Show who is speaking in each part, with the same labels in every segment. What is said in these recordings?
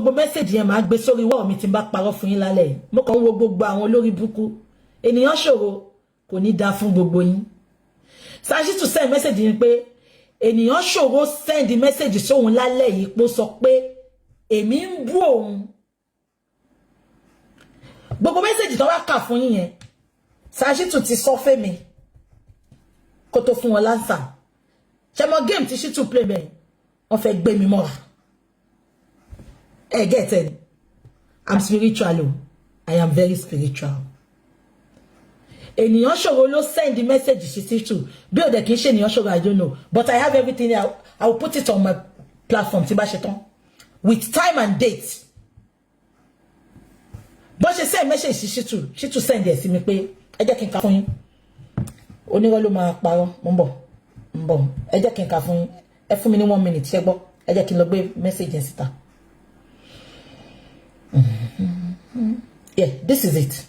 Speaker 1: gbogbo message yẹn máa gbé sórí wall mi tí n bá parọ́ fún yín lálẹ́ mo kàn wo gbogbo àwọn olórí burúkú ènìyàn ṣòro kò ní dá fún gbogbo yín Sashi to send message yín pé ènìyàn ṣòro send message sóhun lálẹ́ yìí pé sọ pé èmi ń bú òun gbogbo message tó wá kà fún yín yẹn Sashi to ti sọ fẹ́ mi kó tó fún wọn lánsà ṣé mo game tí Shi to play bẹ́ẹ̀ wọ́n fẹ́ gbé mi mọ́ra get it. I'm spiritual. I am very spiritual. Ènìyàn ṣòro ló send the message Shi to. Bí ó dẹ̀ kìí ṣe ènìyàn ṣòro, I don't know. But I have everything. I will put it on my platform. Tí bá ṣe tán. With time and date. But she send message Shi to send it sí mi pé ẹ jẹ́ kí n kà fún yín. Onírọ́ ló máa parọ́. Mo ń bọ̀. Ẹ jẹ́ kí n kà fún yín. Ẹ fún mi ní 1 minute. Ṣé gbọ́? Ẹ jẹ́ kí n lọ gbé message yẹn síta. Yeah, this is it.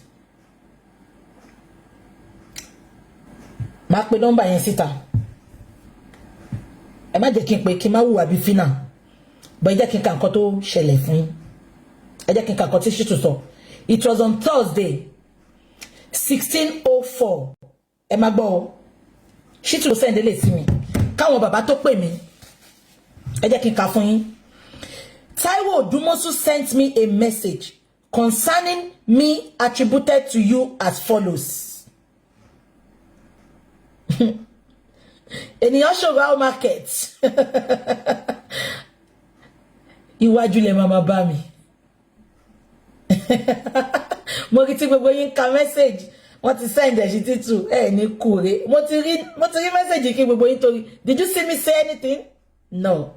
Speaker 1: Mark pe number yẹn síta. Ẹ má jẹ́ kí n pé kí n má hùwà bí fínà. But ẹ jẹ́ kí n kà nǹkan tó ṣẹlẹ̀ fún yín. Ẹ jẹ́ kí n kà nǹkan tí Shi to sọ. It was on Thursday, 16:04. Ẹ má gbọ́ o. Shi to send lè sí mi. Káwọn bàbá tó pè mí. Ẹ jẹ́ kí n kà fún yín. Taiwo Odumosu sent me a message concerning me attributed to you as follows. Ènìyàn ṣòro market. Iwájú lẹ mama bá mi. Mo rí tí gbogbo yín ka message. Wọ́n ti send ẹ̀ Shi to ní kure. Mo ti rí message kí gbogbo yín torí. Did you see me say anything? No.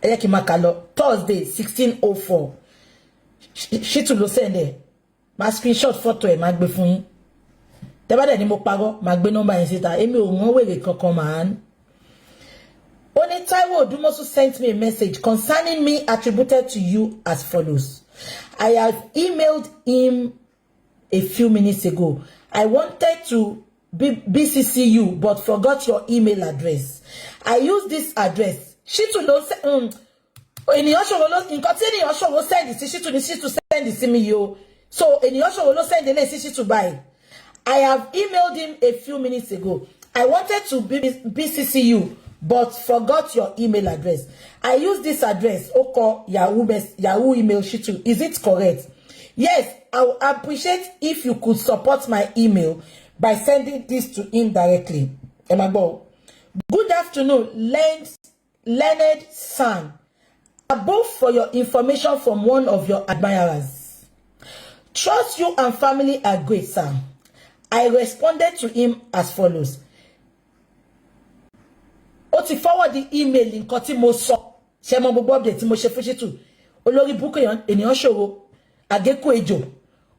Speaker 1: Ẹ jẹ́ kí n máa kà lọ. Thursday 16:04. Shi to ló send ẹ̀. Máa screenshot photo ẹ̀ máa gbé fún yín. Tẹ́ bá dẹ̀ ní mo parọ́, máa gbé number yẹn síta. Èmi ò mọ̀ wèrè kankan man. Only Taiwo Odumosu sent me a message concerning me attributed to you as follows. I have emailed him a few minutes ago. I wanted to BCC you but forgot your email address. I used this address. Shi to ló ènìyàn ṣòro ló nǹkan tí ènìyàn ṣòro send sí Shi to send sí mi yo. So ènìyàn ṣòro ló send lé sí Shi to buy. I have emailed him a few minutes ago. I wanted to BCC you but forgot your email address. I use this address Oko Yahoo email Shi to. Is it correct? Yes, I would appreciate if you could support my email by sending this to him directly. Emagbo. Good afternoon, learned son. Above for your information from one of your admirers. Trust you and family are great, sir. I responded to him as follows. Ó ti forward the email nǹkan tí mo sọ. Ṣé mo gbogbo update tí mo ṣe fún Shi to. Olórí Bukky ènìyàn ṣòro. Àgékù ejò.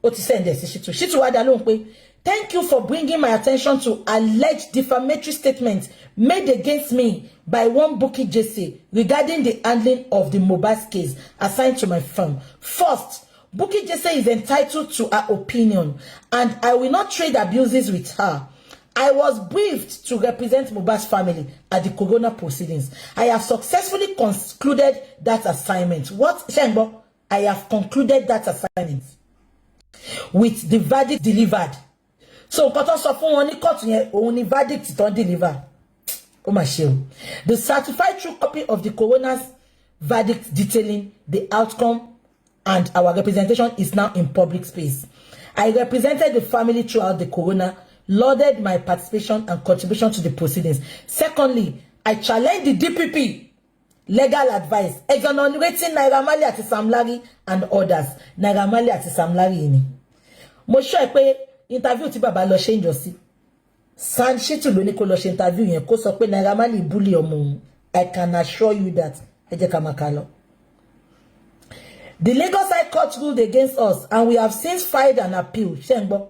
Speaker 1: Ó ti send ẹ̀ sí Shi to. Shi to wá dá lóhùn pé thank you for bringing my attention to alleged defamatory statements made against me by one Bukky Jesse regarding the handling of the Mohbad case assigned to my firm. First, Bukky Jesse is entitled to her opinion, and I will not trade abuses with her. I was briefed to represent Mohbad's family at the coroner proceedings. I have successfully concluded that assignment. What, Shengbo? I have concluded that assignment with the verdict delivered. So, nǹkan tó sọ fún wọn ní court yẹn, òun ni verdict tó deliver. Oh my shell. The certified true copy of the coroner's verdict detailing the outcome and our representation is now in public space. I represented the family throughout the coroner, lauded my participation and contribution to the proceedings. Secondly, I challenged the DPP legal advice exonerating Naira Marley àti Sam Larry and others. Naira Marley àti Sam Larry ni. Mo sure pé interview tí bàbá lọ ṣe ńjọ́sí. Shi to ló ní kó lọ ṣe interview yẹn kó sọ pé Naira Marley bully ọmọ òun. I can assure you that. Ẹ jẹ́ ká máa kà lọ. The Lagos High Court ruled against us, and we have since filed an appeal. Shengbo.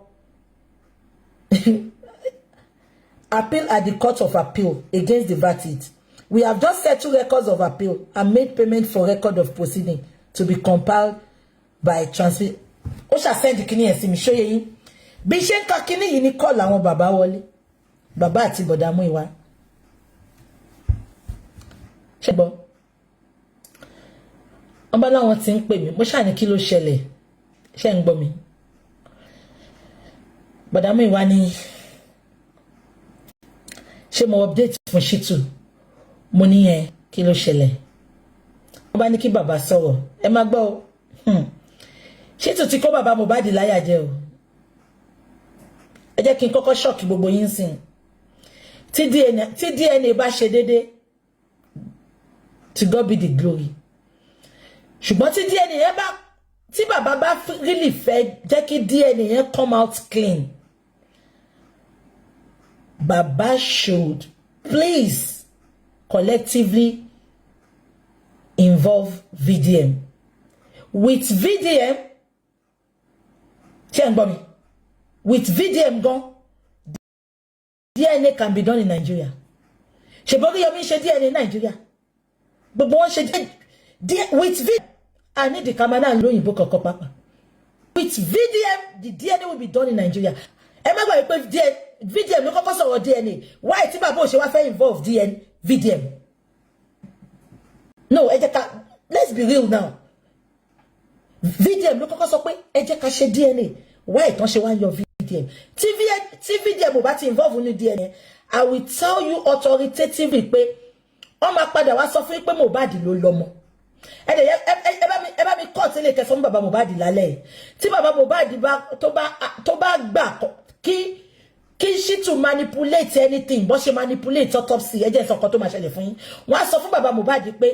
Speaker 1: Appeal at the Court of Appeal against the verdict. We have just settled records of appeal and made payment for record of proceeding to be compiled by transfer. O shall send the kini esi mi show ye. Bí ṣe ń ka kini yìí ni call àwọn bàbá wọlé. Bàbá àti bọ̀dá Múyìwá. Shengbo. ọba láwọn tí ń pè mí mo ṣáà ní kí ló ṣẹlẹ̀ ṣé ń gbọ́ mi bọ̀dá mi wá ní ṣé mo update fún Shitu mo ní yẹn kí ló ṣẹlẹ̀ ọba ní kí bàbá sọ̀rọ̀ ẹ má gbọ́ o Shitu ti kó bàbá Mohbad láyà jẹ o ẹ jẹ́ kí n kọ́kọ́ ṣọ́ọ̀kì gbogbo yín sìn tí DNA bá ṣe déédé to God be the glory ṣùgbọ́n tí DNA yẹn bá tí bàbá bá really fẹ́ jẹ́ kí DNA yẹn come out clean bàbá should please collectively involve VDM with VDM ṣé ń gbọ́ mi with VDM gan DNA can be done in Nigeria ṣe bọ́gí yọmí ṣe DNA in Nigeria gbogbo wọn ṣe with VDM I need the camera lóyìnbó kankan papa with VDM the DNA will be done in Nigeria ẹ má gbà pé VDM ló kọ́kọ́ sọ̀rọ̀ DNA why tí bàbá ò ṣe wá fẹ́ involve VDM no ẹ jẹ́ ká let's be real now VDM ló kọ́kọ́ sọ pé ẹ jẹ́ ká ṣe DNA why tán ṣe wá yọ VDM tí VDM ò bá ti involve ní DNA I will tell you authoritatively pé wọ́n máa padà wá sọ fún yín pé Mohbad ló lọ́mọ ẹ bá mi kọ́ tí lè kẹsàn-án bàbá Mohbad lálẹ́ tí bàbá Mohbad tó bá gbà kí Shitu manipulate anything bó ṣe manipulate autopsy ẹ jẹ́ sọ̀kan tó máa ṣẹlẹ̀ fún yín wọ́n á sọ fún bàbá Mohbad pé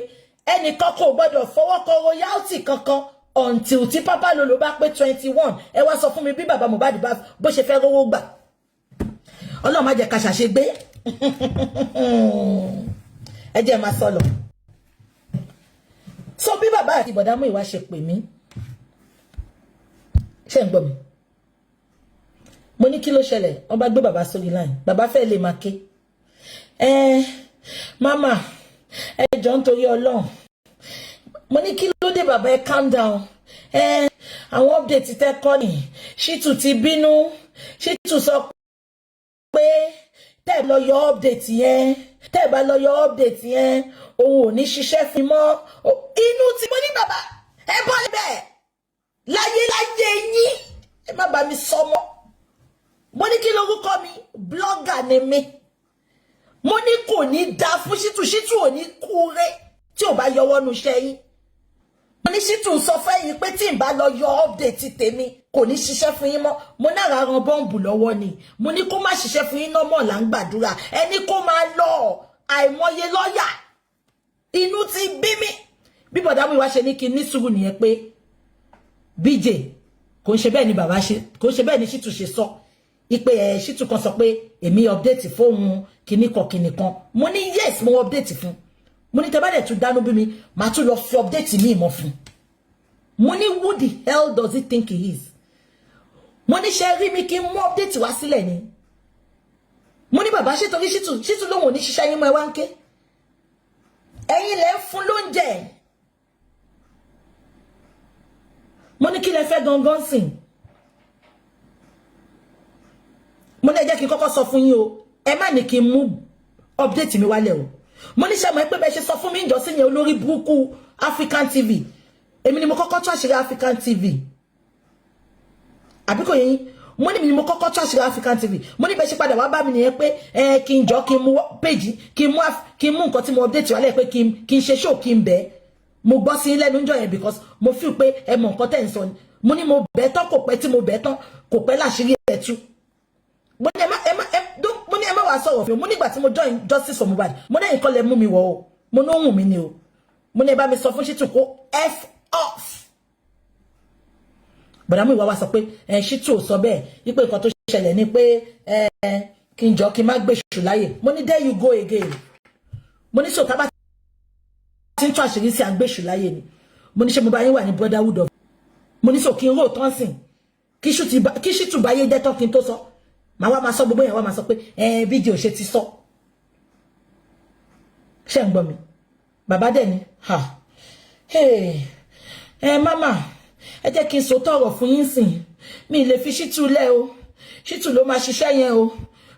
Speaker 1: ẹnìkan kò gbọ́dọ̀ fọwọ́ kọ royalty kankan until tí Papa Lolo bá pé 21 ẹ wá sọ fún mi bí bàbá Mohbad bá bó ṣe fẹ́ rówó gbà Ọlọ́run má jẹ́ ká ṣàṣegbé ẹ jẹ́ máa sọ lọ so bí bàbá àti bọ̀dá mú ìwà ṣe pè mí ṣé ń gbọ́ mi mo ní kí ló ṣẹlẹ̀ wọ́n bá gbé bàbá sórí line bàbá fẹ́ lè máa ké mama ẹ jọ̀ọ́ nítorí Ọlọ́run mo ní kí ló dé bàbá ẹ calm down àwọn update tẹ́ kọ́ ni Shitu ti bínú Shitu sọ pé tẹ́ lọ yọ update yẹn tẹ́ bá lọ yọ update yẹn òun ò ní ṣiṣẹ́ fún mọ́ inú tí mo ní bàbá ẹ bọ́ níbẹ̀ láyé yín ẹ má bá mi sọ mọ́ mo ní kí lórúkọ mi blogger ni mi mo ní kò ní dá fún Shitu ò ní kúre tí ò bá yọwọ́ nu iṣẹ́ yín mo ní Shitu sọ fẹ́ yín pé tí n bá lọ yọ update tèmi kò ní ṣiṣẹ́ fún yín mọ́ mo náà ran bọ́ǹbù lọ́wọ́ ni mo ní kó má ṣiṣẹ́ fún yín nọ́mọ̀ là ń gbàdúrà ẹni kó máa lọ àìmọye lọ́yà inú ti bí mi bí bọ̀dá mi wá ṣe ní kí n ní sùúrù nìyẹn pé BJ kò ń ṣe bẹ́ẹ̀ ni bàbá ṣe kò ń ṣe bẹ́ẹ̀ ni Shitu ṣe sọ ipe Shitu kan sọ pé èmi update fóun kìnnìkan mo ní yes mo update fún mo ní tẹ́ bá dẹ̀ tún dánú bí mi màá tún lọ fi update mi mọ́ fún mo ní who the hell does he think he is mo ní ṣe rí mi kí n mú update wá sílẹ̀ ni mo ní bàbá ṣe torí Shitu lóhun ò ní ṣiṣẹ́ yín mọ́ ẹ wá ń ké ẹ̀yin lẹ ń fún lóúnjẹ mo ní kí lẹ fẹ́ gangan sìn mo ní ẹ jẹ́ kí n kọ́kọ́ sọ fún yín o ẹ má ní kí n mú update mi wálẹ̀ o mo ní ṣe mọ̀ pé bẹ́ẹ̀ ṣe sọ fún mi ìjọsìn yẹn olórí burúkú African TV èmi ni mo kọ́kọ́ tó àṣírí African TV àbí kò yé yín mo ní mi ni mo kọ́kọ́ tó àṣírí African TV mo ní bẹ́ẹ̀ ṣe padà wá bá mi nìyẹn pé kí n jọ kí n mú page kí n mú nǹkan tí mo update wálẹ̀ pé kí n ṣe show kí n bẹ́ẹ̀ mo gbọ́ sí lẹ́nu ńjọ́ yẹn because mo feel pé ẹ mọ̀ nǹkan tẹ́ ń sọ ni mo ní mo bẹ́ẹ̀ tán kò pẹ́ tí mo bẹ́ẹ̀ tán kò pẹ́ láṣírí ẹ̀ tú mo ní ẹ má wá sọ̀rọ̀ fún mi mo nígbà tí mo join justice for Mohbad mo ní nǹkan lẹ mú mi wọ̀ o mo ní ohun mi ni o mo ní ẹ bá mi sọ fún Shitu kó f off bọ̀dá mú ìwà wa sọ pé Shitu sọ bẹ́ẹ̀ wípé nǹkan tó ṣẹlẹ̀ ni pé kí n jọ kí n má gbé Shitu láyè mo ní there you go again mo ní sọ tá bá ti ń tún àṣírí sí àgbéṣù láyé ni mo ní ṣe mo bá yín wà ní brotherhood of mo ní sọ kí n rò tán sìn kí Shitu bá yé dẹ́tọ́ kí n tó sọ màá wá máa sọ gbogbo yẹn wá máa sọ pé BJ ò ṣe ti sọ ṣé ń gbọ́ mi bàbá dẹ̀ ni mama ẹ jẹ́ kí n sọ tọ̀rọ̀ fún yín sìn mi lè fi Shitu lẹ̀ o Shitu ló máa ṣiṣẹ́ yẹn o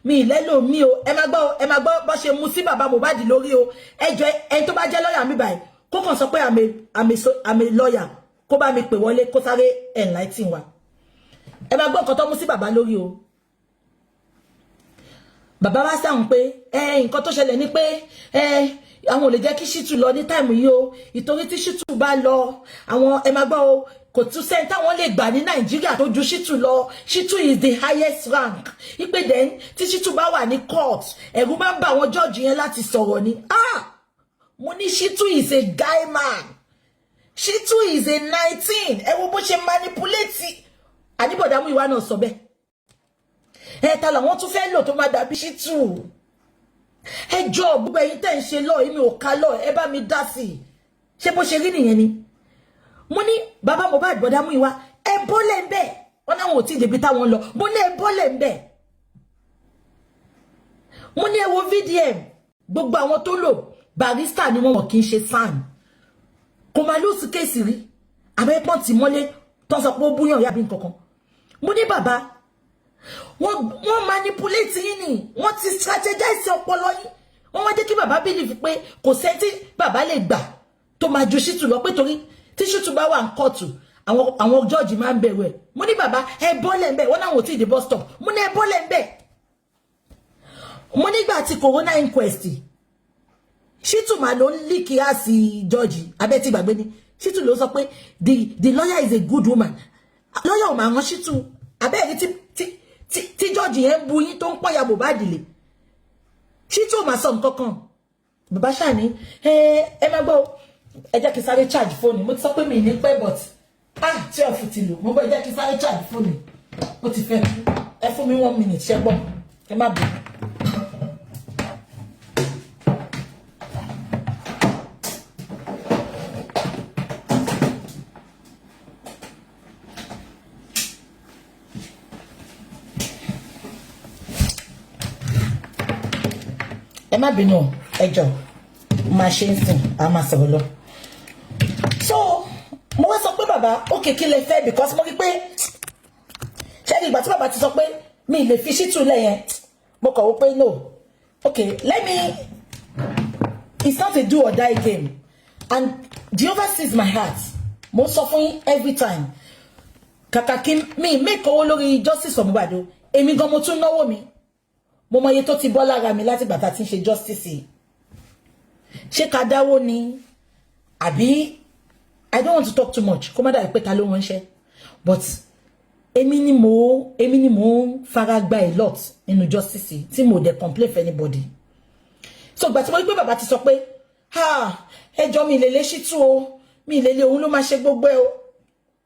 Speaker 1: mi lẹ́lò mi o ẹ má gbọ́ bó ṣe mú sí bàbá Mohbad lórí o ẹ jọ̀ọ́ ẹni tó bá jẹ́ lọ́yà mi báyìí kó kàn sọ pé I'm a lawyer kó bá mi pè wọlé kó sáré enlighten wa ẹ bá gbọ́ nǹkan tó mú sí bàbá lórí o bàbá wá sáhùn pé nǹkan tó ṣẹlẹ̀ ni pé àwọn ò lè jẹ́ kí Shittu lọ ní time yìí o ìtorí tí Shittu bá lọ àwọn ẹ máa gbọ́ o kò tún sẹ́ni táwọn lè gbà ní Nàìjíríà tó ju Shittu lọ Shittu is the highest rank ipe then tí Shittu bá wà ní court ẹ̀rù máa ń bà àwọn judge yẹn láti sọ̀rọ̀ ni mo ní Shittu is a guy man Shittu is a 19 ẹ wo bó ṣe manipulate àníbọ̀dá mú ìwà náà sọ bẹ́ẹ̀ ta làwọn tún fẹ́ lò tó máa dàbí Shittu ẹjọ́ gbogbo ẹ̀yin tẹ́ ń ṣe lọ èmi ò ká lọ ẹ bá mi dá sí ṣé bó ṣe rí nìyẹn ni mo ní bàbá Mohbad bọ̀dá mú ìwà ẹ bọ́lẹ̀ ń bẹ̀ wọ́n náà wọ́n ti débi táwọn lọ mo ní ẹ bọ́lẹ̀ ń bẹ̀ mo ní ẹ wo VDM gbogbo àwọn tó lò barrister ni wọ́n kì í ṣe fan kò máa lóòsì kéèsì rí àbẹ́pọ̀n tí mọ́lé tó sọ pé ó búyàn yàbí nǹkankan mo ní bàbá wọ́n manipulate yín ni wọ́n ti strategize ọpọlọ yín wọ́n wá jẹ́ kí bàbá believe pé kò sẹ́ńtì bàbá lè gbà tó máa ju Shittu lọ pé torí tí Shittu bá wà ń kọ́ọ̀tù àwọn jọ́ọ̀jì máa ń bẹ̀rù ẹ̀ mo ní bàbá ẹ bọ́lẹ̀ ń bẹ̀ wọ́n náà wò tí ì dé bus stop mo ní ẹ bọ́lẹ̀ ń bẹ̀ mo nígbà tí corona inquest Shittu máa ló ń líkì á sí jọ́ọ̀jì abẹ́tí gbàgbé ni Shittu ló sọ pé the lawyer is a good woman lawyer ò máa rán Shittu abẹ́ẹ̀rí tí jọ́ọ̀jì yẹn ń bu yín tó ń pọ́nyà Mohbad lè Shittu ò máa sọ nǹkan kan bàbá ṣáàní ẹ má gbọ́ ẹ jẹ́ kí sáré charge fóònù mo ti sọ pé mi ní pẹ́ but tí ọ̀fù ti lò mo gbọ́ ẹ jẹ́ kí sáré charge fóònù ó ti fẹ́ ẹ fún mi 1 minute ṣẹ́ gbọ́ ẹ má bẹ̀rẹ̀. ẹ má bínú ẹjọ́ máa ṣe ń sìn a máa sọ̀rọ̀ lọ. So mo wá sọ pé bàbá ókè kí lè fẹ́ because mo rí pé ṣé ìgbà tí bàbá ti sọ pé mi lè fi Shittu lẹ́yìn mo kọ̀ wó pé no okay let me it's not a do or die game and Jehovah sees my heart mo sọ fún yín every time kàkà kí mi make owó lórí justice for Mohbad o èmi gan mo tún náwó mi mo mọ iye tó ti bọ́ lára mi láti bàtà tí ń ṣe justice ṣé ká dáwó ni àbí I don't want to talk too much kó má dàbí pé ta ló wọ́n ṣe but èmi ni mo fara gba a lot nínú justice tí mo dẹ̀ complain for anybody so gbà tí mo rí pé bàbá ti sọ pé ẹjọ́ mi lè Shittu o mi lè òun ló máa ṣe gbogbo ẹ o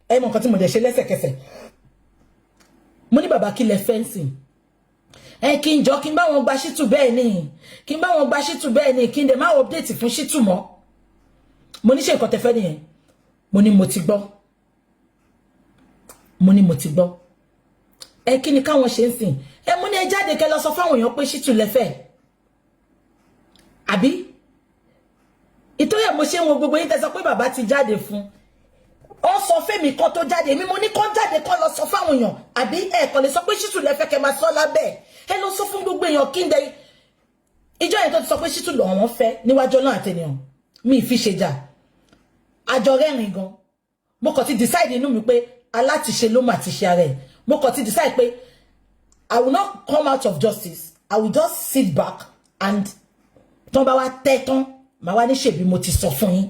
Speaker 1: ẹ mọ nǹkan tí mo dẹ̀ ṣe lẹ́sẹ̀kẹsẹ̀ mo ní bàbá kí lẹ fencing kí n jọ kí n bá wọn gba Shittu bẹ́ẹ̀ ni kí n bá wọn gba Shittu bẹ́ẹ̀ ni kí n dẹ̀ má update fún Shittu mọ́ mo ní ṣe nǹkan tẹ́ fẹ́ nìyẹn mo ní mo ti gbọ́ kí ni káwọn ṣe ń sìn mo ní ẹ jáde kẹ́ lọ sọ fáwọn èèyàn pé Shittu lẹ́fẹ̀ àbí ìtòyẹ̀ mo ṣe ń wo gbogbo yín tẹ́ sọ pé bàbá ti jáde fún ó sọ fẹ́mi kan tó jáde èmi mo ní kán jáde kán lọ sọ fáwọn èèyàn àbí kàn lè sọ pé Shittu lẹ́fẹ̀ kẹ́ máa sọ lábẹ́ ẹ lọ sọ fún gbogbo èèyàn kí n dẹ ìjọ yẹn tó ti sọ pé Shittu lọ́wọ́ fẹ́ níwájú Ọlọ́run àtẹnìyàn mi fi ṣe jà àjọ rẹ́rìn gan mo kàn ti decide inú mi pé alátiṣe ló mà ti ṣe ara ẹ̀ mo kàn ti decide pé I will not come out of justice I will just sit back and tán bá wá tẹ́ tán màá wá ní ṣèbí mo ti sọ fún yín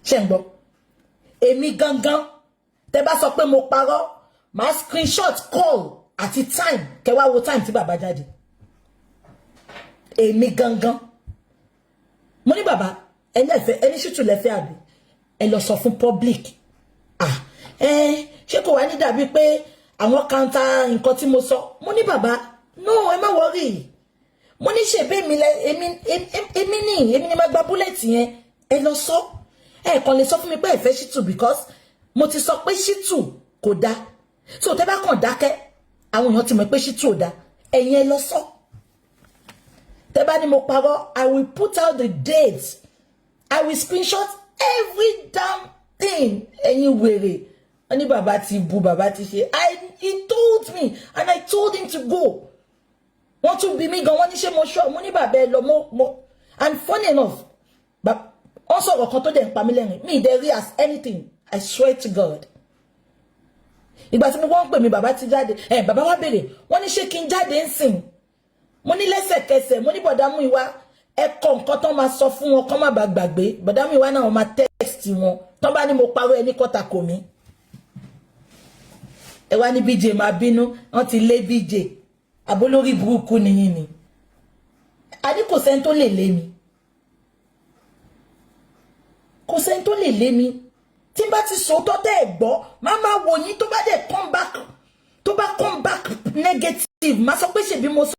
Speaker 1: ṣé ń gbọ́ èmi gangan tẹ́ bá sọ pé mo parọ́ màá screenshot call àti time kẹ́ wá wo time tí bàbá jáde èmi gangan mo ní bàbá ẹni Shittu lẹ́fẹ́ àbí ẹ lọ sọ fún public ṣé kò wá ní dàbí pé àwọn counter nǹkan tí mo sọ mo ní bàbá no ẹ má worry mo ní ṣèbí èmi ni má gba bullet yẹn ẹ lọ sọ kàn lè sọ fún mi pé ẹ fẹ́ Shittu because mo ti sọ pé Shittu kò dá so tẹ́ bá kàn dákẹ́ àwọn èèyàn ti mọ̀ pé Shittu ò dá ẹ̀yin ẹ lọ sọ tẹ́ bá ní mo parọ́ I will put out the dates I will screenshot every damn thing ẹ̀yin wèrè wọ́n ní bàbá ti bu bàbá ti ṣe he told me and I told him to go wọ́n tún bí mi gan wọ́n ní ṣé mo ṣọ́ mo ní bàbá ẹ lọ mo and funny enough Also, me there as anything. I swear to God. Ìgbà tí mo wọ́n pè mí bàbá ti jáde. Bàbá wá béèrè. Wọ́n ní ṣé kí n jáde ńsìn. Mo ní lẹ́sẹ̀kẹsẹ̀. Mo ní bọ̀dá Múyìwá. Ẹ kọ nǹkan tán máa sọ fún wọn kán má bàa gbàgbé. Bọ̀dá Múyìwá náà wọ́n máa text wọn. Tán bá ní mo parọ́ ẹni kọ́ta kò mí. Ẹ wá ní BJ máa bínú. Wọ́n ti lé BJ. Àbólórí burúkú nìyí ni. Àní kò sẹ́ni tó lè lé mi. Kò sẹ́ni tó lè lé mi. Tí n bá ti sọ tó tẹ́ gbọ́, mama wo yín tó bá dé come back. Tó bá come back negative, má sọ pé ṣe bí mo sọ.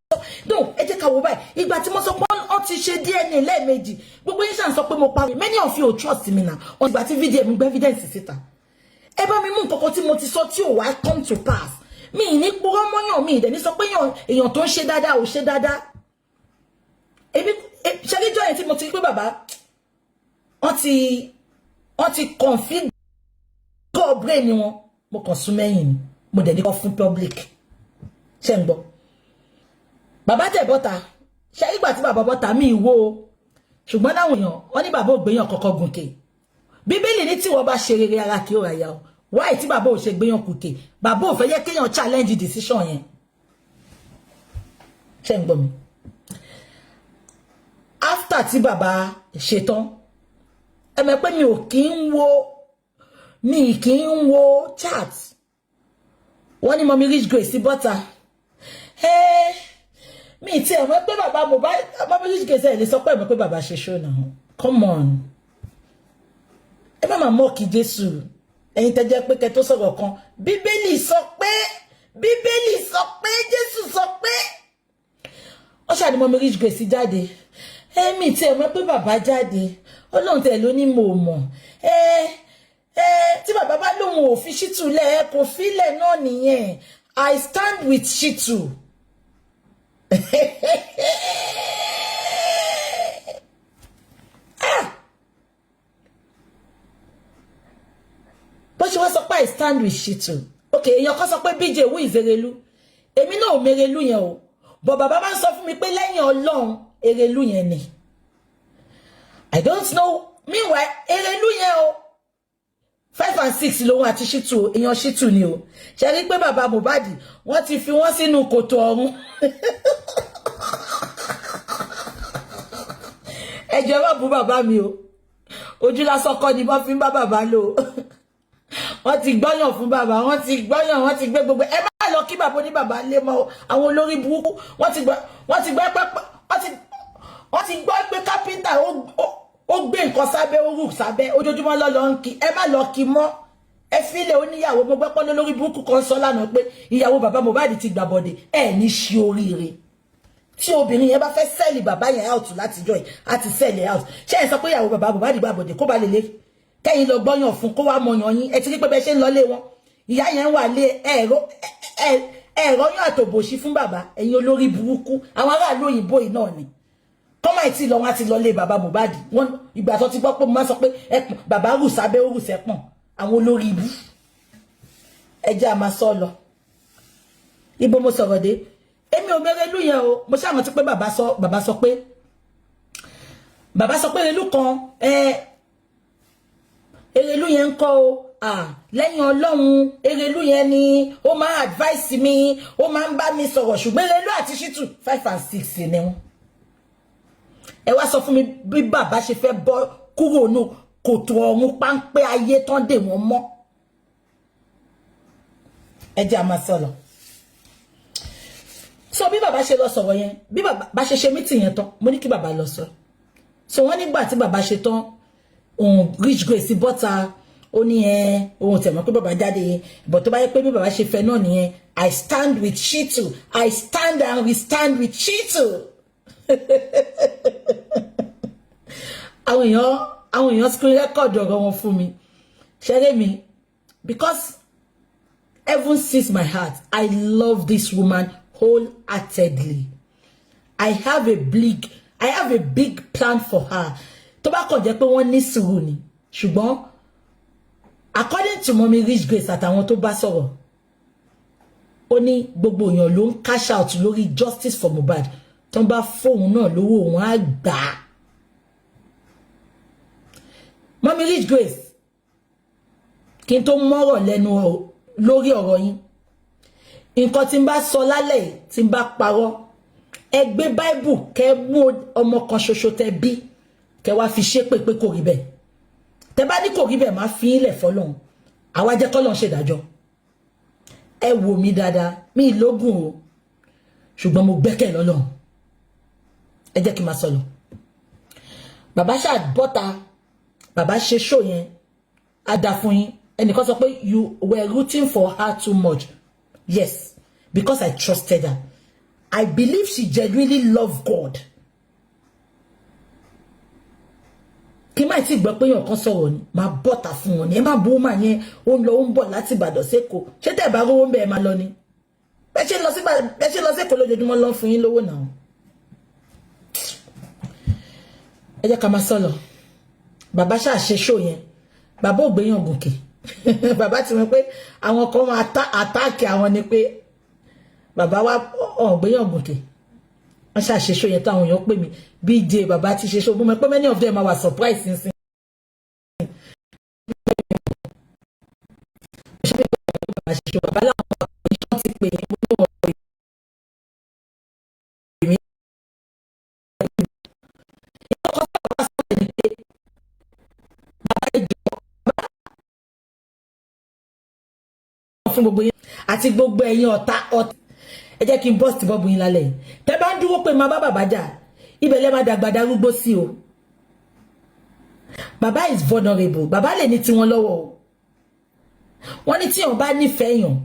Speaker 1: No, ẹ jẹ́ ká wò báyìí. Ìgbà tí mo sọ pé on ti ṣe DNA lẹ́ẹ̀mejì. Gbogbo yín ṣàn sọ pé mo parí. Many of you trust me now. On ìgbà tí video mi gbé evidence síta. Ẹ bá mi mú nǹkan kan tí mo ti sọ tí ò wá come to pass. Mi ní purọ́ mọ́yàn mi, dẹ̀ ní sọ pé èèyàn tó ń ṣe dáadáa ò ṣe dáadáa. Èmi ṣẹ́gẹ́jọ́ yẹn tí mo ti rí pé bàbá wọ́n ti config go brain ni wọn mo kàn sún mẹ́yìn ni mo dẹ̀ ní kọ́ fún public ṣé ń gbọ́ bàbá tẹ̀ bọ́ta ṣé ìgbà tí bàbá bọ́ta mi wo ṣùgbọ́n láwọn èèyàn wọ́n ní bàbá ògbéyàn kọ́kọ́ gùnkè bíbélì ní tí wọ́n bá ṣe rere ara kí ó ra ya o wáyé tí bàbá ò ṣe gbéyàn kùkè bàbá ò fẹ́ yẹ kéèyàn challenge decision yẹn ṣé ń gbọ́ mi after tí bàbá ṣetán ẹ mọ̀ pé mi kì í wo chat wọ́n ní Mommy Rich Grace butter mi ti ẹ mọ̀ pé bàbá Mommy Rich Grace ẹ lè sọ pé ẹ mọ̀ pé bàbá ṣe show now come on ẹ má mọ̀ kí Jésù ẹ̀yin tẹ́ jẹ́ pé kẹ́ tó sọ̀rọ̀ kan Bíbélì sọ pé Jésù sọ pé ó ṣàdí Mommy Rich Grace jáde mi ti ẹ mọ̀ pé bàbá jáde Ọlọ́run tẹ̀ ló ní mo mọ̀ tí bàbá bá lóhun ò fi Shitu lẹ̀ kò filẹ̀ náà nìyẹn I stand with Shitu bó ṣe wá sọ pé I stand with Shitu okay èèyàn kan sọ pé BJ who is Erelu èmi náà ò mèrèlú yẹn o bọ̀ bàbá bá ń sọ fún mi pé lẹ́yìn Ọlọ́run Erelu yẹn ni I don't know meanwhile Erelu yẹn o 5 and 6 lòun àti Shitu èèyàn Shitu ni o ṣe rí pé bàbá Mohbad wọ́n ti fi wọ́n sínú kòtò ọ̀run ẹjọ́ má bú bàbá mi o ojú lásán kọ́ ni wọ́n fi ń bá bàbá lò wọ́n ti gbọ́yàn fún bàbá wọ́n ti gbé gbogbo ẹ má lọ kí bàbá ní bàbá lé mọ́ àwọn olórí burúkú wọ́n ti gbọ́ pé kápẹ́ńtà ó gbé nǹkan sábẹ́ ó rù sábẹ́ ojoojúmọ́ lọ́lọ́ ń kí ẹ má lọ kí mọ́ ẹ fílẹ̀ oníyàwó mo gbọ́ pọ́n lórí burúkú kan sọ lánàá pé ìyàwó bàbá Mohbad ti gbàbọ̀dẹ̀ ẹ ní ṣe oríire tí obìnrin yẹn bá fẹ́ sẹ́ẹ̀lì bàbá yẹn out látijọ́ yìí àti sẹ́ẹ̀lì out ṣé ẹ sọ pé ìyàwó bàbá Mohbad gbàbọ̀dẹ̀ kó ba lè lé kẹ́yìn lọ gbọ́yàn fún kó wá mọyàn yín ẹ ti rí pé bẹ́ẹ̀ ṣe ń lọ lé wọn ìyá yẹn wà lé ẹ̀rọ yàn àtòbòṣí fún bàbá ẹ̀yin olórí burúkú àwọn aráàlú òyìnbó yìí náà ni kọ́mọ̀ ìtì lọ wọn ti lọ lé bàbá Mohbad wọn ìgbà tó ti gbọ́ pé mo máa sọ pé ẹpọ̀n bàbá rù sábẹ́ ó rù sẹ́pọ̀n àwọn olórí ibú ẹjẹ́ a máa sọ lọ ibo mo sọ̀rọ̀ dé èmi ò Erelu yẹn o mo ṣàrántí pé bàbá sọ pé Erelu kan Erelu yẹn ń kọ́ o lẹ́yìn Ọlọ́run Erelu yẹn ni ó máa advice mi ó máa ń bá mi sọ̀rọ̀ ṣùgbọ́n Erelu àti Shitu 5 and 6 ni wọ́n ẹ wá sọ fún mi bí bàbá ṣe fẹ́ bọ́ kúrò nù kòtò ọ̀run páńpẹ́ ayé tán dè wọ́n mọ́ ẹ jẹ́ a máa sọ lọ so bí bàbá ṣe lọ sọ̀rọ̀ yẹn bí bàbá ṣe meeting yẹn tán mo ní kí bàbá lọ sọ so wọ́n nígbà tí bàbá ṣe tán Rich Grace bọ́ta ó ní ohun tẹ̀mọ́ pé bàbá jáde yẹn but tó bá yẹ pé bí bàbá ṣe fẹ́ náà nìyẹn I stand with Shitu I stand and we stand with Shitu àwọn èèyàn screen record ọ̀rọ̀ wọn fún mi ṣeré mi because heaven sees my heart I love this woman wholeheartedly I have a big plan for her tó bá kàn jẹ́ pé wọ́n ní sùúrù ni ṣùgbọ́n according to Mommy Rich Grace àtàwọn tó bá sọ̀rọ̀ ó ní gbogbo èèyàn ló ń cash out lórí justice for Mohbad tó bá fóun náà lówó òun á gbà á Mommy Rich Grace kí n tó mọ́rọ̀ lẹ́nu lórí ọ̀rọ̀ yín nǹkan tí n bá sọ lálẹ́ tí n bá parọ́ ẹ gbé Bible kẹ́ mú ọmọ kan ṣoṣo tẹ́ bí kẹ́ wá fi ṣépè pé kò rí bẹ́ẹ̀ tẹ́ bá ní kò rí bẹ́ẹ̀ má fi ilẹ̀ fọ́lọ́run àwa jẹ́ kọ́lọ́run ṣe dájọ́ ẹ wò mí dáadáa mi lógún o ṣùgbọ́n mo gbẹ́kẹ̀ lọ́lọ́run ẹ jẹ́ kí n máa sọ lọ bàbá ṣáà bọ́ta bàbá ṣe show yẹn á dá fún yín ẹnìkan sọ pé you were rooting for her too much yes because I trusted her I believe she genuinely loved God kí má ti gbọ́ pé yàn kan sọ̀rọ̀ ni máa bọ́ta fún wọn ni ẹ má bú mà yẹn ó ń lọ ó ń bọ̀ láti Ìbàdàn sẹ́kọ̀ọ́ ṣé tẹ́ bá rówó ń bẹ̀ ẹ máa lọ ni bẹ́ẹ̀ ṣe lọ sẹ́kọ̀ọ́ lójoojúmọ́ lọ fún yín lówó náà ẹ jẹ́ ká máa sọ lọ bàbá ṣáà ṣe show yẹn bàbá ò gbéyàn gòkè bàbá ti mọ̀ pé àwọn kan máa àtáàkì àwọn ni pé bàbá wa ò gbéyàn gòkè wọ́n ṣáà ṣe show yẹn táwọn èèyàn pè mí BJ bàbá ti ṣe show mo mọ̀ pé many of them are surprised nísìn bàbá ṣe show bàbá láwọn ìṣọ́ ti pè é gbogbo wọn pè mí fún gbogbo yín àti gbogbo ẹ̀yin ọ̀tá ẹ jẹ́ kí n bust bọ́ọ̀bù yín lálẹ́ yìí tẹ́ bá ń dúró pé máa bá bàbá jà ibẹ̀ lẹ́ máa dàgbà darúgbó sí o bàbá is vulnerable bàbá lè ní tiwọn lọ́wọ́ o wọ́n ní tí wọ́n bá nífẹ̀ẹ́ yàn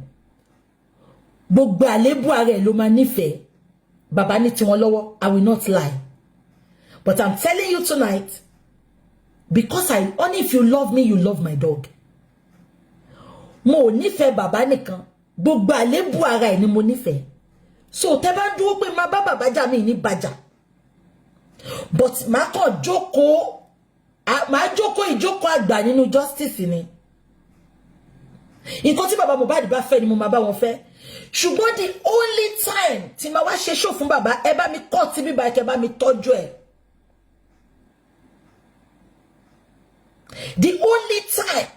Speaker 1: gbogbo àlébù ara ẹ̀ ló máa nífẹ̀ẹ́ bàbá ní tiwọn lọ́wọ́ I will not lie but I'm telling you tonight because only if you love me you love my dog mo ò nífẹ̀ẹ́ bàbá nìkan gbogbo àlébù ara ẹ̀ ni mo nífẹ̀ẹ́ so tẹ́ bá dúró pé máa bá bàbá jà mí ní bàjà but máa kàn jókòó ìjókòó àgbà nínú justice ni nǹkan tí bàbá Mohbad bá fẹ́ ni mo máa bá wọn fẹ́ ṣùgbọ́n the only time tí máa wá ṣe show fún bàbá ẹ bá mi kọ́ tí bíbá ẹ bá mi tọ́jú ẹ̀ the only time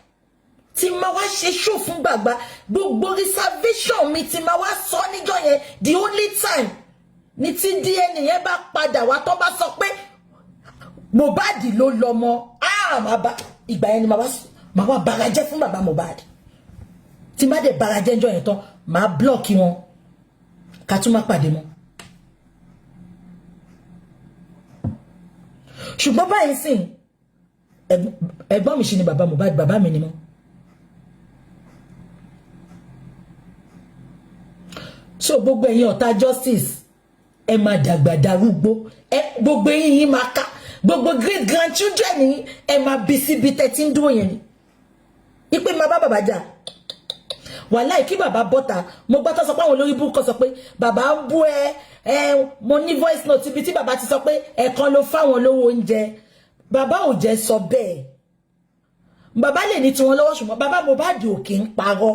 Speaker 1: tí máa wá ṣe show fún bàbá gbogbo reservation mi tí máa wá sọ níjọ́ yẹn the only time ní tí DNA yẹn bá padà wá tó bá sọ pé Mohbad ló lọ́mọ máa bá ìgbà yẹn ni máa wá barajẹ́ fún bàbá Mohbad tí má dé barajẹ́ níjọ́ yẹn tán máa blọ́ọ̀kì wọn ká tún má pàdé mọ́ ṣùgbọ́n báyìí sìn ẹ̀gbọ́n mi ṣì ni bàbá Mohbad bàbá mi ni mọ́ so gbogbo ẹ̀yin ọ̀tá justice ẹ máa dàgbà darúgbó gbogbo yín máa ká gbogbo great grandchildren ni ẹ máa bí síbi tẹ́tí ń dúró yẹn ni ipe máa bá bàbá jà wàláì kí bàbá bọ́ta mo gbọ́ tó sọ pé àwọn olórí burúkú sọ pé bàbá ń bú mo ní voice note ibi tí bàbá ti sọ pé ẹ̀kan ló fáwọn lówó oúnjẹ bàbá ò jẹ́ sọ bẹ́ẹ̀ bàbá lè ní tiwọn lọ́wọ́ ṣùgbọ́n bàbá Mohbad ò kì í parọ́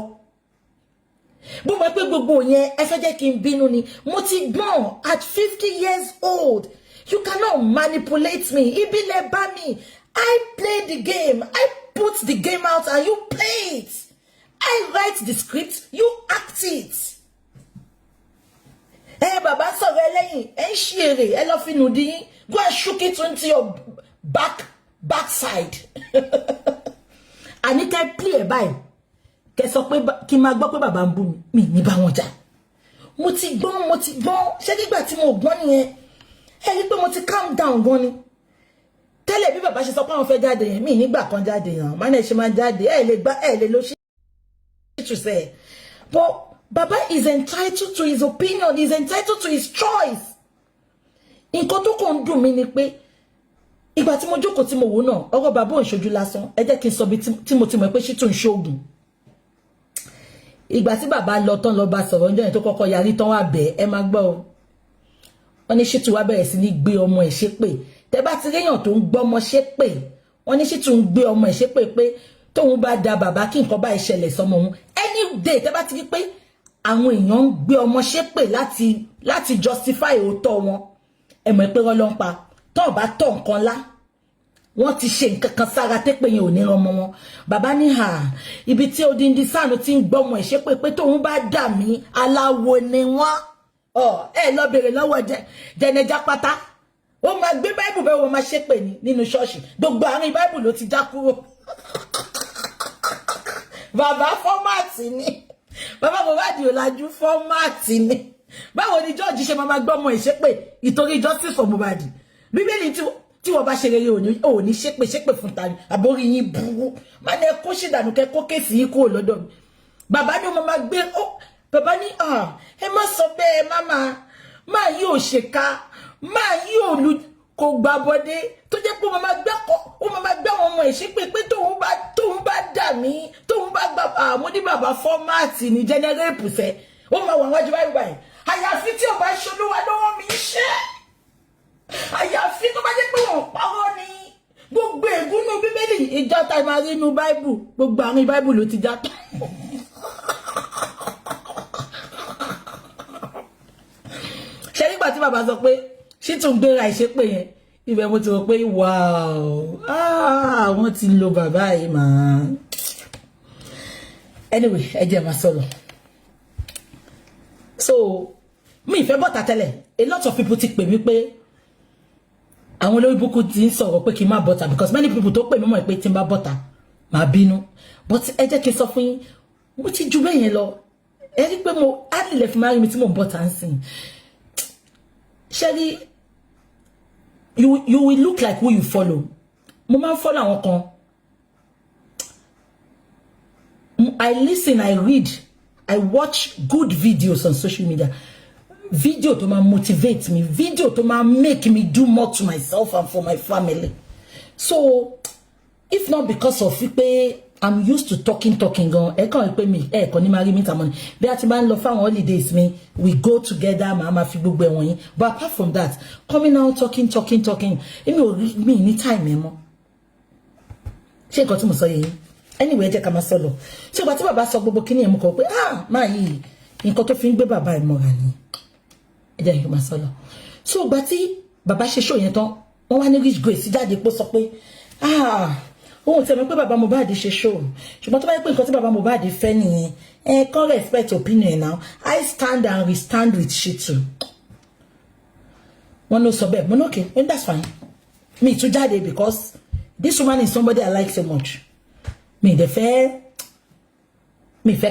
Speaker 1: bó mọ̀ pé gbogbo yẹn ẹ fẹ́ jẹ́ kí n bínú ni mo ti gbọ́n at 50 years old you cannot manipulate me ibi lẹ bá mi I play the game I put the game out and you play it I write the script you act it bàbá sọ̀rọ̀ ẹlẹ́yìn ń ṣe èrè ẹ lọ́ fi nù dín go and shook it into your backside àníkẹ́ play ẹ̀ báyìí kẹ́ sọ pé kí n máa gbọ́ pé bàbá ń bú mi ní bá wọn jà mo ti gbọ́n ṣé nígbà tí mo gbọ́n nìyẹn ẹ rí pé mo ti calm down gan ni tẹ́lẹ̀ bí bàbá ṣe sọ pé àwọn fẹ́ jáde yẹn mi nígbà kan jáde yẹn má ní ẹ ṣe máa jáde ẹ lè lọ ṣe to say but bàbá is entitled to his opinion he is entitled to his choice nǹkan tó kàn ń dùn mí ni pé ìgbà tí mo jókòó tí mo wò náà ọ̀rọ̀ bàbá ò ń ṣojú lásán ẹ jẹ́ kí n sọ bí tí mo ti mọ̀ pé Ṣítù ń ṣoògùn ìgbà tí bàbá lọ tán lọ bá sọ̀rọ̀ ọjọ́ yẹn tó kọ́kọ́ yarí tán wà bẹ́ẹ̀ ẹ máa gbọ́ o wọ́n ní Ṣítù wá bẹ̀rẹ̀ sí ní gbé ọmọ ẹ̀ ṣépè tẹ́ bá ti réyàn tó ń gbọ́ ọmọ ṣépè wọ́n ní Ṣítù ń gbé ọmọ ẹ̀ ṣépè pé tóun bá da bàbá kí nǹkan bá ìṣẹ̀lẹ̀ sọmọ òun any day tẹ́ bá ti rí pé àwọn èèyàn ń gbé ọmọ ṣépè láti justify òótọ́ wọn ẹ mọ̀ pé wọ́n lọ ń pa tó bá tọ̀ nǹkan lá wọ́n ti ṣe nǹkan kan sára tẹ́pẹ́ yẹn ò ní ọmọ wọn bàbá ní hà ibi tí odindi sáànù ti ń gbọ́mọ ẹ̀ ṣe pé tóun bá dà mí aláwo ni wọ́n ẹ lọ bèrè lọ́wọ́ jẹnẹjà pátá ó máa gbé báìbù bẹ́ẹ̀ wọ́n máa ṣépè ní nínú ṣọ́ọ̀ṣì gbogbo àárín báìbù ló ti já kúrò bàbá fọ́mátì ni bàbá Mohbad ò lajú fọ́mátì ni báwo ni George ṣe máa gbọ́mọ ẹ̀ ṣépè ìtorí justice for Mohbad bíbélì tí wọ́n bá ṣe rere ò ní ṣépè fún tani àbórí yín burú máa ní ẹkọ́ ṣìdànù kẹ́kọ́ kéèsì yín kúrò lọ́dọ̀ mi bàbá ní ọmọ máa gbé bàbá ní ẹ má sọ bẹ́ẹ̀ máa yí ò ṣèkà máa yí òlu kò gbà bọ́dé tó jẹ́ pé ó máa gbé àwọn ọmọ ẹ̀ ṣépè pé tóun bá dà mí tóun bá gbà mo ní bàbá fọ́mátì ní jẹ́nẹ́rẹ́pù fẹ́ ó máa wà wájú báyìí àyàfi tí ò bá ṣolúwa lọ́wọ́ mi ṣe àyàfi tó bá jẹ́ pé wọ́n parọ́ ni gbogbo ègúnú bíbélì ìjọ tá máa rí inú báìbù gbogbo àárín báìbù ló ti já tó ṣe nígbà tí bàbá sọ pé ṣí tún gbéra ìṣépè yẹn ibẹ̀ mo ti rò pé wọ́n ti lo bàbá yìí máa anyway ẹ jẹ́ máa sọ̀rọ̀ so mi ìfẹ́ bọ́ta tẹ́lẹ̀ a lot of people ti pè mí pé àwọn olórí Bukky ti ń sọ̀rọ̀ pé kí n má bọ́ta because many people tó pè mí mọ̀ pé tí n bá bọ́ta màá bínú but ẹ jẹ́ kí n sọ fún yín mo ti ju bẹ́ẹ̀ yẹn lọ ẹ rí pé mo á lè fi máa rí mi tí mò ń bọ́ta ń sìn ṣẹ́rí you will look like who you follow mo máa ń follow àwọn kan I listen, I read, I watch good videos on social media. Video to motivate me, video to make me do more to myself and for my family. So, if not because of it, I'm used to talking. I can't pay me. Koni marry me tamon. Be ati ban love for holidays me. We go together. Mama fi gbogbo wọ̀nyí. But apart from that, coming out talking. Me any time memo. She got to say. Anyway, jẹ́ ká máa sọ lọ. So ìgbà tí bàbá sọ gbogbo kíní ẹ̀ mú kọ pé máa yìí nǹkan tó fi ń gbé bàbá ẹ̀ mọ́ra ni. Ẹ jẹ́ kí máa sọ lọ. So ìgbà tí bàbá ṣe show yẹn tán, wọ́n wá ní Rich Grace jáde pé sọ pé ohun tẹ́ mọ̀ pé bàbá Mohbad ṣe show. Ṣùgbọ́n tó bá yẹ pé nǹkan tí bàbá Mohbad fẹ́ nìyẹn, kàn respect opinion now. I stand and restand with Shitu. Wọ́n ló sọ bẹ́ẹ̀. Mo ní okay, and that's fine. Me too jáde because this woman is somebody I like so much. Me fẹ́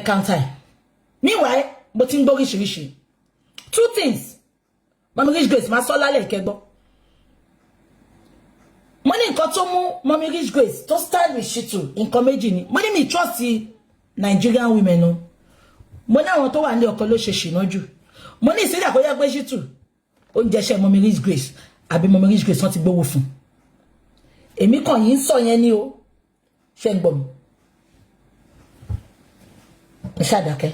Speaker 1: counter. Meanwhile, but in gbọ́ two things. Mommy Rich Grace ma sọ lálẹ́ kẹ́gbọ́. Mo ní nǹkan tó mú Mommy Rich Grace to stand with Shitu nǹkan méjì ni. Mo ní mi trust Nigerian women no. Mo ní àwọn tó wà nílé ọkọ ló ṣe ṣìnà jù. Mo ní ìsílẹ̀ kó yẹ pé Shitu ó ń jẹ́ṣẹ́ Mommy Rich Grace àbí Mommy Rich Grace wọ́n ti gbówó fún. Èmi kàn yín sọ yẹn ni o. Ṣé ń gbọ́ mi? Ṣàdákẹ́.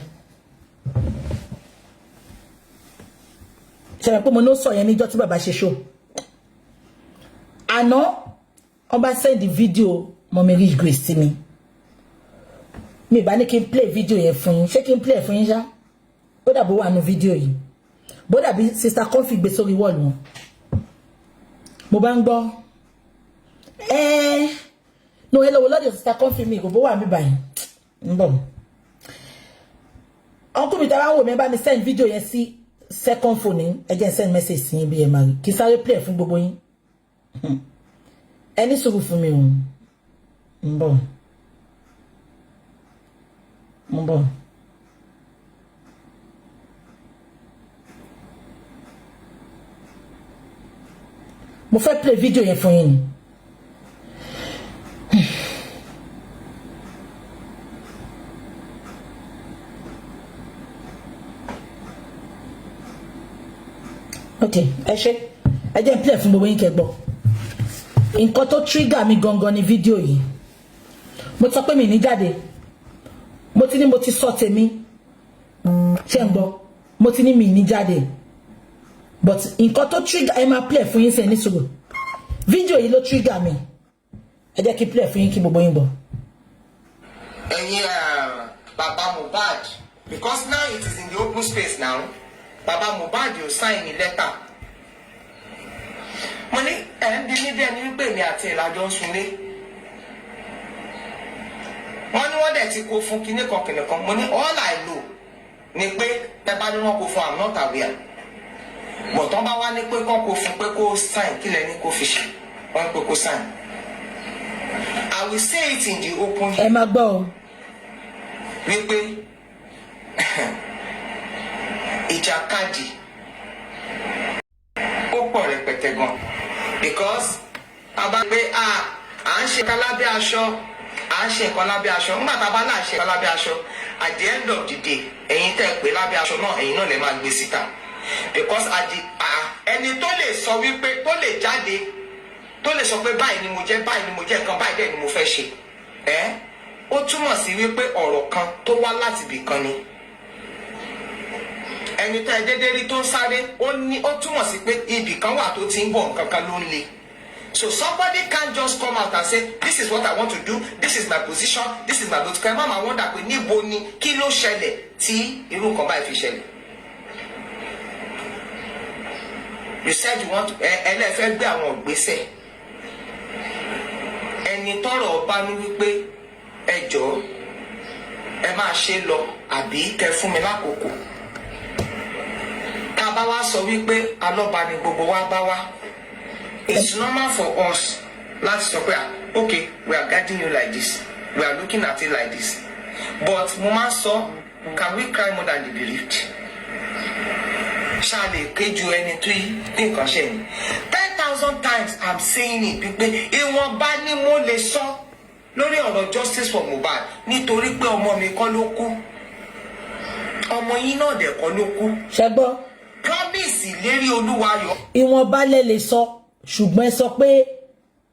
Speaker 1: Ṣé pé mo no sọ yẹn níjọ́ tí bàbá ṣe show. Àná wọ́n bá send the video Mommy Rich Grace sí mi. Mi bá ní kí n play video yẹn fún yín. Ṣé kí n play fún yín ṣá? Ó dàbí wà nínú video yìí. Bó dàbí sister Comfy gbé sórí wall wọn. Mo bá ń gbọ́. No hello lọ́dọ̀ sister Comfy mi kò bó wà mí báyìí. Ń bọ̀. Uncle mi tara wo mi bá mi send video yẹn sí second phone ẹ jẹ́ send message sí yín bí ẹ máa rí kí sáré play fún gbogbo yín ẹni sùúrù fún mi o ń bọ̀ mo fẹ́ play video yẹn fún yín okay ẹ jẹ́ play fún gbogbo yín kẹ́ gbọ́ nǹkan tó trigger mi gangan ní fídíò yìí mo sọ pé mi ní jáde mo ti ní mo ti sọ tèmi ṣé ń gbọ́ mo ti ní mi ní jáde but nǹkan tó trigger ẹ máa play fún yín ṣe ní sùúrù fídíò yìí ló trigger mi ẹ jẹ́ kí play fún yín kí gbogbo yín gbọ́.
Speaker 2: ẹ̀yin baba Mohbad because now it is in the open space now. Baba Mohbad, you sign a letter. mo ní ẹ̀ ń bí ní bí ẹni wípé èmi àti ìlàjọ ń sunlé wọ́n ní wọ́n dẹ̀ ti kó fún kinní kan kìnìún kan mo ní all I know ni pé ẹ bá ní wọ́n kó fún I'm not aware bọ̀ tán bá wá ní pé kán kó fún pé kó sign kí lẹ́ni kó fi ṣe wọ́n pé kó sign I will say it in the open.
Speaker 1: ẹ má gbọ́ o.
Speaker 2: wípé ìjàkadì ó pọ̀ rẹpẹtẹ gan because a bá gbé à ń ṣe nǹkan lábẹ́ aṣọ à ń ṣe nǹkan lábẹ́ aṣọ nígbà tá a bá náà ṣe nǹkan lábẹ́ aṣọ at the end of the day ẹ̀yin tẹ́ ẹ pé lábẹ́ aṣọ náà ẹ̀yin náà lè máa gbé síta because ẹni tó lè sọ wípé tó lè jáde tó lè sọ pé báyìí ni mo jẹ́ nǹkan báyìí dẹ̀ ni mo fẹ́ ṣe ó túmọ̀ sí wípé ọ̀rọ̀ kan tó wá láti ibì kan ni ẹni tá ẹ dédé rí tó ń sáré ó túmọ̀ sí pé ibì kan wà tó ti ń bọ̀ nǹkan kan ló ń le so somebody can't just come out and say this is what I want to do, this is my position, this is my political. ẹ má máa wọ́ndà pé níbo ni kí ló ṣẹlẹ̀ tí irú nǹkan báyìí fi ṣẹlẹ̀. You said you want to ẹlẹ́fẹ́ gbé àwọn ìgbésẹ̀ ẹni tọ́rọ̀ ọba ní wípé ẹ jọ̀ọ́ ẹ máa ṣe lọ àbí kẹ́ fún mi lákòókò tá a bá wá sọ wípé alọ́ba ni gbogbo wa bá wá it's normal for us láti sọ pé okay we are guiding you like this we are looking at it like this but mo máa sọ can we cry more than the bereaved ṣáà lè kéjú ẹni tó yí nǹkan ṣe ni 10,000 times I'm saying it pípé ìwọ̀nba ni mo lè sọ lórí ọ̀rọ̀ justice for Mohbad nítorí pé ọmọ mi kọ́ ló kú ọmọ yín náà dẹ̀ kọ́ ló kú.
Speaker 1: ṣẹgbọ́.
Speaker 2: promise lérí Olúwayọ̀.
Speaker 1: ìwọ̀nba lẹ lè sọ ṣùgbọ́n ẹ sọ pé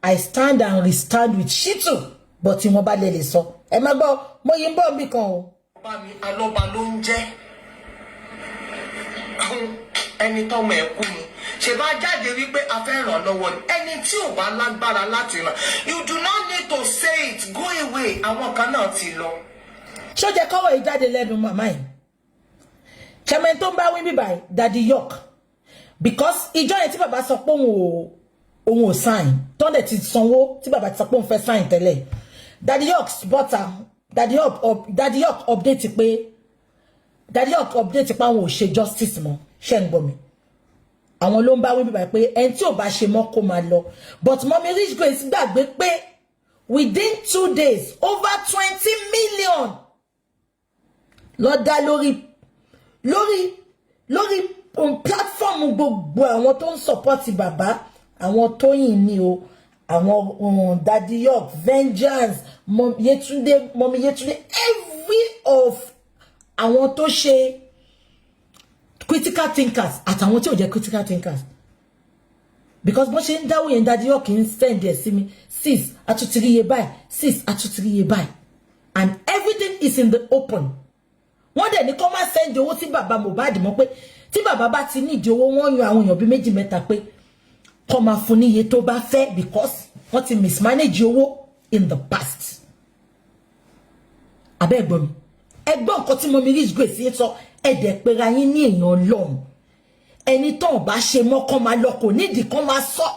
Speaker 1: I stand and restand with Shitu but ìwọ̀nba lẹ lè sọ ẹ má gbọ́ mo yín bọ́ mi kan o.
Speaker 2: ọba mi alọ́ba ló ń jẹ́ ẹni tọ́mọ ẹ̀ kú ni ṣe bá jáde wípé a fẹ́ ràn lọ́wọ́ ni ẹni tí ò bá lágbára láti ràn you do not need to say it go away àwọn kan náà ti lọ.
Speaker 1: ṣó jẹ́ kọ́wọ́ yìí jáde lẹ́nu màmá yìí ṣẹmẹ tó ń bá wí bíbá Daddy York because ìjọ yẹn tí bàbá sọ pé òun ò sign tọ́ndẹ̀ ti sanwó tí bàbá ti sọ pé òun fẹ́ sign tẹ́lẹ̀ Daddy York bọ́tà Daddy York update pé àwọn ò ṣe justice mọ́ ṣe ń gbọ́ mi àwọn ló ń bá wí bíbá pé ẹni tí ò bá ṣe mọ́ kó máa lọ but Mommy Rich Grace gbàgbé pé within 2 days over 20 million lọ dá lórí platform gbogbo àwọn tó ń support bàbá àwọn Tóyìn ni o àwọn Daddy York Vengeance Mommy Yetunde every of àwọn tó ṣe critical thinkers àtàwọn tí ò jẹ́ critical thinkers because bó ṣe ń dáwọ́ yẹn Daddy York ń send ẹ̀ sí mi sis atutiriye báyìí sis atutiriye báyìí and everything is in the open wọ́n dẹ̀ ní kó má send owó tí bàbá Mohbad mọ̀ pé tí bàbá bá ti nídìí owó wọ́n yan àwọn èèyàn bíi méjì mẹ́ta pé kó máa fún níye tó bá fẹ́ because wọ́n ti mismanage owó in the past abẹ́ ẹ̀gbọ́n mi ẹgbọ́n nǹkan tí Mommy Rich Grace yẹn sọ ẹ̀dẹ̀ pera yín ní èèyàn Ọlọ́run ẹni tó bá ṣe mọ́ kán máa lọ kò nídìí kán máa sọ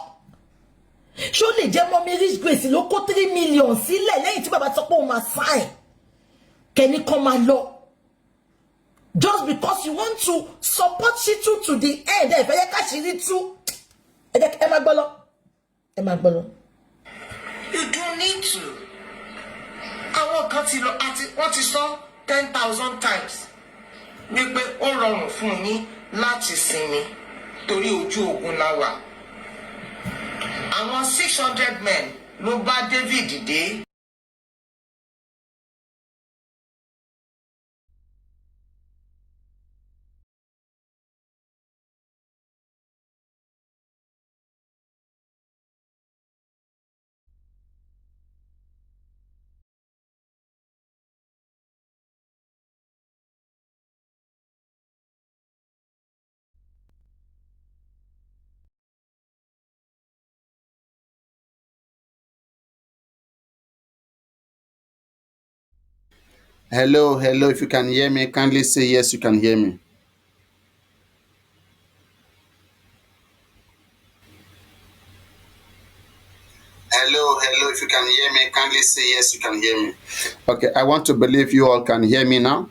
Speaker 1: ṣó lè jẹ́ Mommy Rich Grace ló kó 3 million sílẹ̀ lẹ́yìn tí bàbá sọ pé òun máa sign kẹ́ni kán máa lọ just because you want to support Shitu to the end ẹ fẹ́ yẹ ká ṣe rí tú ẹ má gbọ́ lọ.
Speaker 2: You don't need to. Àwọn kan ti lọ àti wọ́n ti sọ 10,000 times wípé ó rọrùn fún yín láti sinmi torí ojú ogun la wà. Àwọn 600 men ló bá David dé.
Speaker 3: Hello, if you can hear me, kindly say yes, you can hear me. Hello. If you can hear me, kindly say yes, you can hear me. Okay, I want to believe you all can hear me now.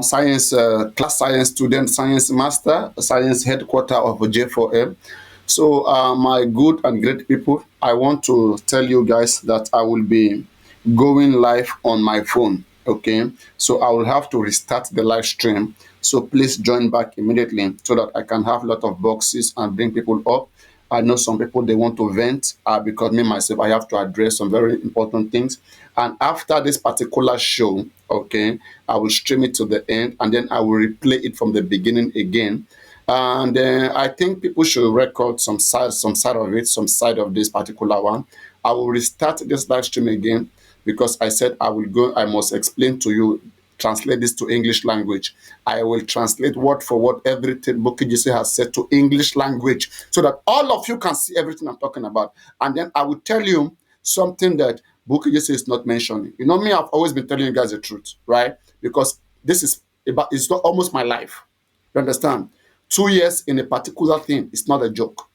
Speaker 3: Science, class science student, science master, science headquarter of J4M. So, my good and great people, I want to tell you guys that I will be going live on my phone. Okay, so I will have to restart the live stream. So please join back immediately so that I can have a lot of boxes and bring people up. I know some people they want to vent because me myself I have to address some very important things. And after this particular show, okay, I will stream it to the end and then I will replay it from the beginning again. And I think people should record some side of it, some side of this particular one. I will restart this live stream again because I said I will go. I must explain to you, translate this to English language. I will translate word for word everything Bukky has said to English language so that all of you can see everything I'm talking about. And then I will tell you something that Bukky is not mentioning. You know me, I've always been telling you guys the truth, right? Because this is about, it's not almost my life. You understand? 2 years in a particular thing is not a joke.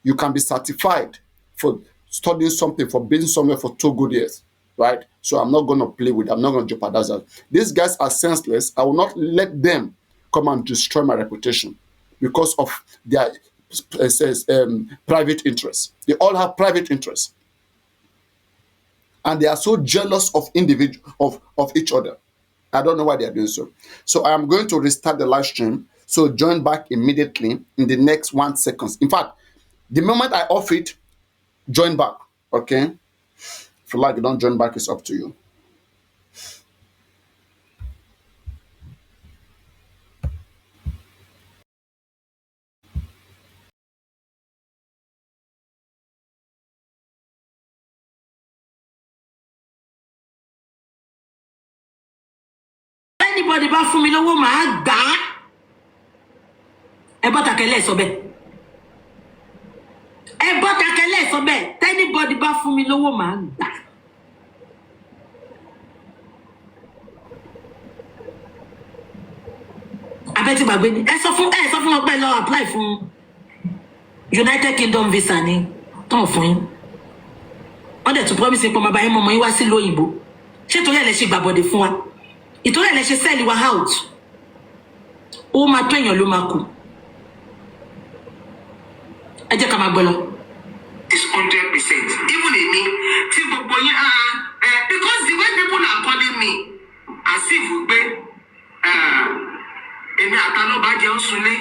Speaker 3: You can be certified for studying something, for being somewhere for 2 good years, right? So I'm not going to play with, I'm not going to jeopardize that. These guys are senseless. I will not let them come and destroy my reputation because of their private interests. They all have private interests. And they are so jealous of of each other. I don't know why they are doing so. So I am going to restart the live stream. So join back immediately in the next 1 second. In fact, the moment I off it, join back. Okay? If you like, you don't join back, it's up to you.
Speaker 1: Anybody bá fún mi lówó màá gbà á. Ẹ bọ́ takẹ́lẹ̀ sọ bẹ́ẹ̀. Ẹ bọ́ takẹ́lẹ̀ sọ bẹ́ẹ̀. Anybody bá fún mi lówó màá gbà á. Abẹ́tí gbàgbé ni. Ẹ sọ fún wọn pé lọ apply fún United Kingdom visa ni tán fún yín. Wọ́n dẹ̀ tún promise pé ọmọ bá yín mọ́mọ́ yín wá sí lóyìnbó. Ṣé torí ẹ̀ lè ṣe gbàbọ̀dé fún wa? Ìtorí ẹ̀ lè ṣe sẹ́ẹ̀lì wa out. Ó máa tó èèyàn ló máa kù. Ẹ jẹ́ ká máa gbọ́ lọ.
Speaker 2: It's 100%. Even in me, tí gbogbo yín because the way people are calling me as if we èmi àtàlọ́ba jẹun sunlé,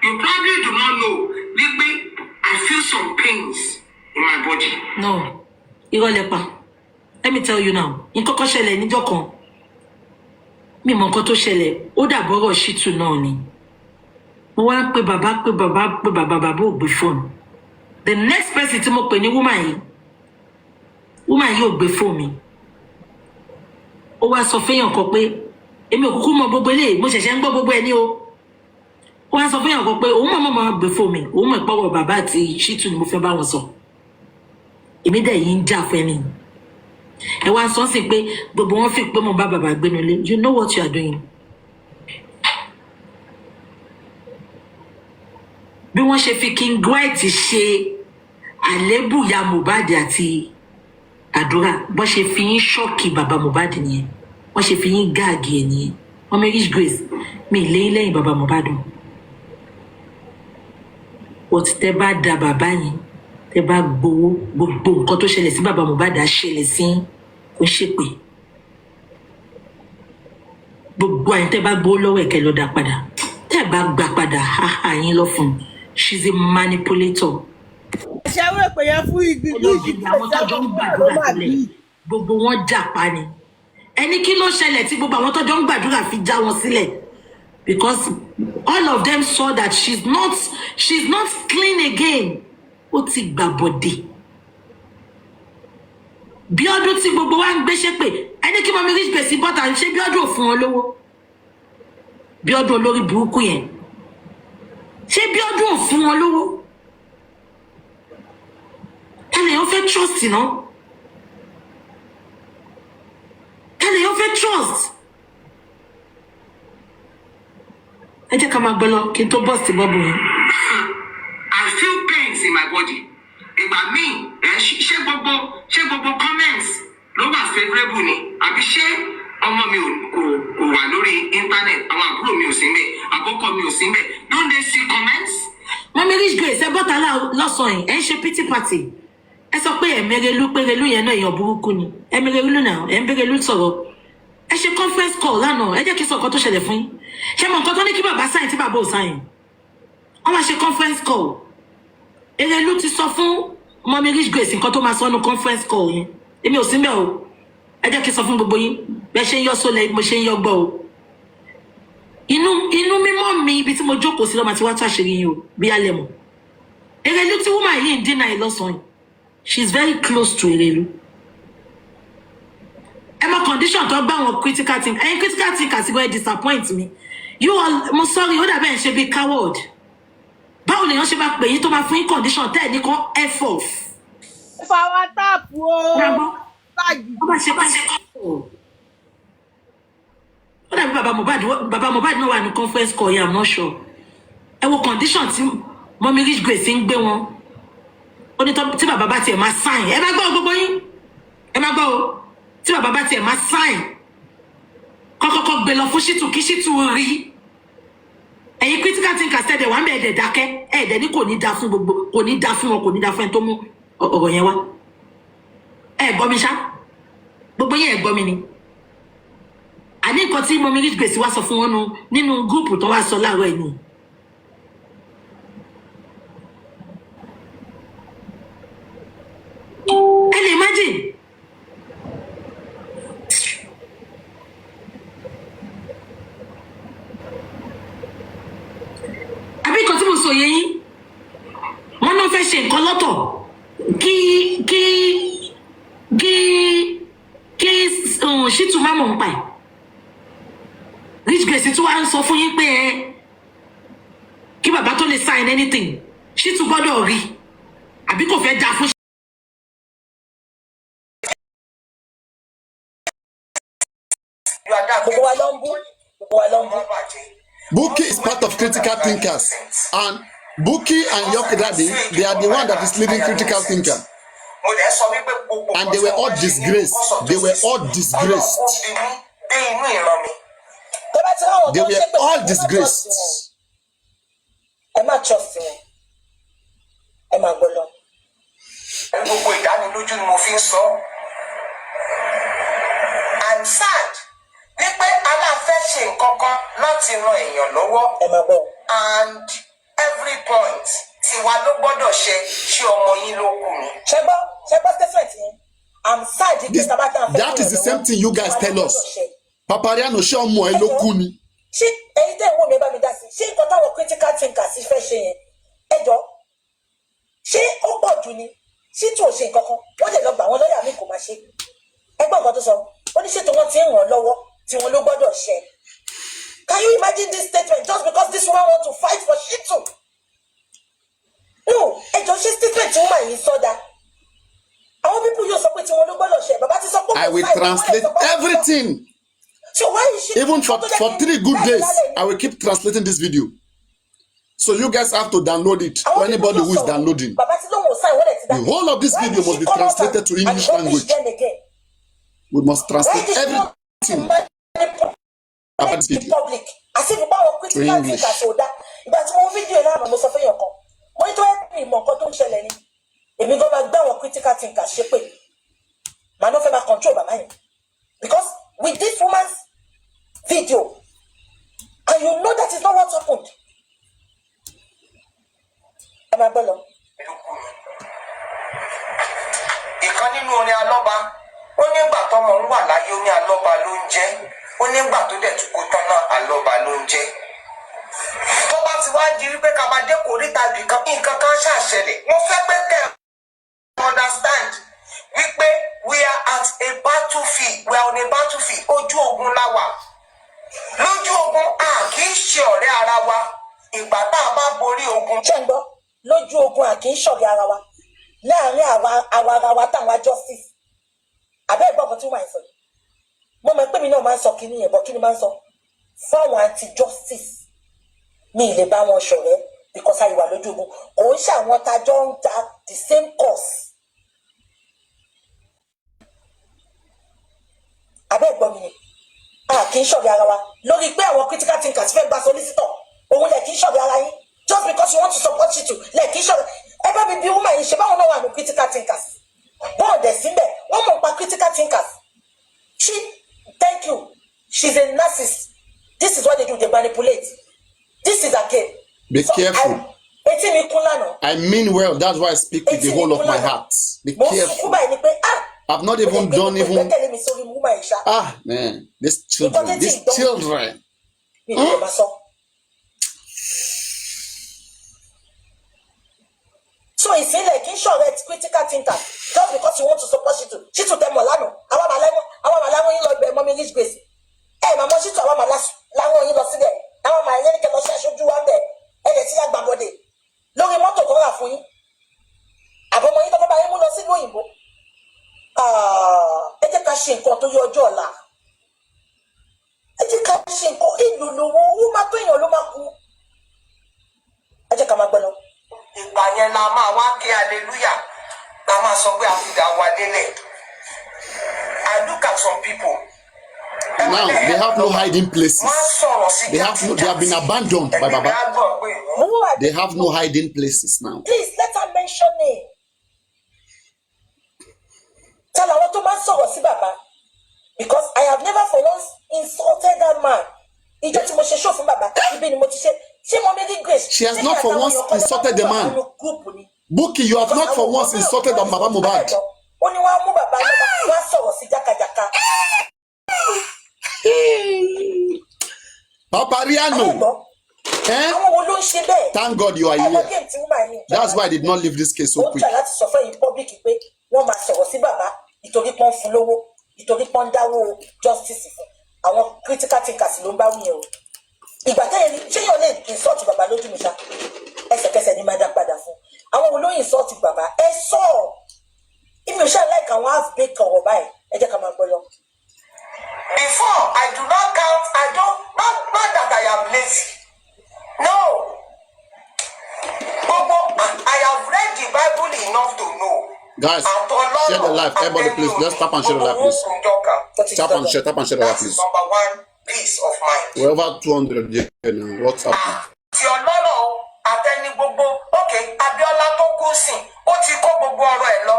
Speaker 2: you probably do not know wípé I feel some pains in my body.
Speaker 1: No, irọ́ lẹ pa. Let me tell you now. Nǹkan kan ṣẹlẹ̀ níjọ́ kan. Mi mọ̀ nǹkan tó ṣẹlẹ̀. Ó dàbọ̀rọ̀ ṣìtù náà ni. Mo wá pé bàbá ò gbé fóònù. The next person tí mo pè ní woman yìí ò gbé fóònù mi. Ó wá sọ fẹ́yàn kan pé èmi ò kúkú mọ gbogbo eléyìí, mo ṣẹ̀ṣẹ̀ ń gbọ́ gbogbo ẹni o. Ó wá sọ fẹ́yàn kan pé òun mọ̀ gbé fóònù mi, òun mọ̀ ìpọ́wọ́ bàbá àti ṣìtù ni mo fẹ́ bá wọn sọ. Èmi dẹ̀ yìí ń jà fẹ́ ni. Ẹ wá sọ sí pé gbogbo wọn fi pé mo bá bàbá gbénu lé. You know what you are doing. Bí wọ́n ṣe fi King White ṣe àlébù ya Mohbad àti àdúrà, bọ́n ṣe fi yín ṣọ́ọ̀kì bàbá Mohbad nìyẹn. Wọ́n ṣe fi yín gáàgì ẹ̀ nìyẹn. Wọ́n mi Rich Grace mi léyìn lẹ́yìn bàbá Mohbad. Wọ́n tẹ́ bá da bàbá yẹn, tẹ́ bá gbowó, gbogbo nǹkan tó ṣẹlẹ̀ sí bàbá Mohbad á ṣẹlẹ̀ sí kò ṣèpè. Gbogbo àyìn tẹ́ bá gbowó lọ́wọ́ ẹ̀kẹ́ lọ dá padà. Tẹ́ bá gbà padà, yín lọ fún un. She's a manipulator.
Speaker 4: Ṣé wọ́n pè yẹn fún igi
Speaker 1: àwọn tọ́jọ́ ń gbàdúrà sílẹ̀. Gbogbo wọn jà pa ni. Ẹni kí ló ṣẹlẹ̀ tí gbogbo àwọn tọ́jọ́ ń gbàdúrà fi já wọn sílẹ̀? Because all of them saw that she's not clean again. Ó ti gbàbọ̀dé. Bí ọdún tí gbogbo wa ń gbéṣẹ́ pé ẹni kí mọ́mí Rich Grace bọ́tà ṣé bí ọdún ò fún wọn lówó? Bí ọdún olórí burúkú yẹn. Ṣé bí ọdún ò fún wọn lówó? Èèyàn fẹ́ trust náà. Èèyàn fẹ́ trust. Ẹ jẹ́ ká máa gbọ́ lọ kí n tó bọ́ọ̀sì bọ́ọ̀bù yẹn.
Speaker 2: I feel pains in my body. Ìgbà míì ṣé gbogbo honorable ni àbí ṣé ọmọ mi kò wà lórí internet àwọn àbúrò mi ò sí ńbẹ̀ àbọ́kọ mi ò sí ńbẹ̀ don't they see comments.
Speaker 1: Mami Rich Grace ẹ bọ́ta lọ́sàn-án ẹ ń ṣe pity party ẹ sọ pé ẹ̀mẹ́rẹ́lú pérélú yẹn náà èèyàn burúkú ni ẹ̀mẹ́rẹ́lú náà ẹ̀mẹ́rẹ́lú sọ̀rọ̀ ẹ ṣe conference call lánàá ẹ jẹ́ kí n sọ nǹkan tó ṣẹlẹ̀ fún yín ṣé mo nǹkan tó ní kí bàbá sáyìn tí bàbá ò sáyìn wọ́n máa ṣe conference call Erelu ti sọ fún Mami Rich Grace nǹkan tó máa sọ nínú conference call yẹn èmi ò sí ńbẹ̀ o ẹ jẹ́ kí n sọ fún gbogbo yín bẹ́ẹ̀ ṣe ń yọ sólẹ̀ mo ṣe ń yọ gbọ́ o inú mímọ́ mi ibi tí mo jókòó sí lọ́mọ àti wá tó àṣírí yín o bí alẹ́ mọ̀ Erelu tí woman yìí ń dínà ẹ lọ́sàn-án she is very close to Erelu ẹ mọ condition tó gbá wọn critical think ẹyin critical think àti gbọ́ disappoint me you all mo sorry ó dàbẹ̀ ń ṣe bí coward báwo lèèyàn ṣe máa pè yín tó máa fún yín condition tẹ́ ẹ̀ ní kan f off.
Speaker 4: fàwa táàpù o.
Speaker 1: báàgì. ó bá ṣe kọ́ ó dàbí bàbá Mohbad náà wà ní conference call yẹn I'm not sure ẹ wo condition tí Mami Rich Grace ń gbé wọn ó ní tí bàbá bá tiẹ̀ máa sign ẹ má gbọ́ gbogbo yín ẹ má gbọ́ o tí bàbá bá tiẹ̀ máa sign kọ́kọ́kọ́ gbé lọ fún Ṣítù kí Ṣítù rí ẹ̀yin critical thinker ṣẹ̀dẹ̀ wà ń bẹ̀ ẹ̀dẹ̀ dákẹ́ ẹ̀dẹ̀ ní kò ní da fún gbogbo kò ní da fún wọn kò ní da fún ẹni tó mú ọ̀rọ̀ yẹn wá ẹ gbọ́ mi ṣá gbogbo yẹn ẹ gbọ́ mi ni àní nǹkan tí Mami Rich Grace wá sọ fún wọn nínú gúrùpù tó wá sọ láàárọ̀ ẹ̀ ni ẹ lè imagine àbí nǹkan tí mo sọ yẹn yín wọn náà fẹ́ ṣe nǹkan lọ́tọ̀ kí Ṣítù má mọ̀ ń pa ẹ̀ Rich Grace tí wàá ń sọ fún yín pé kí bàbá tó lè sign anything Ṣítù gbọ́dọ̀ rí àbí kò fẹ́ da fún.
Speaker 3: Bukky is part of critical thinkers, and Bukky and Yok Daddy, they are the one that is leading critical thinker. And they were all disgraced. They were all disgraced. They were all disgraced.
Speaker 2: Emma trust me. Emma Golo. I'm sad. Nípé aláfẹ́ ṣe nǹkan kan láti ran èèyàn lọ́wọ́. And every point tiwa ló gbọ́dọ̀ ṣe ọmọ yín ló kù ni. Ṣẹ́gbọ́ statement yẹn. I'm sad.
Speaker 3: That is the same thing you guys tell us. Papariano ṣé ọmọ ẹ ló kù ni.
Speaker 2: Ṣé èyí tẹ́ ìwọ mi bá mi dá sí? Ṣé nǹkan táwọn critical thinkers fẹ́ ṣe yẹn? Ẹ jọ. Ṣé ó pọ̀ jù ni? Ṣé tí ò ṣe nǹkan kan? Wọ́n lè lọ gbà wọ́n lọ́yà mi kò máa ṣe. Ẹgbọ́n nǹkan tó sọ. Ó ní ṣètò wọn ti ń ràn lọ́wọ́ tí wọn ló gbọ́dọ̀ ṣe. Can you imagine this statement just because this woman want to fight for Shitu? No, ẹ jọ ṣe statement tí woman yìí sọ dá. Àwọn people yóò sọ pé tí wọn ló gbọ́dọ̀ ṣe. Bàbá ti sọ pé
Speaker 3: I will translate everything.
Speaker 2: So why is she
Speaker 3: even for 3 good days, I will keep translating this video. So you guys have to download it for anybody who is downloading. The whole of this video must be translated to English language. We must translate everything about this video to English.
Speaker 2: Because with this woman's video, and you know that is not what happened. Ìkan nínú orin alọ́ba, ó nígbà tọ́mọ ń wà láyé ó ní alọ́ba ló ń jẹ́, ó nígbà tó dẹ̀ tún kó tán náà alọ́ba ló ń jẹ́. Tó bá ti wá di wípé ká bá dé kòríta ibìkan nǹkan kan ṣàṣẹlẹ̀, mo fẹ́ pé kẹ́ understand wípé we are at a battlefield, we are on a battlefield, ojú ogun la wà. Lójú ogun a kì í ṣe ọ̀rẹ́ ara wa, ìgbà tá a bá borí ogun. Ṣé ń gbọ́? Lójú ogun a kì í ṣọ̀rẹ́ ara wa, láàárín àwa ara wa táwọn justice. Àbẹ́ ìgbọ́ kan tí wọ́n máa ń sọ. Mo mọ̀ pé mi náà máa ń sọ kíní yẹn, bọ̀ kí ni máa ń sọ? Fáwọn anti-justice mi ì lè bá wọn ṣọ̀rẹ́ because àyè wà lójú ogun. Kò ń ṣàwọn tajọ́ ń ta the same cause.
Speaker 1: abẹ́ gbọ́ mi ni kì í ṣọ̀rẹ́ ara wa lórí pé àwọn critical thinkers fẹ́ gba solicitor òun lẹ̀ kì í ṣọ̀rẹ́ ara yín just because you want to support Shitu lẹ̀ kì í ṣọ̀rẹ́ ẹ bá mi bí woman yìí ṣe báwọn náà wà ní critical thinkers bọ́ọ̀ dẹ̀ síbẹ̀ wọ́n mọ̀ pa critical thinkers thank you she's a narcissist this is what they do they manipulate this is a game.
Speaker 3: Be careful.
Speaker 1: I
Speaker 3: mean well, that's why I speak with the whole of my heart. Be careful. I've not even done even. Man, these children.
Speaker 1: So it's like insurance critical thinker just because you want to support Shitu them Molano. Our Malamo in Lord Mommy Rich Grace. Hey, my mom Shitu our Malamo in Los Angeles. Our my lady can also show you one day. And it's like Babode. Lórí mọ́tò tó rà fún yín àbọ̀mọ́ yín tó bá yín mú lọ sílùú òyìnbó ẹ jẹ́ ká ṣe nǹkan tó yọ ọjọ́ ọ̀la ẹ jẹ́ ká ṣe nǹkan ìlú lówó owó máa tó èèyàn ló máa kú ẹ jẹ́ ká máa gbẹ́ lọ.
Speaker 2: ìgbà yẹn la máa wá kí aleluya la máa sọ pé àfihàn wa délẹ̀. I look at some people.
Speaker 3: Now they have no hiding places. They have been abandoned by Baba. They have no hiding places now.
Speaker 1: Please let her mention name. Tell her what to man sọ̀rọ̀ sí Baba. Because I have never for once insulted that man. Ìjọ tí mo ṣe show fún Baba, ibi ni mo ti ṣe. Ṣé mo make grace?
Speaker 3: She has not for once insulted the man. Bukky, you have not for once insulted Baba Mohbad.
Speaker 1: Ó ní wá mú Baba wá sọ̀rọ̀ sí jákàjáká.
Speaker 3: Papa Riano. Thank God you are here. That's why I did not leave this case so quick.
Speaker 1: Àwọn critical thinkers ló ń bá wíyẹn o. Ìgbà tẹ́yẹ ṣé yóò lè insult Baba lójú mi ṣá ẹsẹ̀kẹsẹ̀ ni máa dá padà fún. Àwọn wo ló insult Baba ẹ sọ ìmì ò ṣáà láìka àwọn half-baked ọ̀rọ̀ báyìí ẹ jẹ́ ká máa gbọ́ lọ.
Speaker 2: Before, I do not count, not that I am lazy. No. I have read the Bible enough to know.
Speaker 3: Guys, share the live. Everybody, please, let's tap and share the live, please. Tap and share the live, please.
Speaker 2: Number one, peace of mind.
Speaker 3: We're over 200 here now. What's happening?
Speaker 2: Okay, Abiola tó kú sí, ó ti kó gbogbo ọ̀rọ̀ ẹ̀ lọ.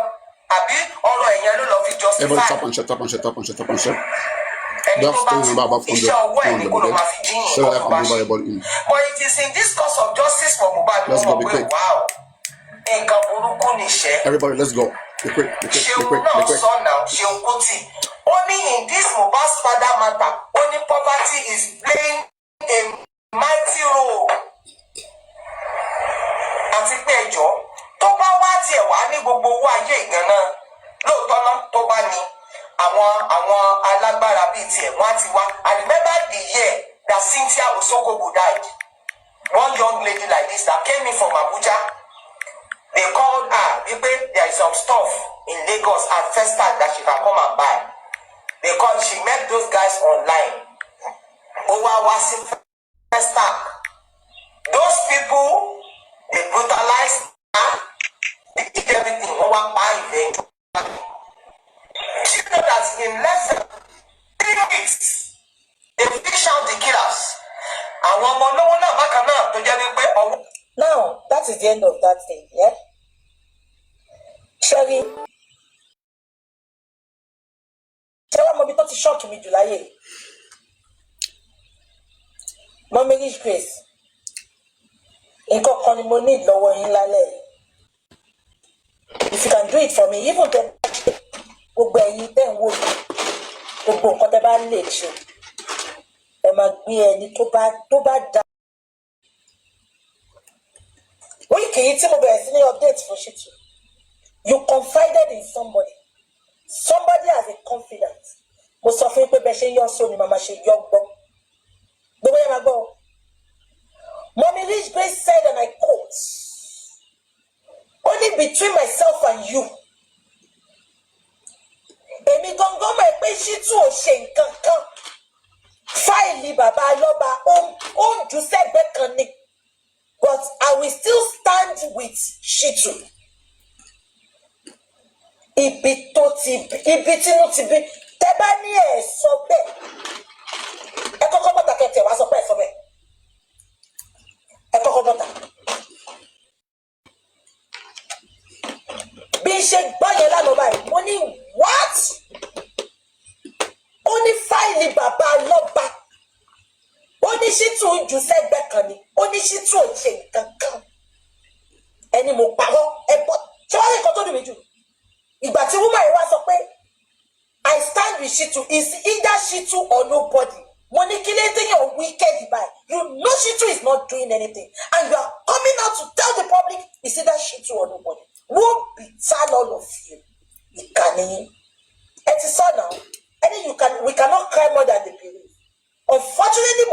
Speaker 2: Àbí ọ̀rọ̀ ẹ̀yẹn ló lọ fi justify.
Speaker 3: Everybody tap and share, tap and share, tap and share, tap and share. That's still about 200. So that can move everybody in.
Speaker 2: But it is in this cause of justice for Mohbad.
Speaker 3: Let's go, be quick.
Speaker 2: Wow.
Speaker 3: Everybody, let's go. Be quick, be quick, be quick, be quick.
Speaker 2: Only in this Mohbad's father matter, only poverty is playing a mighty role. Àti pé ẹjọ́ tó bá wá tiẹ̀ wá ní gbogbo owó ayé ìgànnà lóòótọ́ náà tó bá ní àwọn alágbára bíi tiẹ̀ wọ́n á ti wá. I remember the year that Cynthia Osokobo died. One young lady like this that came in from Abuja. They called her because there is some stuff in Lagos at first time that she can come and buy. Because she met those guys online. Over was first time. Those people they brutalized her. They did everything over by event. She know that in less than 3 weeks, they fish out the killers. And one more no one back to get.
Speaker 1: Now, that is the end of that thing, yeah? Sherry, I'm a bit shocked to me, July. Mommy is Grace. In Kokoni, money lower in Lale. If you can do it for me, even then, then would go whatever nature. There might be any too bad. Can you tell me any updates for Shitu? You confided in somebody. Somebody has a confidence. Most of you people say your son, Mama say your boy. The way I go. Mommy Rich Grace said, and I quote, only between myself and you. Èmi gangan mọ̀ pé Shitu ò ṣe nǹkan kan. Fáìlì bàbá Alọ́ba ó ń jù sẹ́gbẹ̀ẹ́ kan ni. But I will still stand with Shitu. Ibi tínú ti bí Tebani e sobe. E koko bota kete wa sobe sobe. E koko bota. Bí ṣe gbọ́ yẹn lánàá báyìí, mo ní what? Ó ní fáìlì bàbá lọ́ba. Ó ní Ṣítù ń jù sẹ́gbẹ́ kan ni. Ó ní Ṣítù ò ṣe nǹkan kan. Ẹni mo parọ́ ẹ̀bọ̀. Ṣé wọ́n ní nǹkan tó dùn mí jù? Ìgbà tí woman yìí wá sọ pé I stand with Ṣítù is either Ṣítù or nobody. Mo ní kí lè téèyàn wicked báyìí. You know Ṣítù is not doing anything and you are coming out to tell the public it's either Ṣítù or nobody. Who betrayed all of you? Ìkànnì. It is so now. We cannot cry more than the belief. Unfortunately,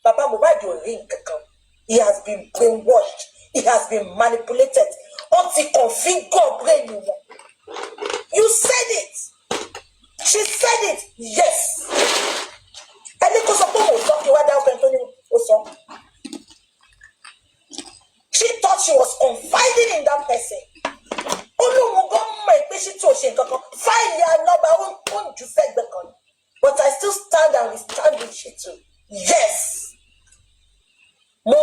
Speaker 1: Baba Mohbad will ring. He has been brainwashed. He has been manipulated. Until configure brain. You said it. She said it. Yes. She thought she was confiding in that person. But I still stand and we stand with you too. Yes. You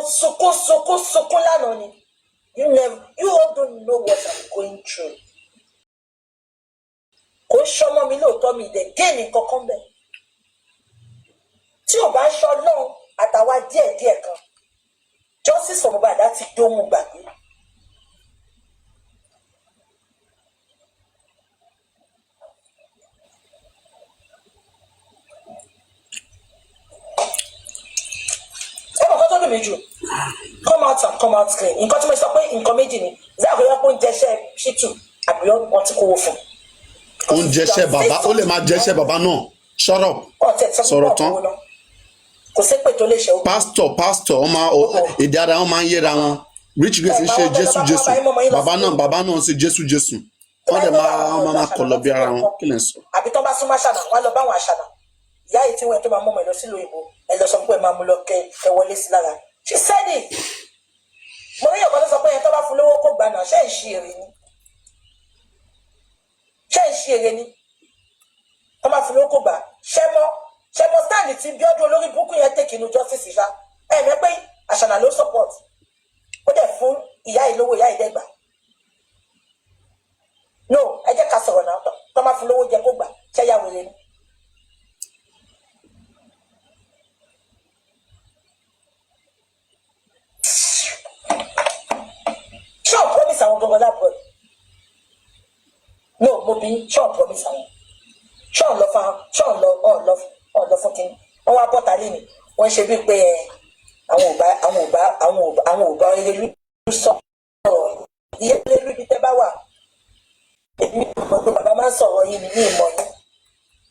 Speaker 1: all don't know what I'm going through. Kò ṣọmọ mi lóòótọ́ mi dẹ̀ géènì kankan bẹ̀. Tí ò bá ṣọ lọ́hùn àtàwa díẹ̀díẹ̀ kan, justice for Mohbad láti dóhùn gbàgbé. Ẹ̀wọ̀n kan tó dùn mí jù, come out and come out clean. Nǹkan tí mo sọ pé nǹkan méjì ni, ìyá àgbẹ̀yọ́ pé ń jẹ́ṣẹ́ Ṣítù àbí wọ́n ti kówó fún un.
Speaker 3: Ó ń jẹ́ṣẹ́ bàbá, ó lè máa jẹ́ṣẹ́ bàbá náà. Shut up. Sọ̀rọ̀ tán.
Speaker 1: Kò sí pé tó lè ṣe.
Speaker 3: Pásítọ̀, èdè ara wọn máa ń yéra wọn. Rich Grace ń ṣe Jésù. Bàbá náà ń ṣe Jésù. Wọ́n dẹ̀ máa kọ̀ lọ bí ara wọn. Kí lè sọ?
Speaker 1: Àbí tó bá súnmọ́ àṣànà, wọ́n lọ bá àwọn àṣànà. Ìyá yìí tí wọ́n tó máa mọ̀ lọ sílùú ìbò, ẹ lọ sọ pé ẹ máa mú lọ kẹ wọlé sí lára. She said it. Mo rí ọ̀kan tó sọ pé ẹ tó bá fún lówó kó gbà náà, ṣé ìṣe èrè ni? Ṣé ìṣe èrè ni? Wọ́n máa fún lówó kó gbà. Ṣẹ́mọ́ stand tí bí ọdún olórí burúkú yẹn tèkì inú justice ṣá. Mẹ́ pé àṣànà ló support. Ó dẹ̀ fún ìyá ìlówó ìyá ìdẹ́gbà. No, ẹ jẹ́ ká sọ̀rọ̀ náà tó máa fún lówó jẹ kó gbà. Ṣé yà wèrè ni? Ṣé ò promise àwọn gbọ̀ngàn láàbọ̀? No, mo bí ṣé ò promise àwọn. Ṣé ò lọ fún kínní? Wọ́n wá bọ́ta lẹ́nu. Wọ́n ṣe bíi pé àwọn ò bá Erelu sọ̀rọ̀. Ìyá Erelu ibi tẹ́ bá wà. Èmi mọ̀ pé bàbá máa ń sọ̀rọ̀ yín ní ìmọ̀ yín.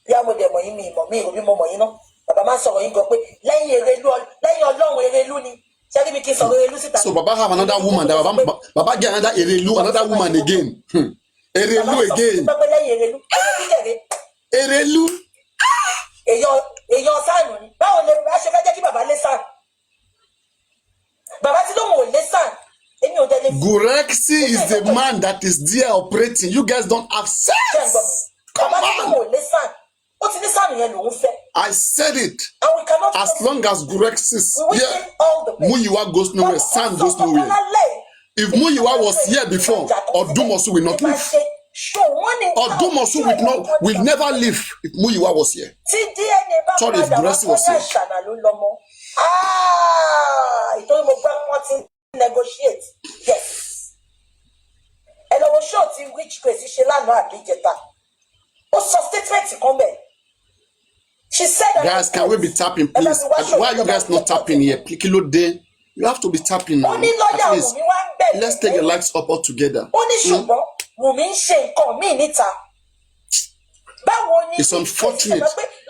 Speaker 1: Bí àwọn ọmọdé mọ̀ yín mi ìmọ̀ mi ìròbí mo mọ̀ yín náà. Bàbá máa ń sọ̀rọ̀ yín gan pé lẹ́yìn Ọlọ́run Erelu ni.
Speaker 3: So Baba have another woman that Baba get another another woman again. Erelu again. Erelu.
Speaker 1: Èèyàn sáànù ni. Báwo lè wá ṣe fẹ́ jẹ́ kí bàbá lé sáànù? Bàbá tí lóun ò lé sáànù. Èmi ò tẹ́lẹ̀.
Speaker 3: Gurexi is the man that is there operating. You guys don't have sense. Come on.
Speaker 1: Bàbá tí lóun ò lé sáànù. Ó ti ní sáànù yẹn lòun fẹ́.
Speaker 3: I said it.
Speaker 1: And we cannot.
Speaker 3: As long as Gurexi is here, Muyiwa goes nowhere. Sam goes nowhere. If Muyiwa was here before, Odumosu will not leave. Odumosu will never leave if Muyiwa was here. Sorry if Gurexi was here.
Speaker 1: Negotiate. Yes. And I was sure in which case she land not Adijeta. Also statement come back. She said,
Speaker 3: guys, can we be tapping, please? Why are you guys not tapping here? Kilo day. You have to be tapping now. At least, let's take the lights up all together. It's unfortunate.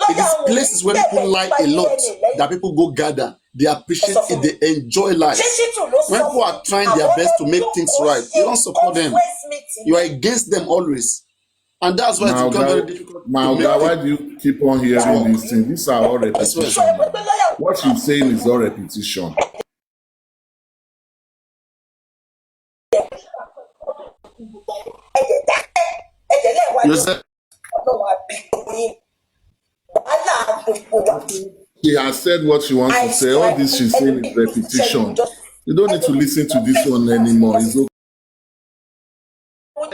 Speaker 3: It is places where people lie a lot, that people go gather. They appreciate it, they enjoy life. When people are trying their best to make things right, you don't support them. You are against them always. And that's why it's become very difficult.
Speaker 5: Why do you keep on hearing these things? These are all repetition. What she's saying is all repetition.
Speaker 3: You said,
Speaker 5: She has said what she wants to say. All this she's saying is repetition. You don't need to listen to this one anymore. It's okay.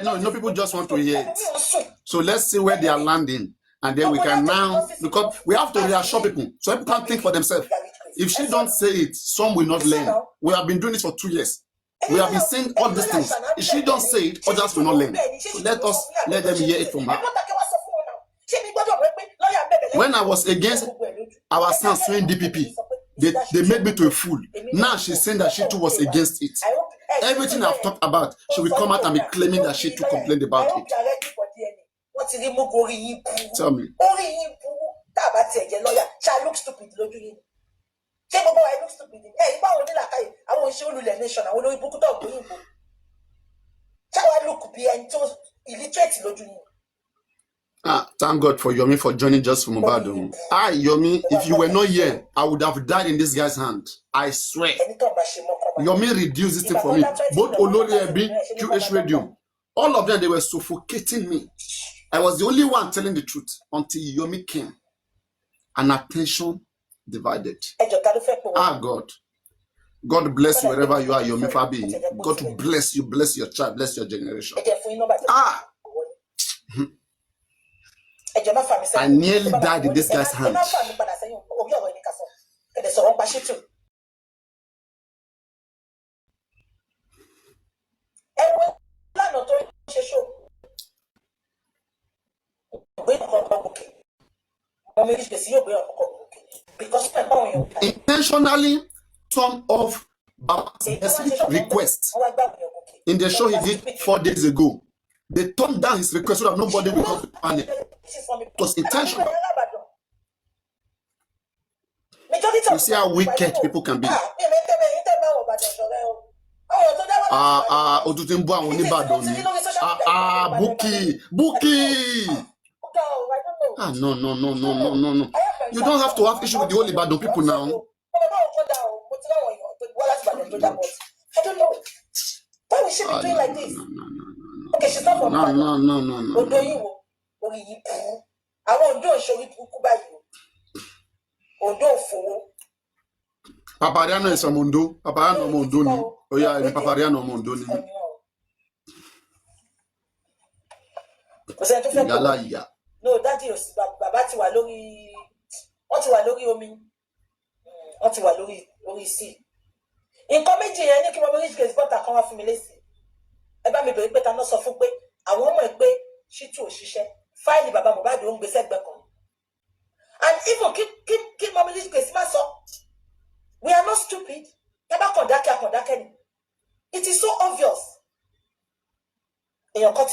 Speaker 3: No, people just want to hear it. So let's see where they are landing. And then we can now, because we have to reassure people. So people can think for themselves. If she don't say it, some will not learn. We have been doing this for 2 years. We have been saying all these things. If she don't say it, others will not learn. So let them hear it from her. When I was against our son suing DPP, they made me to a fool. Now she's saying that she too was against it. Everything I've talked about, she will come out and be claiming that she too complained about it. Tell me. Thank God for Yomi for joining just from Mohbad. Yomi, if you were not here, I would have died in this guy's hand. I swear. Yomi reduced this thing for me. Both Olori Ebi, QH Radio, all of them, they were suffocating me. I was the only one telling the truth until Yomi came. And attention divided. God. God bless you wherever you are, Yomi Fabi. God bless you, bless your child, bless your generation. I nearly died in this guy's hand. Intentionally some of Baba's requests in the show he did 4 days ago. They turned down his request so that nobody will come to panic. It was intentional. You see how wicked people can be. Bukky. No. You don't have to have issue with the whole Ibadan people now.
Speaker 1: I don't know. Why would she be doing like this? Okay, she's not from
Speaker 3: No.
Speaker 1: I won't do a show with Bukky. Odo for
Speaker 3: Papariano is a mundo. Papariano Mondoni. Oh, yeah, Papariano Mondoni.
Speaker 1: No, that is Babati Walori. What you are looking omi? What you are looking see? In comedy, any comedy gets better come from me. Eba me better not so full. I won't make she too. She said, "File the Baba Mohbad don't be set back on." And even keep my ministry Christmas up. We are not stupid. It is so obvious. Hello?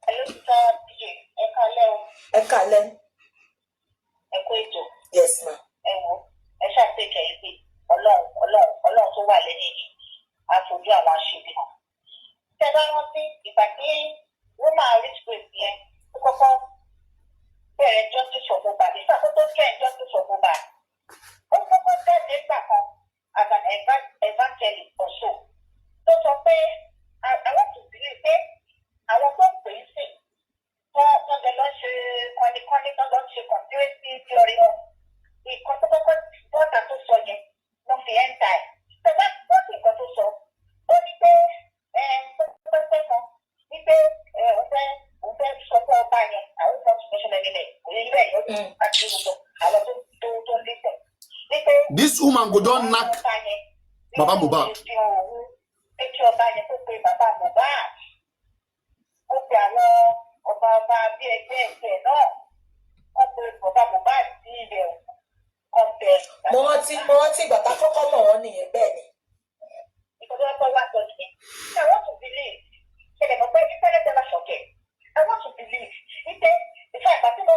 Speaker 6: Hello, sir.
Speaker 1: Ekale. Yes, ma'am.
Speaker 6: Justice for Mohbad. It's not supposed to get justice for Mohbad. As an evangelist or so. So I want to believe that I was not facing for the launch on the conspiracy theory of the consequence what I told you, not the end time. So that's what we got to solve. Only
Speaker 3: this woman go don't knock Baba Mohbad.
Speaker 1: Mo but I come on Benny.
Speaker 6: I want to believe. I want to believe. In fact, I think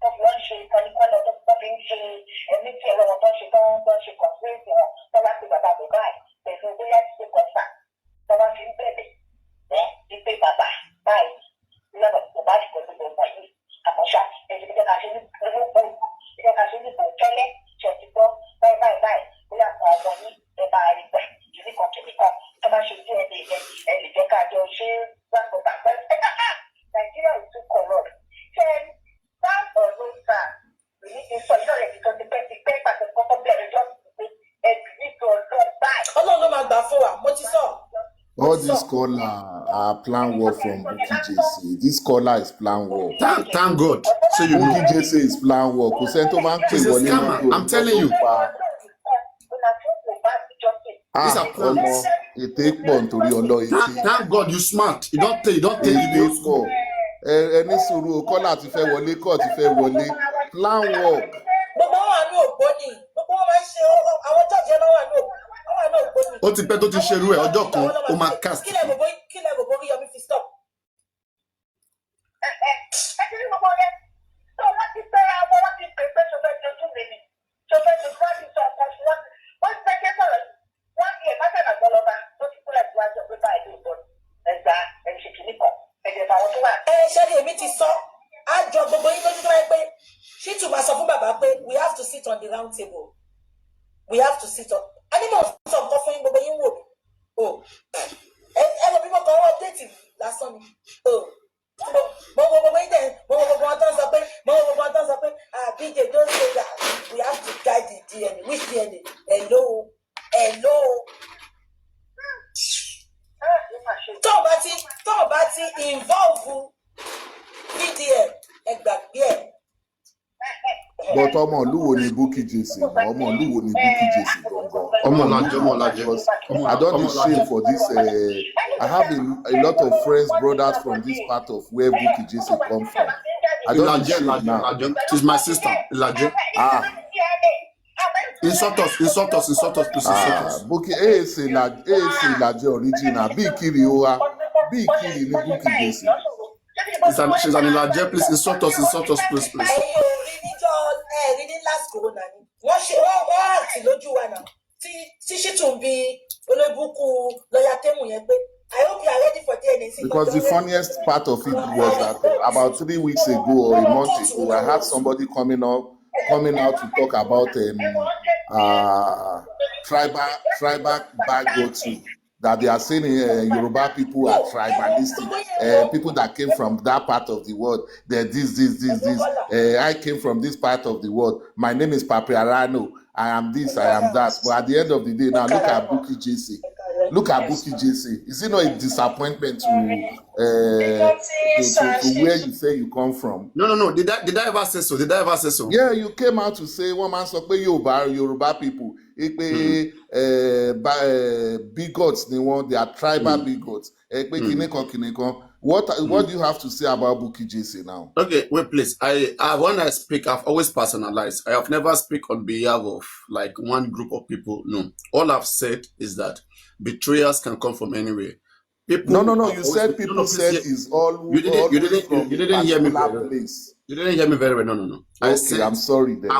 Speaker 6: of one shape, and you call it something shape, and it's a lot of shape, conspiracy, so that's about the guy. There's no way to confirm. So I'm in baby. You pay Baba. Bye. You have a bad person for you. I'm a shot. And you can actually you can actually go Kelly, check it out. Bye. We have our money. They buy it. You need to become. Someone should do it. And you can do shit. Nigeria is too corrupt. Then, that or no, sir. We need to so you know because the paper the company just and we need to buy.
Speaker 1: Ọlọ́run ló máa gbà fún wa, mo ti sọ.
Speaker 5: All this caller are plan war from Bukky JC. This caller is plan war.
Speaker 7: Thank God. So you know.
Speaker 5: Bukky JC is plan war. Kò sẹ́ni tó máa ń pè
Speaker 7: He's a
Speaker 5: wọlé
Speaker 7: scammer.
Speaker 5: mọ́tò
Speaker 7: I'm telling you. These are plans.
Speaker 5: Ọmọ ètè pọ̀ nítorí ọlọ́ ètè.
Speaker 7: Thank God you smart. You don't take
Speaker 5: Ètè pọ̀. Ẹni sùúrù kọ́lá ti fẹ́ wọlé kọ́ ti fẹ́ wọlé. Plan war.
Speaker 1: Gbogbo wọn wà ní ògbóni. Gbogbo wọn máa ń ṣe àwọn jọ́ọ̀jì náà wà ní ògbóni.
Speaker 7: Ó ti pẹ́ tó ti ṣerú ẹ̀ ọjọ́ kan ó máa cast.
Speaker 1: Kílẹ̀ gbogbo orí yọmí fi stop. Ṣẹ́ni èmi ti sọ, á jọ gbogbo yín lójú tó wáyé pé Ṣítù máa sọ fún bàbá pé we have to sit on the round table. We have to sit on. A ní mò ń sọ nǹkan fún yín gbogbo yín wò mí. Ẹ lọ bí mo kàn wọ́n déètì lásán ni. Mo wo gbogbo yín dẹ̀, mo wo gbogbo wọn tó ń sọ pé, BJ don't say that. We have to guide the DNA. Which DNA? Hello. Tó o bá ti involve PDM ẹgbàgbé ẹ̀.
Speaker 5: But ọmọ ìlú wo ni Bukky JC? Ọmọ ìlú wo ni Bukky JC gangan?
Speaker 7: Ọmọ Ọlájẹ.
Speaker 5: I don't need shame for this. I have a lot of friends, brothers from this part of where Bukky JC come from. I don't need shame now.
Speaker 7: She's my sister. Ilaje. Insult us, please. Insult us.
Speaker 5: Bukky AAC Ilaje original. Bí Ìkirì wa. Bí Ìkirì ni Bukky JC.
Speaker 7: She's an Ilaje, please. Insult us, please.
Speaker 1: Rí ní last corona ni. Wọ́n àti lójú wa náà. Tí Ṣítù ń bi olóbùkún lọ́yà Tẹ́mù yẹn pé I hope you are ready for DNA.
Speaker 5: Because the funniest part of it was that about 3 weeks ago or a month ago, I had somebody coming out to talk about tribal bigotry. That they are saying Yoruba people are tribalistic. People that came from that part of the world, they're this. I came from this part of the world. My name is Papiarano. I am this, I am that. But at the end of the day, now look at Bukky JC. Look at Bukky JC. Is it not a disappointment to where you say you come from?
Speaker 7: No. Did I ever say so?
Speaker 5: Yeah, you came out to say one man spoke Yoruba people. Bigots, they are tribal bigots. What do you have to say about Bukky JC now?
Speaker 7: Okay, wait, please. When I speak, I've always personalized. I have never speak on behalf of like one group of people. No, all I've said is that betrayers can come from anywhere. People.
Speaker 5: No. You said people said is all.
Speaker 7: You didn't hear me very well. You didn't hear me very well. No.
Speaker 5: Okay, I'm sorry then.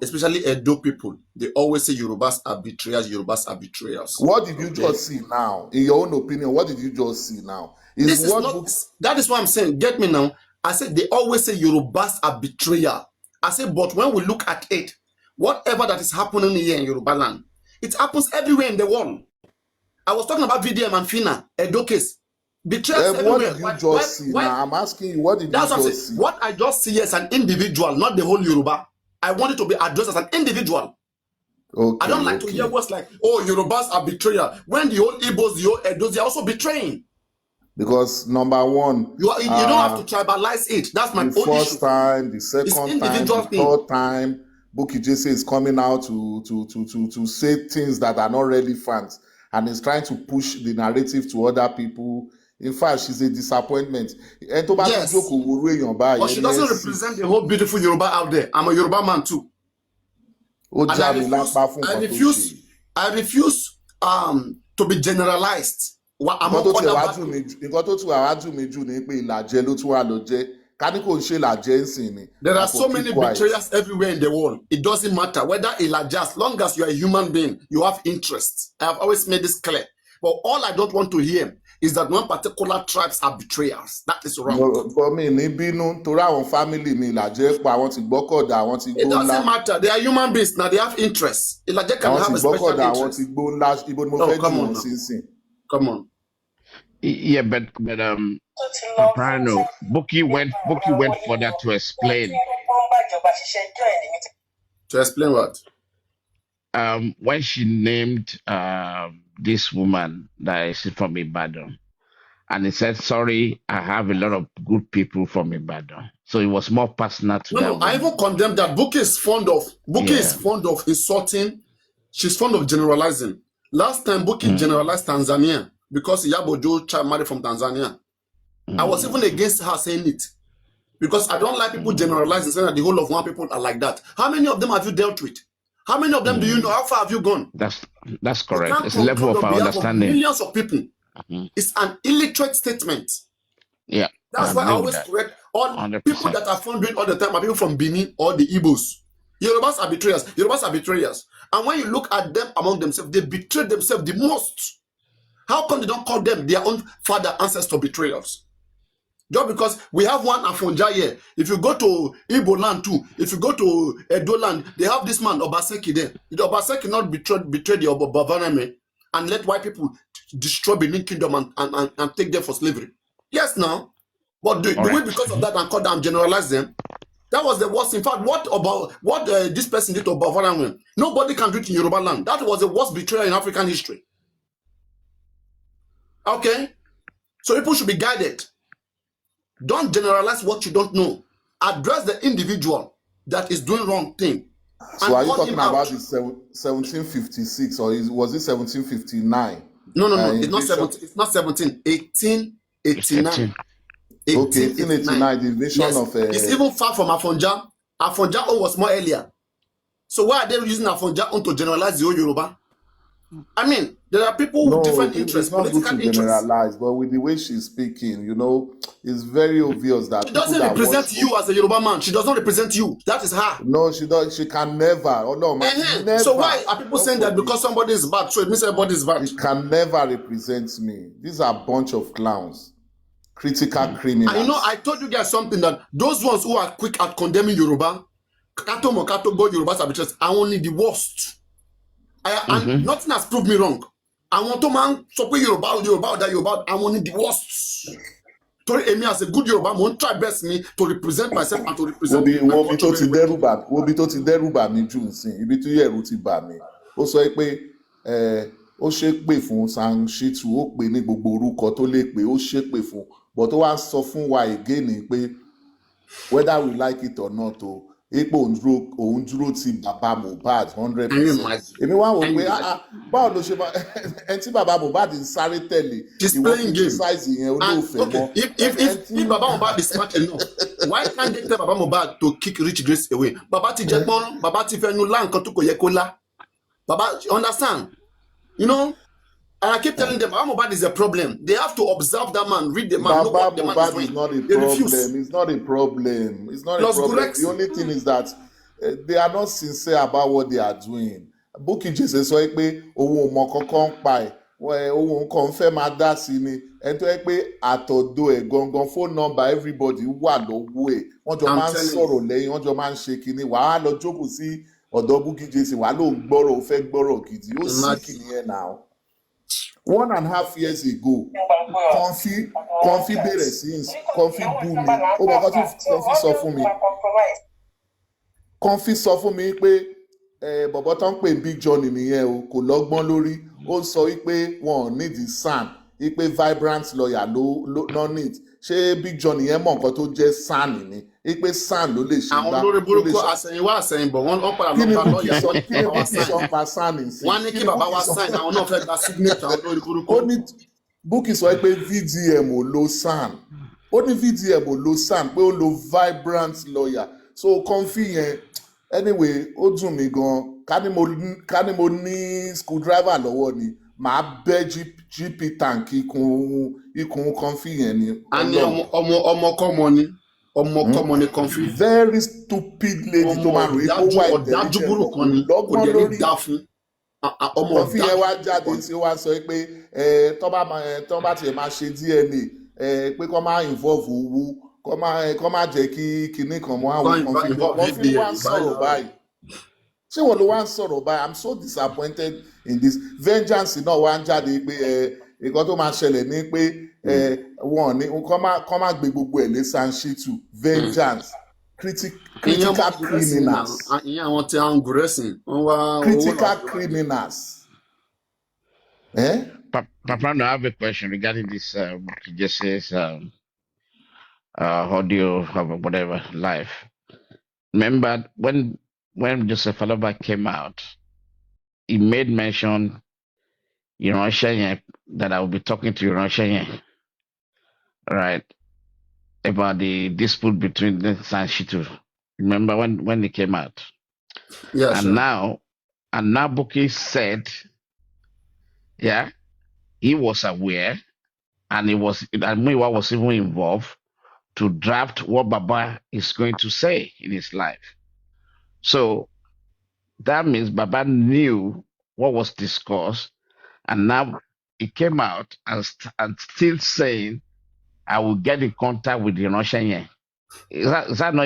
Speaker 7: Especially Edo people, they always say Yorubas are betrayers.
Speaker 5: What did you just see now? In your own opinion, what did you just see now?
Speaker 7: That is what I'm saying. Get me now. I said they always say Yorubas are betrayer. I said, but when we look at it, whatever that is happening here in Yoruba land, it happens everywhere in the world. I was talking about VDM and Fina, Edo case. Betrayers everywhere.
Speaker 5: What did you just see now? I'm asking you, what did you just see?
Speaker 7: What I just see as an individual, not the whole Yoruba. I want it to be addressed as an individual.
Speaker 5: Okay,
Speaker 7: I don't like to hear words like, oh, Yorubas are betrayer. When the whole Igbos, the whole Edos, they are also betraying.
Speaker 5: Because number one,
Speaker 7: you don't have to tribalize it. That's my own issue.
Speaker 5: The first time, the second time, the third time, Bukky JC is coming out to say things that are not relevant, and is trying to push the narrative to other people. In fact, she's a disappointment. Yes.
Speaker 7: But she doesn't represent the whole beautiful Yoruba out there. I'm a Yoruba man too. And I refuse to be generalized.
Speaker 5: Nǹkan tó ti wá dùn mí jù ni pé Ìlàjẹ ló tún wà lọ jẹ́ Kaniko Nshela Jensen.
Speaker 7: There are so many betrayers everywhere in the world. It doesn't matter whether Elijah, as long as you are a human being, you have interests. I have always made this clear. But all I don't want to hear is that one particular tribes are betrayers. That is wrong. It doesn't matter. They are human beings now. They have interests. Elijah can have a special interest. Oh, come on. Come on.
Speaker 8: Yeah, but Soprano, Bukky went further to explain.
Speaker 7: To explain what?
Speaker 8: When she named this woman that is from Ibadan, and he said, "Sorry, I have a lot of good people from Ibadan." So it was more personal to
Speaker 7: No, I even condemn that. Bukky is fond of insulting. She's fond of generalizing. Last time Bukky generalized Tanzania because Yabojo child married from Tanzania. I was even against her saying it because I don't like people generalizing, saying that the whole of one people are like that. How many of them have you dealt with? How many of them do you know? How far have you gone?
Speaker 8: That's correct. It's a level of our understanding.
Speaker 7: Millions of people. It's an illiterate statement.
Speaker 8: Yeah.
Speaker 7: That's why I always correct all 100%. People that are found doing all the time are people from Benin or the Igbos. Yorubas are betrayers. Yorubas are betrayers. And when you look at them among themselves, they betray themselves the most. How come they don't call them their own father ancestor betrayers? Just because we have one Afonja here. If you go to Igbo land too, if you go to Edo land, they have this man, Obaseki there. The Obaseki not betray the Obavaname and let white people destroy Benin Kingdom and take them for slavery. Yes, now. But do we, because of that, and call them, generalize them? That was the worst. In fact, what this person did to Obavaname, nobody can do it in Yoruba land. That was the worst betrayal in African history. Okay? So people should be guided. Don't generalize what you don't know. Address the individual that is doing wrong thing.
Speaker 5: So are you talking about the 1756 or was it 1759?
Speaker 7: No. It's not 17. It's not 17. 1889.
Speaker 5: Okay, 1889. The invasion of.
Speaker 7: It's even far from Afonja. Afonja was more earlier. So why are they using Afonja to generalize the whole Yoruba? I mean, there are people with different interests, political interests.
Speaker 5: Generalize, but with the way she's speaking, it's very obvious that
Speaker 7: she doesn't represent you as a Yoruba man. She does not represent you. That is her.
Speaker 5: No, she does. She can never. Oh no, never.
Speaker 7: So why are people saying that because somebody is bad, so it means everybody is bad?
Speaker 5: She can never represent me. These are a bunch of clowns, critical criminals.
Speaker 7: And I told you guys something that those ones who are quick at condemning Yoruba, Kato Mokato, God Yorubas are only the worst. And nothing has proved me wrong. I want to man so Yoruba, I'm only the worst. Torí èmi as a good Yoruba, mo try best me to represent myself and to represent my country.
Speaker 5: Wo bi tó ti dẹ́rùbà mi jù nsìn, ibi tí ẹ̀rù ti bà mí. Ó sọ pé ó ṣépè fún Sanshitu, ó pè ní gbogbo orúkọ tó lè pè, ó ṣépè fún. But ó wá sọ fún wa again pé whether we like it or not Epo òun dúró ti bàbá Mohbad 100%. Èmi wá wò pé báwo ló ṣe máa ẹni tí bàbá Mohbad ń sáré tẹ̀lé
Speaker 7: ìwọ
Speaker 5: criticize yẹn olóòfẹ́ mọ́.
Speaker 7: If Baba Mohbad is smart enough, why can't they tell Baba Mohbad to kick Rich Grace away? Baba ti jẹ pọ́n, Baba ti fẹ́ nu lá nǹkan tó kò yẹ kó lá. Baba, understand? And I keep telling them, Baba Mohbad is a problem. They have to observe that man, read the man, know what the man is doing.
Speaker 5: Is not a problem. It's not a problem. It's not a problem. The only thing is that they are not sincere about what they are doing. Bukky just sọ pé òun ò mọ kankan pa ẹ̀, òun kàn fẹ́ máa dá sí ni. Ẹni tó yẹ pé àtọ̀dọ̀ ẹ̀ gangan phone number everybody wà lọ́wọ́ ẹ̀. Wọ́n jọ máa ń sọ̀rọ̀ lẹ́yìn, wọ́n jọ máa ń ṣe kinní. Wàá lọ jókòó sí ọ̀dọ̀ Bukky Jesse, wàá ló ń gbọ́rọ̀, ó fẹ́ gbọ́rọ̀ gidi. Ó sì kìnìyẹn now. 1.5 years ago, Comfy bẹ̀rẹ̀ sí Comfy bú mi. Ó bá kọ́ tí Comfy sọ fún mi. Comfy sọ fún mi pé bọ̀bọ̀ tó ń pè Big John nìyẹn o, kò lọ́gbọ́n lórí. Ó sọ wípé wọn ò need the SAN, wípé vibrant lawyer ló need. Ṣé Big John nìyẹn mọ̀ nǹkan tó jẹ́ SAN ni? Wípé SAN ló lè ṣe gbá.
Speaker 7: Àwọn olórí burúkú àsẹ̀yìnwá àsẹ̀yìnbọ̀ wọ́n padà lọ bá lọ́ọ̀yà sọ kí bàbá sign. Wọ́n ní kí bàbá wa sign, àwọn náà fẹ́ gba signature àwọn olórí burúkú.
Speaker 5: Ó ní Bukky sọ pé VDM ò lo SAN. Ó ní VDM ò lo SAN pé ó lo vibrant lawyer. So Comfy yẹn anyway ó dùn mí gan. Ká ní mo ní screwdriver lọ́wọ́ ni màá bẹ́ GP tank ikùn Comfy yẹn ni.
Speaker 7: A ní ọmọkọ́mọ ni. ọmọkọ́mọ ni Comfy.
Speaker 3: Very stupid lady tó máa rò pé ó wà
Speaker 7: ọ̀dájú
Speaker 3: intelligent
Speaker 7: burúkú
Speaker 3: kò
Speaker 7: ni kò
Speaker 3: lọ́gbọ́n
Speaker 7: dẹ̀ ní
Speaker 3: lórí.
Speaker 7: dá fún ọmọ
Speaker 3: Comfy yẹn
Speaker 7: ọ̀dájú
Speaker 3: wá jáde tí ó wá sọ pé tó bá tiẹ̀ máa ṣe DNA pé kó máa involve owó kó máa jẹ́ kí kinní kan mọ́ àwọn Comfy Comfy wá ń sọ̀rọ̀ báyìí. Ṣé wọ́n ló wá ń sọ̀rọ̀ báyìí? I'm so disappointed in this. Vengeance náà wá ń jáde pé nǹkan tó máa ṣẹlẹ̀ ní pé wọn ní kọ́ máa gbé gbogbo ẹ̀ lé Sanshitu. Vengeance critical criminals.
Speaker 7: ìyẹn àwọn tí a ń gùrẹ́sìn wọ́n wá
Speaker 3: Critical criminals.
Speaker 8: Papa, no, I have a question regarding this. He just says audio of whatever live. Remember when Joseph Aloba came out, he made mention, that I will be talking to Russia, right, about the dispute between the Sanshitu. Remember when they came out?
Speaker 7: Yeah,
Speaker 8: and
Speaker 7: sure.
Speaker 8: now Bukky said, yeah, he was aware, and Muiwa was even involved to draft what Baba is going to say in his life. So that means Baba knew what was discussed, and now he came out and still saying, "I will get in contact with the Russian." Is that not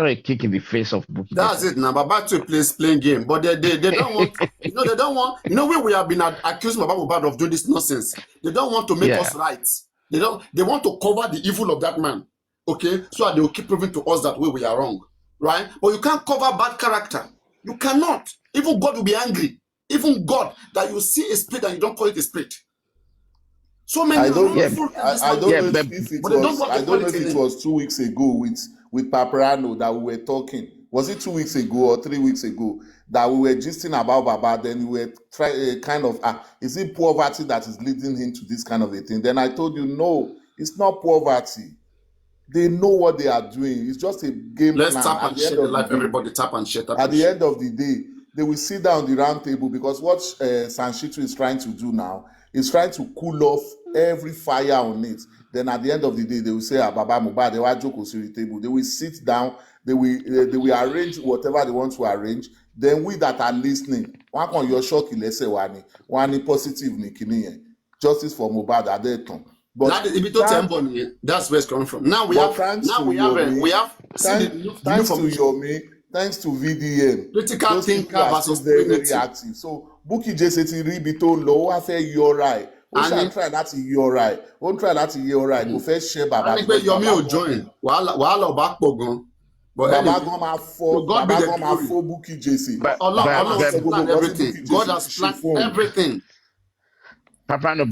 Speaker 8: a kick in the face of Bukky?
Speaker 7: That's it now. Baba to playing game, but they don't want. They don't want. When we have been accused Baba Mohbad of doing this nonsense, they don't want to make us right. They want to cover the evil of that man. Okay, so they will keep proving to us that we are wrong, right? But you can't cover bad character. You cannot. Even God will be angry. Even God, that you see a spirit and you don't call it a spirit. So many.
Speaker 3: I don't know if it was 2 weeks ago with Paparano that we were talking. Was it 2 weeks ago or 3 weeks ago that we were gisting about Baba? Then we were trying is it poverty that is leading him to this kind of a thing? Then I told you, no, it's not poverty. They know what they are doing. It's just a game
Speaker 7: Let's
Speaker 3: plan.
Speaker 7: tap and share the life. Everybody tap and share.
Speaker 3: At the end of the day, they will sit down the round table, because what Sanshitu is trying to do now is trying to cool off every fire on it. Then at the end of the day, they will say, Baba Mohbad, they will joke on the table. They will sit down. They will arrange whatever they want to arrange. Then we that are listening, one can your shock one positive justice for Mohbad at that time. But
Speaker 7: that's where it's coming from. Now we have thanks to
Speaker 3: Yomi, thanks to VDM.
Speaker 7: Critical thinker versus
Speaker 3: very, very active. So Bukky JCT Ribito low affair you're right. And try that you're right. Won't try that you're right. Go first share Baba.
Speaker 7: Yomi will join. While back pogon.
Speaker 3: But Baba gonna for Bukky JC.
Speaker 7: God has planned everything.
Speaker 8: Papa no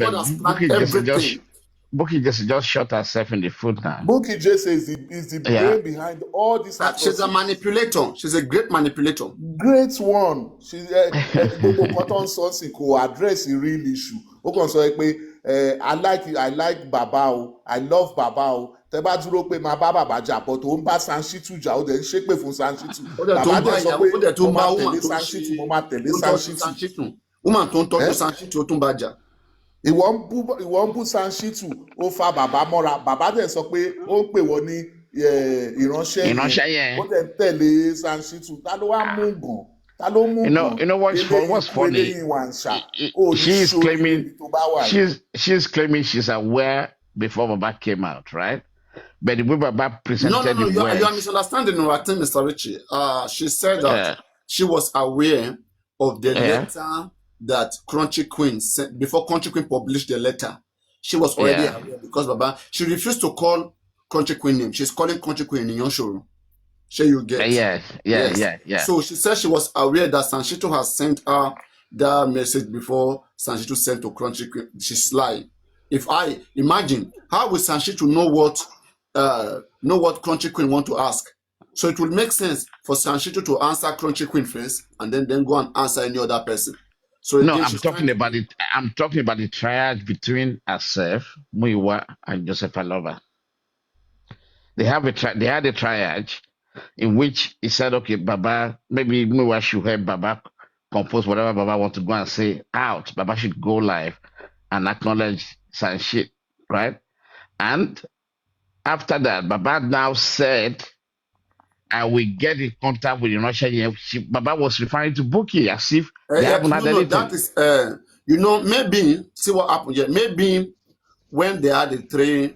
Speaker 8: Bukky just shot herself in the foot now.
Speaker 3: Bukky JC is the brain behind all this.
Speaker 7: She's a manipulator. She's a great manipulator.
Speaker 3: Great one. She's cotton sauce ko address the real issue. I like Baba. I love Baba. Tẹ́ bá dúró pé máa bá bàbá jà, but ó ń bá Sanshitu jà, ó dẹ̀ ń ṣépè fún Sanshitu. Bàbá dẹ̀ sọ pé mo máa tẹ̀lé Sanshitu, mo máa tẹ̀lé Sanshitu.
Speaker 7: Woman tó ń tọ́jú Sanshitu ó tún bá jà.
Speaker 3: Ìwọ ń bú Sanshitu, ó fa bàbá mọ́ra. Bàbá dẹ̀ sọ pé ó ń pè wọ́n ní ìránṣẹ́ yẹn. Ó dẹ̀ ń tẹ̀lé Sanshitu. Ta ló wá mú gan? Ta ló mú gan?
Speaker 8: You know what's funny? She's claiming she's aware before Baba came out, right? But the way Baba presented
Speaker 7: you are misunderstanding our thing, Mr. Richie. She said that she was aware of the letter that Crunchy Queen sent before Crunchy Queen published the letter. She was already aware because Baba, she refused to call Crunchy Queen name. She's calling Crunchy Queen in your showroom. Sure, you get.
Speaker 8: Yeah.
Speaker 7: So she said she was aware that Sanshitu has sent her that message before Sanshitu sent to Crunchy Queen. She's lying. If I imagine, how will Sanshitu know what Crunchy Queen want to ask? So it will make sense for Sanshitu to answer Crunchy Queen first, and then go and answer any other person. So
Speaker 8: no, I'm talking about it. I'm talking about the triad between herself, Muiwa, and Joseph Aloba. They had a triad in which he said, "Okay, Baba, maybe Muiwa should help Baba compose whatever Baba wants to go and say out. Baba should go live and acknowledge Sanshit, right?" And After that, Baba now said, I will get in contact with the Russian. Baba was referring to Bukky as if they haven't had
Speaker 7: No,
Speaker 8: anything.
Speaker 7: that is, maybe, see what happened here. Maybe when they had a triad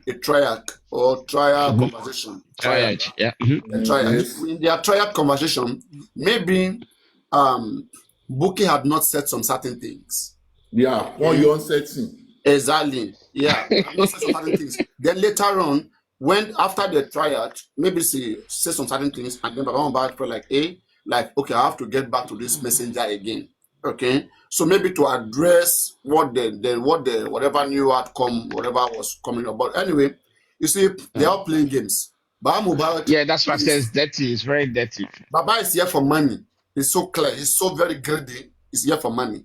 Speaker 7: conversation,
Speaker 8: Triage, yeah.
Speaker 7: a triad.
Speaker 5: Yes.
Speaker 7: In their triad conversation, maybe Bukky had not said some certain things.
Speaker 5: Yeah, what you uncertain.
Speaker 7: Exactly. Yeah, had not said some certain things. Then later on, when after the triad, maybe she said some certain things, and then Baba Mohbad felt like, okay, I have to get back to this messenger again. Okay, so maybe to address whatever new outcome, whatever was coming up. But anyway, you see, they are playing games. Baba Mohbad,
Speaker 8: Yeah, that's why it says dirty. It's very dirty.
Speaker 7: Baba is here for money. He's so clear. He's so very greedy. He's here for money.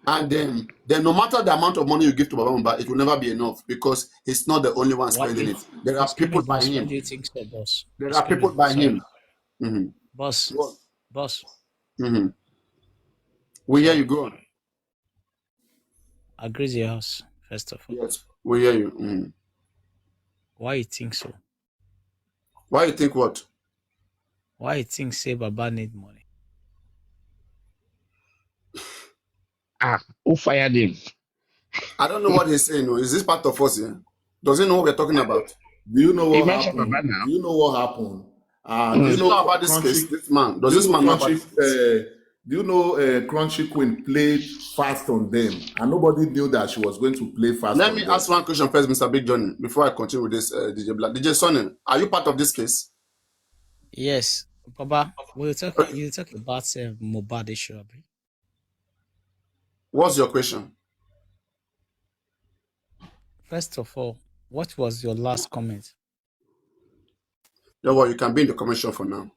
Speaker 7: And then no matter the amount of money you give to Baba Mohbad, it will never be enough because he's not the only one spending it. There are people by him.
Speaker 9: What do you think so, boss?
Speaker 7: There are people by him.
Speaker 9: Boss.
Speaker 7: Mm-hmm. We hear you, go on.
Speaker 9: Agree with your house, first of all.
Speaker 7: Yes, we hear you. Mm-hmm.
Speaker 9: Why you think so?
Speaker 7: Why you think what?
Speaker 9: Why you think say Baba need money?
Speaker 8: Who fired him?
Speaker 7: I don't know what he's saying. Is this part of us here? Does he know what we're talking about?
Speaker 5: Do you know
Speaker 8: He
Speaker 5: what
Speaker 8: mentioned
Speaker 5: happened?
Speaker 8: Baba now.
Speaker 5: Do you know what happened?
Speaker 7: Do you know about this case? This man. Does this man know about this case?
Speaker 5: Do you know Crunchy Queen played fast on them, and nobody knew that she was going to play fast?
Speaker 7: Let me ask one question first, Mr. Big Johnny, before I continue with this DJ Black. DJ Sonny, are you part of this case?
Speaker 9: Yes, Baba. You talk about Mohbad issue, abi?
Speaker 7: What's your question?
Speaker 9: First of all, what was your last comment?
Speaker 7: Yeah, well, you can be in the commission for now.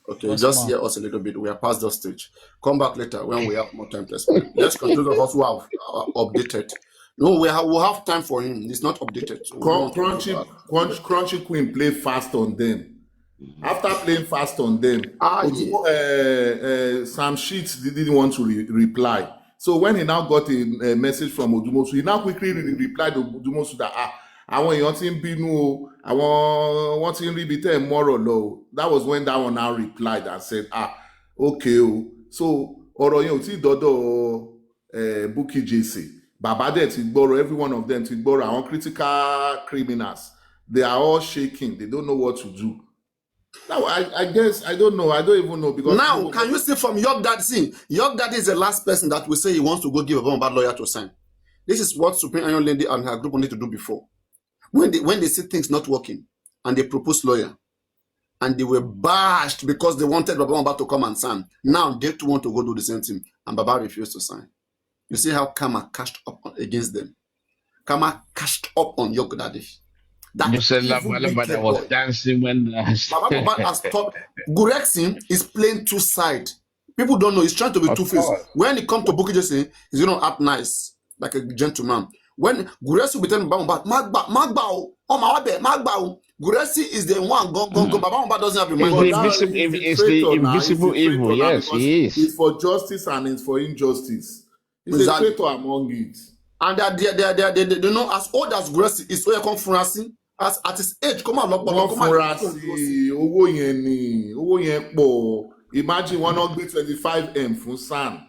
Speaker 7: Okay,
Speaker 9: What's
Speaker 7: just
Speaker 9: more?
Speaker 7: hear us a little bit. We are past that stage. Come back later when we have more time to explain. Let's continue with us who have updated. No, we'll have time for him. It's not updated. So
Speaker 5: Crunchy Queen played fast on them. After playing fast on them, Sam Sheets didn't want to reply. So when he now got a message from Odumosu, he now quickly replied to Odumosu that àwọn èèyàn tí ń bínú o, àwọn wọ́n ti ń rí ibi tẹ́ ẹ̀ mọ́rọ̀ lọ o. That was when that one now replied and said, okay o. So ọ̀rọ̀ yẹn ò tí dọ́dọ̀ Bukky JC. Baba dẹ̀ ti gbọ́rọ̀, every one of them ti gbọ́rọ̀. Àwọn critical criminals, they are all shaking. They don't know what to do. Now, I guess, I don't know. I don't even know. Because
Speaker 7: now, can you see from York Daddy? See, York Daddy is the last person that will say he wants to go give a bad lawyer to sign. This is what Supreme Iron Lady and her group wanted to do before. When they see things not working and they propose lawyer and they were bashed because they wanted Baba to come and sign. Now they too want to go do the same thing and Baba refused to sign. You see how Karma cashed up against them. Karma cashed up on York Daddy.
Speaker 8: You said Baba was dancing when
Speaker 7: Baba has stopped. Gurexin is playing two sides. People don't know. He's trying to be two-faced. When it comes to Bukky Jesse, he's going to act nice, like a gentleman. When Guresi will be telling Baba Magbao, Guresi is the one go. Baba doesn't have a mind.
Speaker 8: It's the invisible evil. Yes, he is.
Speaker 5: It's for justice and it's for injustice. He's a traitor among it.
Speaker 7: And they know as old as Guresi is Oyekon Funasi. As at his age, come on,
Speaker 5: owó yẹn pọ̀. Imagine one not 25M from San.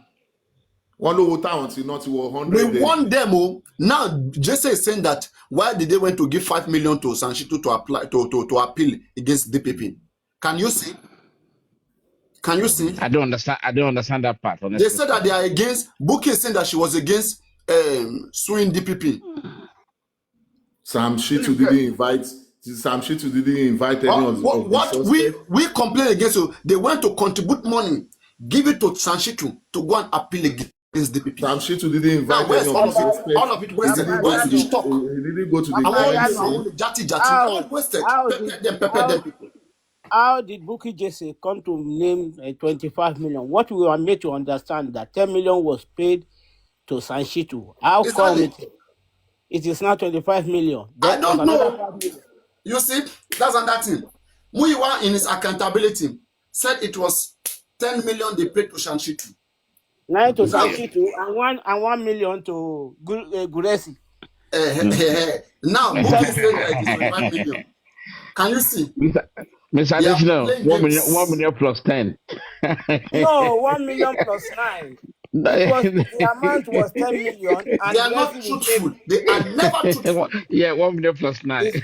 Speaker 5: One lówó táwọn ti not 100.
Speaker 7: We want them. Now Jesse is saying that why did they want to give 5 million to Sanshito to apply to appeal against DPP? Can you see? Can you see?
Speaker 8: I don't understand that part. Honestly.
Speaker 7: They said that they are against. Bukky is saying that she was against suing DPP.
Speaker 5: Sam Shitu didn't invite any of
Speaker 7: what we complain against. So they went to contribute money, give it to Sanshito to go and appeal against DPP.
Speaker 5: Sam Shitu didn't invite any
Speaker 7: of it. All of it wasted.
Speaker 5: He didn't go to the
Speaker 7: wasted. Pepper them people.
Speaker 4: How did Bukky Jesse come to name 25 million? What we were made to understand that 10 million was paid to Sanshito. How come it is now 25 million?
Speaker 7: I don't know. You see, that's another thing. Muyiwa in his accountability said it was 10 million they paid to Sanshito.
Speaker 4: 9 to Sanshito and 1 million to Guresi.
Speaker 7: Now Bukky said it is 25 million. Can you see?
Speaker 8: Mr.
Speaker 7: They are
Speaker 8: Additional,
Speaker 7: playing
Speaker 8: 1 million,
Speaker 7: games.
Speaker 8: 1 million plus 10.
Speaker 4: No, 1 million plus 9. It was the amount was 10 million,
Speaker 7: They
Speaker 4: and
Speaker 7: are
Speaker 4: the rest
Speaker 7: not
Speaker 4: we paid.
Speaker 7: truthful. They are never truthful.
Speaker 8: Yeah, 1 million plus 9.
Speaker 4: Is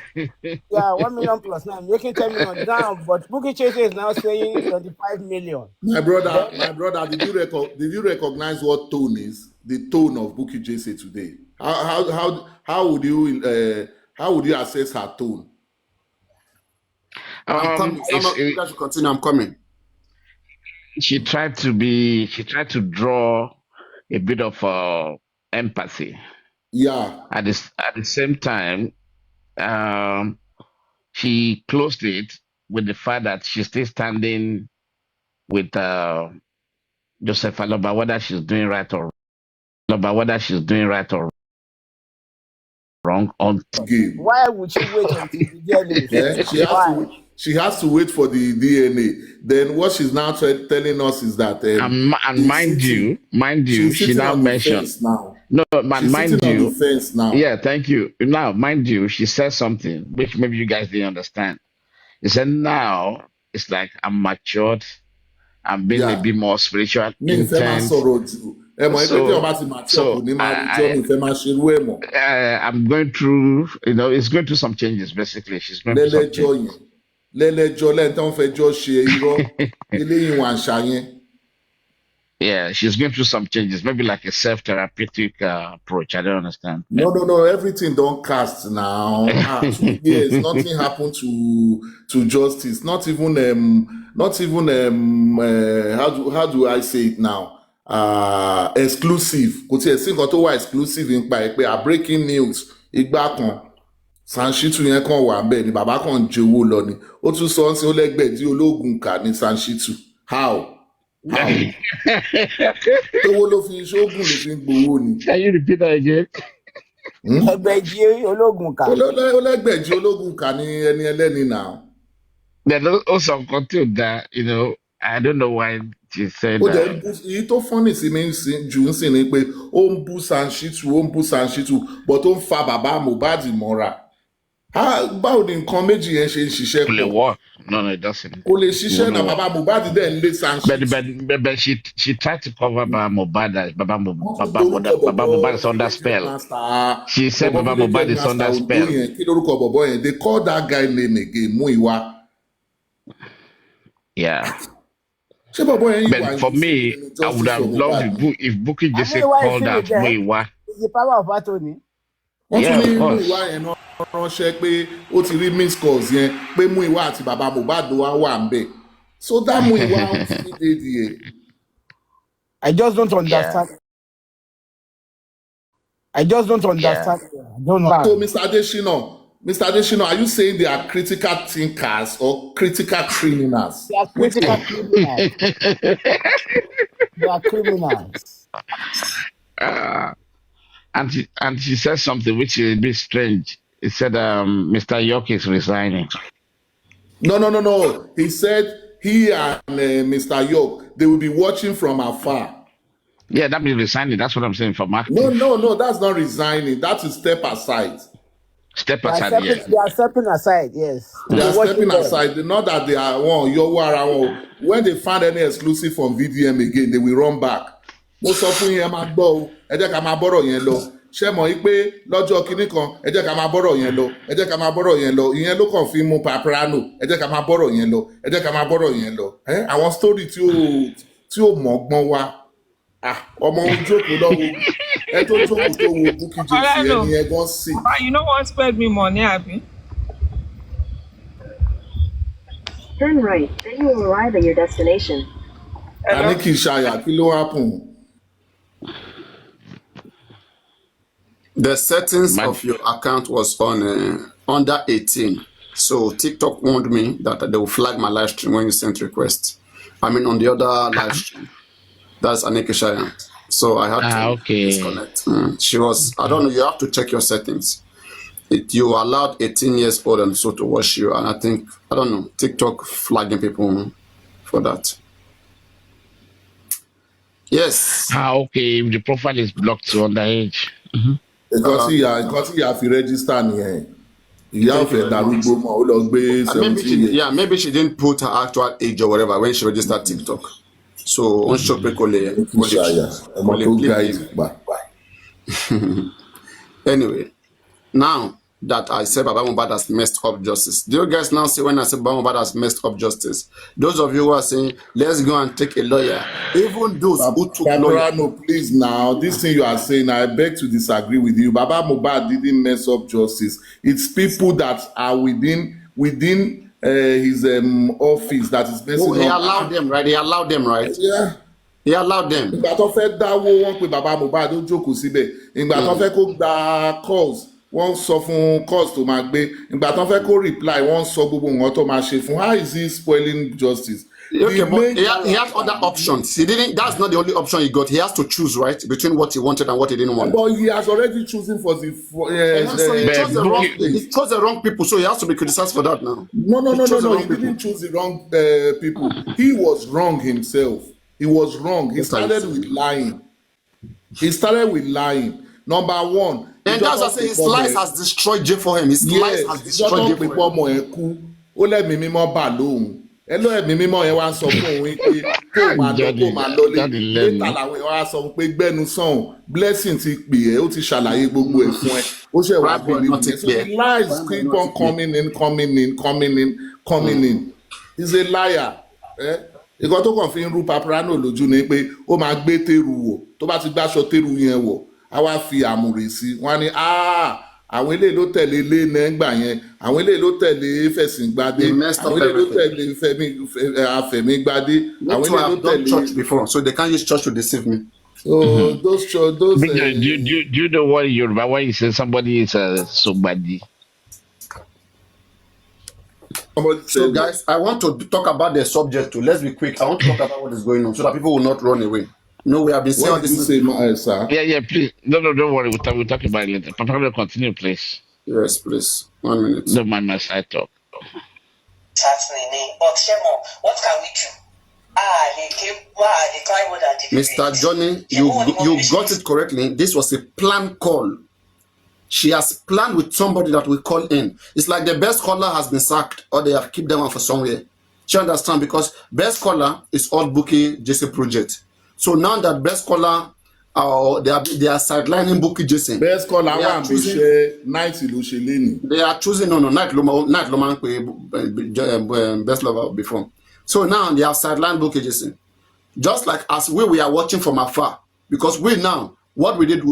Speaker 4: 1 million plus 9, making 10 million now. But Bukky Chase is now saying 25 million.
Speaker 5: My brother, did you recognize what tone is? The tone of Bukky Jesse today. How would you assess her tone?
Speaker 7: I'm coming. You guys should continue. I'm coming.
Speaker 8: She tried to draw a bit of empathy.
Speaker 5: Yeah.
Speaker 8: At the same time, she closed it with the fact that she's still standing with Joseph Aloba, whether she's doing right or wrong.
Speaker 4: Why would she wait until the DNA?
Speaker 5: Yeah, she has to wait for the DNA. Then what she's now telling us is that
Speaker 8: mind you, she now mentioned
Speaker 5: now.
Speaker 8: No, man, mind you,
Speaker 5: on the fence now.
Speaker 8: Yeah, thank you. Now, mind you, she says something which maybe you guys didn't understand. She said now it's like I'm matured. I'm being a bit more spiritual. Intense. I'm going through, it's going through some changes, basically. She's going through some changes. Yeah, she's going through some changes, maybe like a self-therapeutic approach. I don't understand.
Speaker 5: No, everything don't cast now. 2 years, nothing happened to justice. Not even how do I say it now? Exclusive. Kò tí ẹ sí nǹkan tó wà exclusive nípa ẹ̀ pé breaking news ìgbà kan Sanshitu yẹn kàn wà bẹ́ẹ̀ ni bàbá kan jẹ owó lọ ni. Ó tún sọ ọ́n sí ó lẹ́gbẹ̀ẹ́ ológun kà ní Sanshitu. How? Tówó ló fi ṣóògùn ló fi ń gbowó ni.
Speaker 8: Can you repeat that again?
Speaker 4: Ẹgbẹ̀jì ológun kà.
Speaker 5: Ó lẹ́gbẹ̀jì ológun kà ní ẹni ẹlẹ́ni now.
Speaker 8: Then also continue that, I don't know why she said that.
Speaker 5: Èyí tó funny sí mi jù ń sìn ni pé ó ń bú Sanshitu but ó ń fa bàbá Mohbad mọ́ra. Báwo ni nǹkan méjì yẹn ṣe ń ṣiṣẹ́ pọ̀?
Speaker 8: Kò lè work. No, it doesn't.
Speaker 5: Kò lè ṣiṣẹ́ náà bàbá Mohbad dẹ̀ ń lé Sanshitu.
Speaker 8: But she tried to cover Baba Mohbad as Baba Mohbad is under spell. She said Baba Mohbad is under spell.
Speaker 5: Kí lórúkọ bọ̀bọ̀ yẹn? They call that guy name again, Muiwa.
Speaker 8: Yeah.
Speaker 5: But
Speaker 8: for me, I would have loved if Bukky just called out Muiwa.
Speaker 4: It's the power of attorney.
Speaker 5: Yeah, of course. Ránṣẹ́ pé ó ti rí miss calls yẹn pé Muiwa àti bàbá Mohbad wà ń bẹ̀. So that Muiwa still dey there.
Speaker 4: I just don't understand. Yeah. I just don't understand. Yeah. I don't know.
Speaker 5: So Mr. Adesina, are you saying they are critical thinkers or critical criminals?
Speaker 4: They are critical criminals. They are criminals.
Speaker 8: And she said something which is a bit strange. He said Mr. York is resigning.
Speaker 5: No. He said he and Mr. York, they will be watching from afar.
Speaker 8: Yeah, that means resigning. That's what I'm saying for Mark.
Speaker 5: No, that's not resigning. That is step aside.
Speaker 8: Step aside, yes.
Speaker 4: They are stepping aside, yes.
Speaker 5: They are stepping aside. Not that they are when they find any exclusive from VDM again, they will run back. Mo sọ fún yín ẹ máa gbọ́ o, ẹ jẹ́ ká máa bọ́rọ̀ yẹn lọ. Ṣé mọ̀ yí pé lọ́jọ́ kinní kan, ẹ jẹ́ ká máa bọ́rọ̀ yẹn lọ, ẹ jẹ́ ká máa bọ́rọ̀ yẹn lọ. Ìyẹn ló kàn fi mú Paprano, ẹ jẹ́ ká máa bọ́rọ̀ yẹn lọ, ẹ jẹ́ ká máa bọ́rọ̀ yẹn lọ. Àwọn story tí ó mọ̀ọ́gbọ́n wá. Ọmọ ojókòó lọ́wọ́ ẹ tó jókòó tó wo Bukky Jesse ẹni ẹ̀gbọ́n sí.
Speaker 10: You know what spent me money, Abby?
Speaker 11: Turn right, then you will arrive at your destination.
Speaker 5: Aniki Shaya, kí ló happen?
Speaker 7: The settings of your account was on under 18. So TikTok warned me that they will flag my live stream when you sent requests. I mean on the other live stream. That's Aniki Shaya. So I had to disconnect. She was, I don't know, you have to check your settings. You allowed 18 years old and so to watch you. And I think, I don't know, TikTok flagging people for that. Yes.
Speaker 8: Okay, the profile is blocked to underage.
Speaker 5: Nǹkan tí ìyá fi register nìyẹn. ìyá
Speaker 7: Thank you
Speaker 5: ọ̀fẹ́
Speaker 7: very much.
Speaker 5: darúgbó mọ́ ó lọ gbé
Speaker 7: Maybe
Speaker 5: 17 years.
Speaker 7: maybe she didn't put her actual age or whatever when she registered TikTok. So on shop
Speaker 5: Ṣàyà ọmọ tó ga ìgbà.
Speaker 7: Anyway, now that I said Baba Mohbad has messed up justice, do you guys now see when I say Baba Mohbad has messed up justice? Those of you who are saying, let's go and take a lawyer, even those who took lawyer.
Speaker 5: No, please now, this thing you are saying, I beg to disagree with you. Baba Mohbad didn't mess up justice. It's people that are within his office that is messing up.
Speaker 7: He allowed them, right? He allowed them, right?
Speaker 5: Yeah.
Speaker 7: He allowed them.
Speaker 5: Ìgbà tó fẹ́ dáwó wọn pé Baba Mohbad ó jókòó síbẹ̀. Ìgbà tó fẹ́ kó gba calls, wọ́n sọ fún calls tó máa gbé. Ìgbà tó fẹ́ kó reply, wọ́n sọ gbogbo nǹkan tó máa ṣe fún. How is he spoiling justice?
Speaker 7: Okay, but he had other options. He didn't. That's not the only option he got. He has to choose, right, between what he wanted and what he didn't want.
Speaker 5: But he has already chosen for the.
Speaker 7: So he chose the wrong people, so he has to be criticized for that now.
Speaker 5: No. He didn't choose the wrong people. He was wrong himself. He was wrong. He started with lying. Number one.
Speaker 7: And that's what I say. His lies has destroyed J for him. His lies has destroyed J for him.
Speaker 5: Ó lẹ́mìí mímọ́ bà lóhùn. Ẹlẹ́mìí mímọ́ yẹn wá ń sọ fún òun pé kó máa lọlé. Létà làwọn èèyàn wá sọ pé gbẹ́nu sọ̀hún. Blessing ti pè ẹ́, ó ti ṣàlàyé gbogbo ẹ̀ fún ẹ. Ó ṣe wá believe it. So the lies keep on coming in. He's a liar. Ìkan tó kàn fi ń rú Paparano lójú ni pé ó máa gbé tèrú wò. Tó bá ti gbáṣọ tèrú yẹn wọ̀, á wá fi àmùrè sí. Wọ́n á ní àwọn eléyìí ló tẹ̀lé ilé nẹ́gbà yẹn, àwọn eléyìí ló tẹ̀lé Fẹ̀sìngbádé, àwọn eléyìí ló tẹ̀lé Afẹ̀mígbádé, àwọn eléyìí ló tẹ̀lé.
Speaker 7: Church before, so they can't use church to deceive me.
Speaker 5: So those.
Speaker 8: Do you know what Yoruba when you say somebody is somebody?
Speaker 7: So guys, I want to talk about the subject too. Let's be quick. I want to talk about what is going on so that people will not run away. No, we have been saying this.
Speaker 5: Sir?
Speaker 8: Yeah, please. No, don't worry. We'll talk about it later. Papa, will continue, please.
Speaker 7: Yes, please. 1 minute.
Speaker 8: Don't mind my side talk.
Speaker 6: But Shemo, what can we do?
Speaker 7: Mr. Johnny, you got it correctly. This was a planned call. She has planned with somebody that we call in. It's like the best caller has been sacked or they have kept them on for somewhere. She understand because best caller is all Bukky Jesse project. So now that best caller, they are sidelining Bukky Jesse.
Speaker 5: Best caller, they are choosing night.
Speaker 7: They are choosing night Loma best lover before. So now they have sidelined Bukky Jesse. Just like as we are watching from afar, because we now what did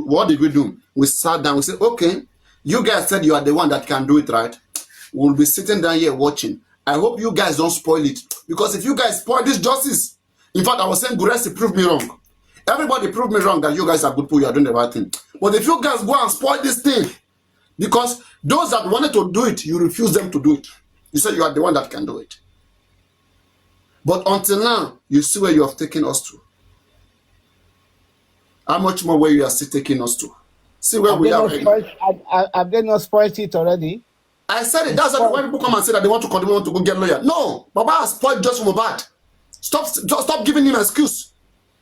Speaker 7: we do? We sat down. We said, okay, you guys said you are the one that can do it, right? We'll be sitting down here watching. I hope you guys don't spoil it, because if you guys spoil this justice, in fact, I was saying Guresi proved me wrong. Everybody proved me wrong that you guys are good people, you are doing the right thing. But if you guys go and spoil this thing, because those that wanted to do it, you refuse them to do it. You said you are the one that can do it. But until now, you see where you have taken us to. How much more where you are still taking us to? See where we are.
Speaker 4: Have they not spoiled it already?
Speaker 7: I said it. That's why people come and say that they want to continue to go get lawyer. No, Baba has spoiled just Mohbad. Stop giving him an excuse.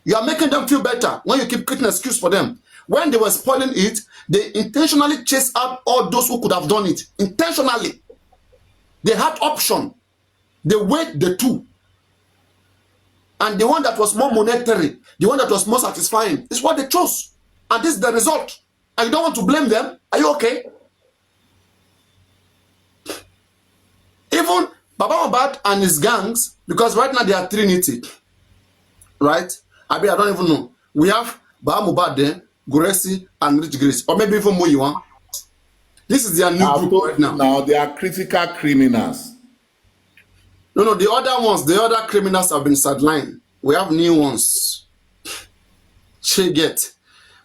Speaker 7: You are making them feel better when you keep creating an excuse for them. When they were spoiling it, they intentionally chased out all those who could have done it. Intentionally. They had option. They weighed the two. And the one that was more monetary, the one that was more satisfying, is what they chose. And this is the result. And you don't want to blame them. Are you okay? Even Baba Mohbad and his gangs, because right now they are Trinity. Right? I don't even know. We have Baba Mohbad there, Guresi, and Rich Grace. Or maybe even Moyiwan. This is their new group right now.
Speaker 5: Now they are critical criminals.
Speaker 7: No, the other ones, the other criminals have been sidelined. We have new ones.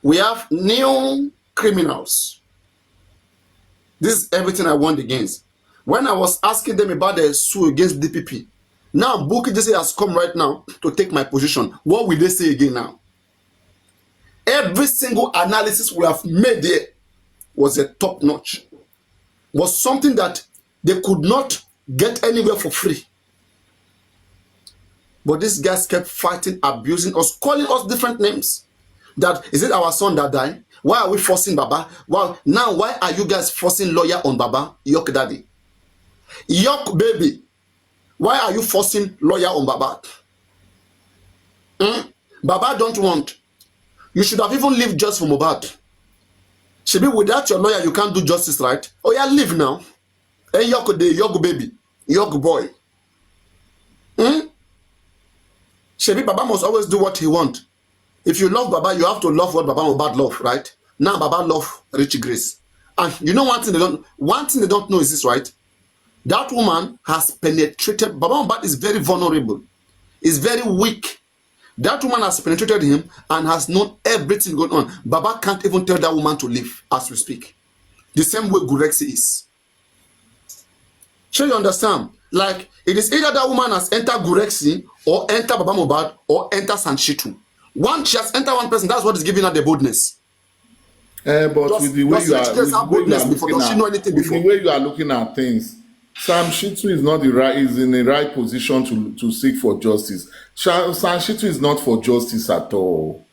Speaker 7: We have new criminals. This is everything I warned against. When I was asking them about the sue against DPP, now Bukky Jesse has come right now to take my position. What will they say again now? Every single analysis we have made there was a top notch. Was something that they could not get anywhere for free. But these guys kept fighting, abusing us, calling us different names. That is it our son that died? Why are we forcing Baba? Well, now why are you guys forcing lawyer on Baba? Yok daddy. Yok baby. Why are you forcing lawyer on Baba? Baba don't want. You should have even lived just for Mohbad. Shebi, without your lawyer, you can't do justice, right? Oh yeah, leave now. Hey, Yok day, Yok baby, Yok boy. Shebi, Baba must always do what he want. If you love Baba, you have to love what Baba Mohbad love, right? Now Baba love Richie Grace. And you know one thing they don't know is this, right? That woman has penetrated. Baba Mohbad is very vulnerable. Is very weak. That woman has penetrated him and has known everything going on. Baba can't even tell that woman to leave as we speak. The same way Gurexi is. Sure, you understand? Like, it is either that woman has entered Gurexi or enter Baba Mohbad or enter Sanshitu. Once she has entered one person, that's what is giving her the boldness.
Speaker 5: But with the way you are looking at things, Sam Shitu is not in the right position to seek for justice. Sam Shitu is not for justice at all.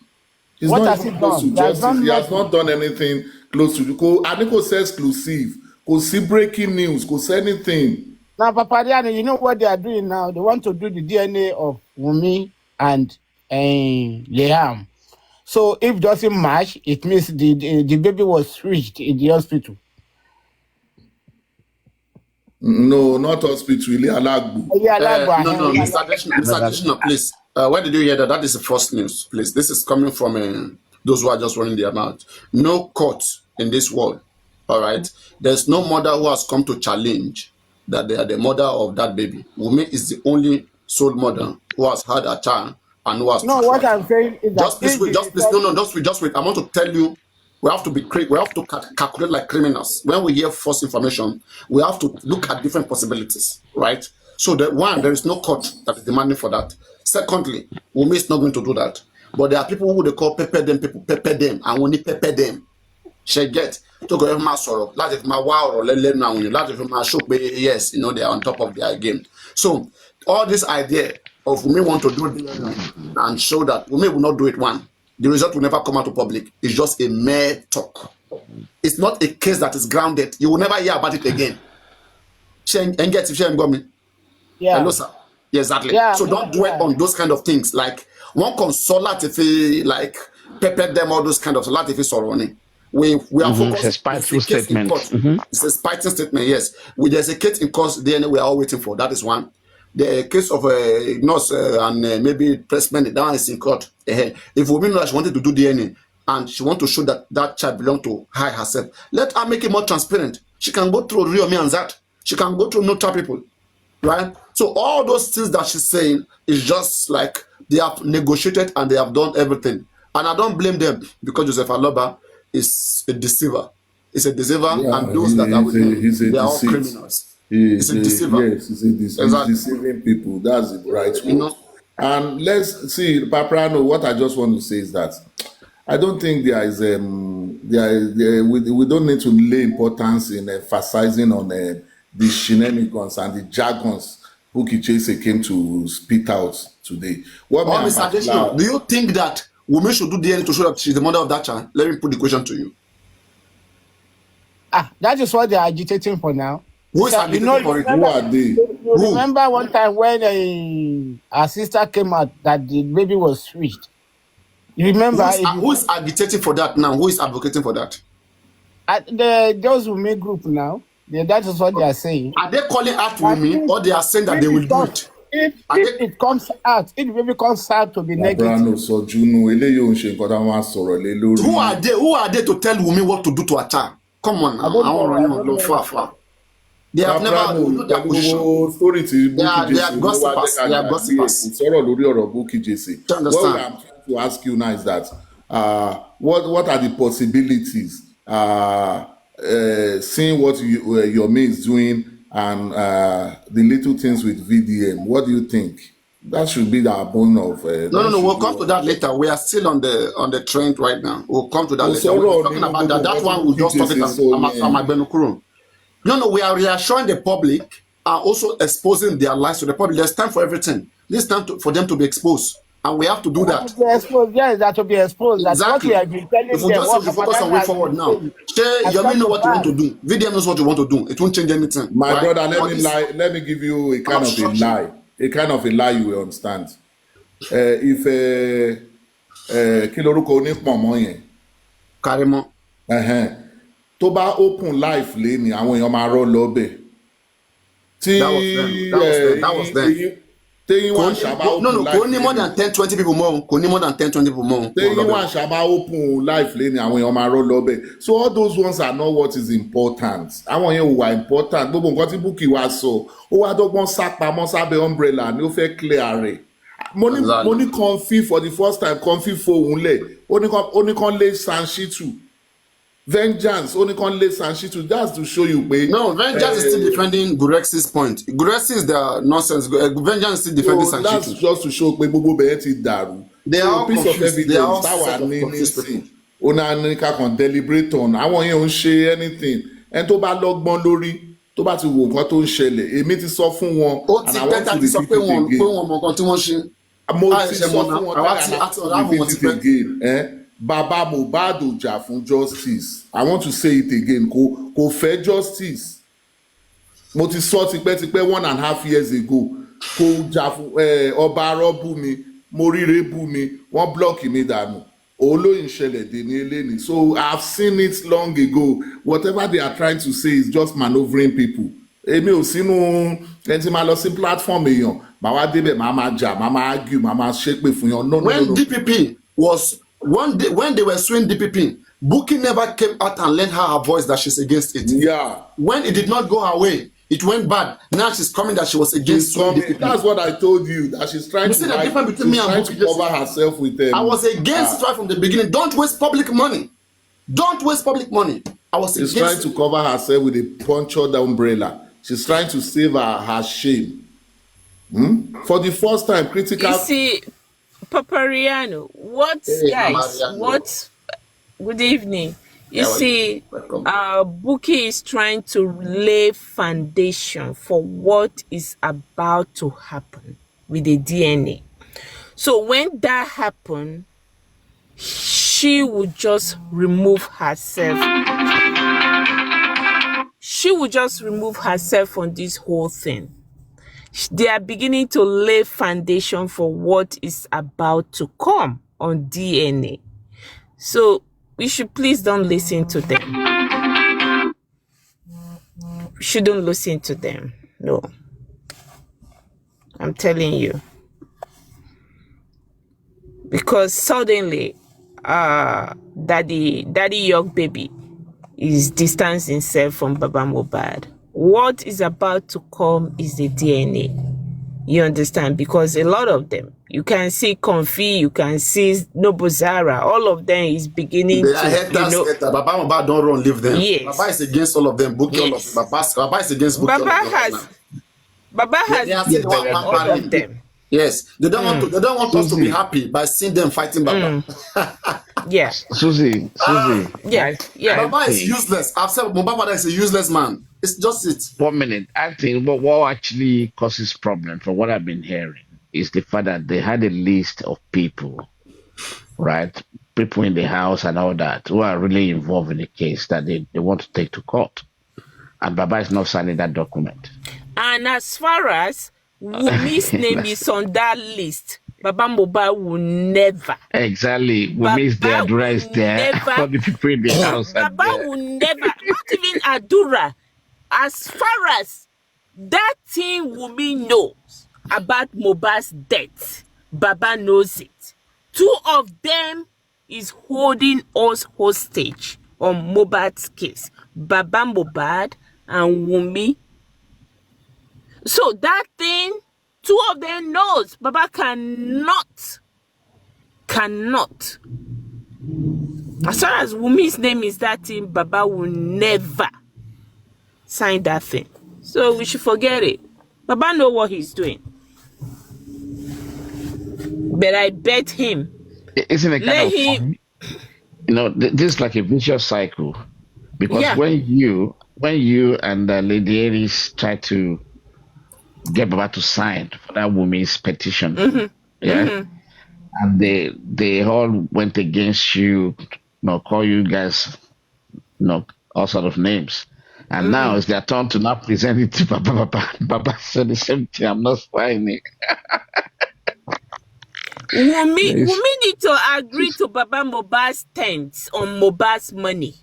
Speaker 5: He's
Speaker 4: What
Speaker 5: not
Speaker 4: has
Speaker 5: even
Speaker 4: he
Speaker 5: close to
Speaker 4: done?
Speaker 5: justice. He has not done anything close to. Aniko says exclusive. Go see breaking news. Go say anything.
Speaker 4: Now, Papa Diane, you know what they are doing now? They want to do the DNA of Wunmi and Liam. So if it doesn't match, it means the baby was reached in the hospital.
Speaker 5: No, not hospital. Alagbu.
Speaker 7: No, Mr. Additional, please. Where did you hear that? That is the first news, please. This is coming from those who are just running their mouth. No court in this world, all right? There's no mother who has come to challenge that they are the mother of that baby. Wunmi is the only sole mother who has had a child and who has.
Speaker 4: No, what I'm saying is that
Speaker 7: just wait. I want to tell you, we have to calculate like criminals. When we hear false information, we have to look at different possibilities, right? So that one, there is no court that is demanding for that. Secondly, Wunmi is not going to do that. But there are people who they call pepper them, and when they pepper them, she get to go my sorrow. Like if my wow or let now when you like if my show, yes, you know they are on top of their game. So all this idea of Wunmi want to do it and show that Wunmi will not do it one. The result will never come out to public. It's just a mere talk. It's not a case that is grounded. You will never hear about it again.
Speaker 4: Yeah.
Speaker 7: Hello, sir. Yeah, exactly.
Speaker 4: Yeah,
Speaker 7: So don't dwell on those kind of things. Like one consolat if he like pepper them all those kind of lot if it's running. We are focused.
Speaker 8: It's a spiteful statement.
Speaker 7: It's a spiteful statement, yes. There's a case in court DNA we are all waiting for. That is one. The case of a nurse and maybe pressman, that one is in court. If women know she wanted to do DNA and she want to show that that child belonged to her herself, let her make it more transparent. She can go through real me and that. She can go through neutral people, right? So all those things that she's saying is just like they have negotiated and they have done everything. And I don't blame them because Joseph Aloba is a deceiver. He's a deceiver, and those that are with him, they are all criminals. He's a deceiver.
Speaker 5: Yes, he's deceiving people. That's the right word.
Speaker 7: You know?
Speaker 5: And let's see, Paprano, what I just want to say is that I don't think we don't need to lay importance in emphasizing on the shenanigans and the jargons Bukky Jesse came to spit out today.
Speaker 7: Do you think that women should do DNA to show that she's the mother of that child? Let me put the question to you.
Speaker 4: That is what they are agitating for now.
Speaker 7: Who is agitating for it?
Speaker 5: Who are they?
Speaker 4: You remember one time when our sister came out that the baby was switched? You remember?
Speaker 7: Who is agitating for that now? Who is advocating for that?
Speaker 4: Those who make group now. That is what they are saying.
Speaker 7: Are they calling out women or they are saying that they will do it?
Speaker 4: If it comes out, if the baby comes out to be negative.
Speaker 7: Who are they to tell women what to do to a child? Come on now. I don't know far. They have never do their position. They are gossipers. They are gossipers.
Speaker 5: What I'm trying to ask you now is that what are the possibilities? Seeing what your mate is doing and the little things with VDM, what do you think? That should be the bone of.
Speaker 7: No. We'll come to that later. We are still on the trend right now. We'll come to that later. We're talking about that. That one we'll just talk it. No. We are reassuring the public and also exposing their lives to the public. There's time for everything. This time for them to be exposed. And we have to do
Speaker 4: That
Speaker 7: that.
Speaker 4: to be exposed. Yes, that to be exposed. That's what we
Speaker 7: Exactly.
Speaker 4: have been telling
Speaker 7: If we
Speaker 4: them.
Speaker 7: just
Speaker 4: What
Speaker 7: say we focus on
Speaker 4: propaganda
Speaker 7: way
Speaker 4: has
Speaker 7: forward
Speaker 4: been
Speaker 7: now,
Speaker 4: saying
Speaker 7: Shay,
Speaker 4: has
Speaker 7: you
Speaker 4: come
Speaker 7: know
Speaker 4: to
Speaker 7: what you want
Speaker 4: pass.
Speaker 7: to do. VDM knows what you want to do. It won't change anything.
Speaker 12: My
Speaker 7: right?
Speaker 12: brother,
Speaker 7: But this
Speaker 12: let me give you a kind
Speaker 7: kind of
Speaker 12: of a
Speaker 7: structure.
Speaker 12: lie. A kind of a lie you will understand. If kí lorúkọ onípọ̀nmọ́ yẹn
Speaker 7: Karimo.
Speaker 12: tó bá open life lé ní àwọn èèyàn máa rọ́ lọ́bẹ̀ tí
Speaker 7: That was them.
Speaker 12: téyín wà ṣàbá open
Speaker 7: No,
Speaker 12: life
Speaker 7: kò ní more than 10, 20 people more. Kò ní more than 10, 20 people more.
Speaker 12: téyín wà ṣàbá open life lé ní àwọn èèyàn máa rọ́ lọ́bẹ̀. So all those ones are not what is important. Àwọn yẹn ò wà important. Gbogbo nǹkan tí Bukky wá sọ ó wá dọ́gbọ́n sá pamọ́ sábẹ́ umbrella ni ó fẹ́ clear rẹ̀. Mo ní Comfy for the first time Comfy fohùn lẹ̀ ó ní kan lé Sanshitu. Vengeance only can lay Sanshitu. That's to show you, babe.
Speaker 7: No, Vengeance is still defending Gurex's point. Gurexi is the nonsense. Vengeance is still defending Sanshitu.
Speaker 12: That's just to show pé gbogbo bẹ̀rẹ̀ ti dàrú.
Speaker 7: They are all
Speaker 12: piece
Speaker 7: confused.
Speaker 12: of evidence táwa ní nísìn. Ona ní ká kan deliberate on. Àwọn yẹn ò ń ṣe anything. Ẹni tó bá lọ́gbọ́n lórí tó bá ti wo nǹkan tó ń ṣẹlẹ̀ èmi ti sọ fún wọn.
Speaker 7: Ó ti tẹ́tà ti sọ pé wọ́n mọ nǹkan tí wọ́n ṣe.
Speaker 12: Mo ti sọ fún wọn again. Baba Mohbad ò jà fún justice. I want to say it again. Kò fẹ́ justice. Mo ti sọ tipẹ́tipẹ́ 1.5 years ago. Kò jà fún ọba arọ́ bú mi, mo ríre bú mi, wọ́n blọ́ọ̀kì mi dànù. Olóyìn ṣẹlẹ̀ dé ní eléni. So I've seen it long ago. Whatever they are trying to say is just maneuvering people. Èmi ò sínú ẹni tí máa lọ sí platform èèyàn. Màá wá débẹ̀, màá máa jà, màá máa argue, màá máa ṣépè fún yàn. No.
Speaker 7: When DPP was one day when they were suing DPP, Bukky never came out and lent her voice that she's against it.
Speaker 12: Yeah.
Speaker 7: When it did not go her way, it went bad. Now she's coming that she was against DPP.
Speaker 12: That's what I told you. That she's trying
Speaker 7: you see the difference between me and Bukky
Speaker 12: to cover herself with them.
Speaker 7: I was against it right from the beginning. Don't waste public money. Don't waste public money. I was
Speaker 12: She's trying to cover herself with a punctured umbrella. She's trying to save her shame. For the first time, critical.
Speaker 10: You see, Papariano, good evening. You see, Bukky is trying to lay foundation for what is about to happen with the DNA. So when that happens, she would just remove herself. She would just remove herself from this whole thing. They are beginning to lay foundation for what is about to come on DNA. So we should please don't listen to them. We shouldn't listen to them. No. I'm telling you. Because suddenly, Daddy York Baby is distancing himself from Baba Mohbad. What is about to come is the DNA. You understand? Because a lot of them, you can see Comfy, you can see Nobuzara, all of them is beginning to,
Speaker 7: Baba Mohbad don't run, leave them.
Speaker 10: Yes.
Speaker 7: Baba is against all of them. Bukky, all of them. Baba is against Bukky.
Speaker 10: Baba has all of them.
Speaker 7: Yes, they don't want us to be happy by seeing them fighting Baba.
Speaker 10: Yeah.
Speaker 8: Susie.
Speaker 10: Yeah.
Speaker 7: Baba is useless. I've said Mohbad is a useless man. It's just it.
Speaker 8: 1 minute. I think what actually causes problem, from what I've been hearing, is the fact that they had a list of people, right? People in the house and all that who are really involved in the case that they want to take to court. And Baba is not signing that document.
Speaker 10: And as far as Wumi's name is on that list, Baba Mohbad will never.
Speaker 8: Exactly. Wumi's there, Adura is there. All the people in the house.
Speaker 10: Baba will never, not even Adura. As far as that thing Wumi knows about Mohbad's death, Baba knows it. 2 of them is holding us hostage on Mohbad's case. Baba Mohbad and Wumi. So that thing, 2 of them knows. Baba cannot. As far as Wumi's name is that thing, Baba will never sign that thing. So we should forget it. Baba know what he's doing. But I bet him.
Speaker 8: Isn't it kind of fun? You know, this is like a vicious cycle. Because when you and Lady Aries try to get Baba to sign for that woman's petition, and they all went against you, call you guys, all sort of names. And now it's their turn to now present it to Baba. Baba said the same thing. I'm not spying it.
Speaker 10: Wumi need to agree to Baba Mohbad's stance on Mohbad's money.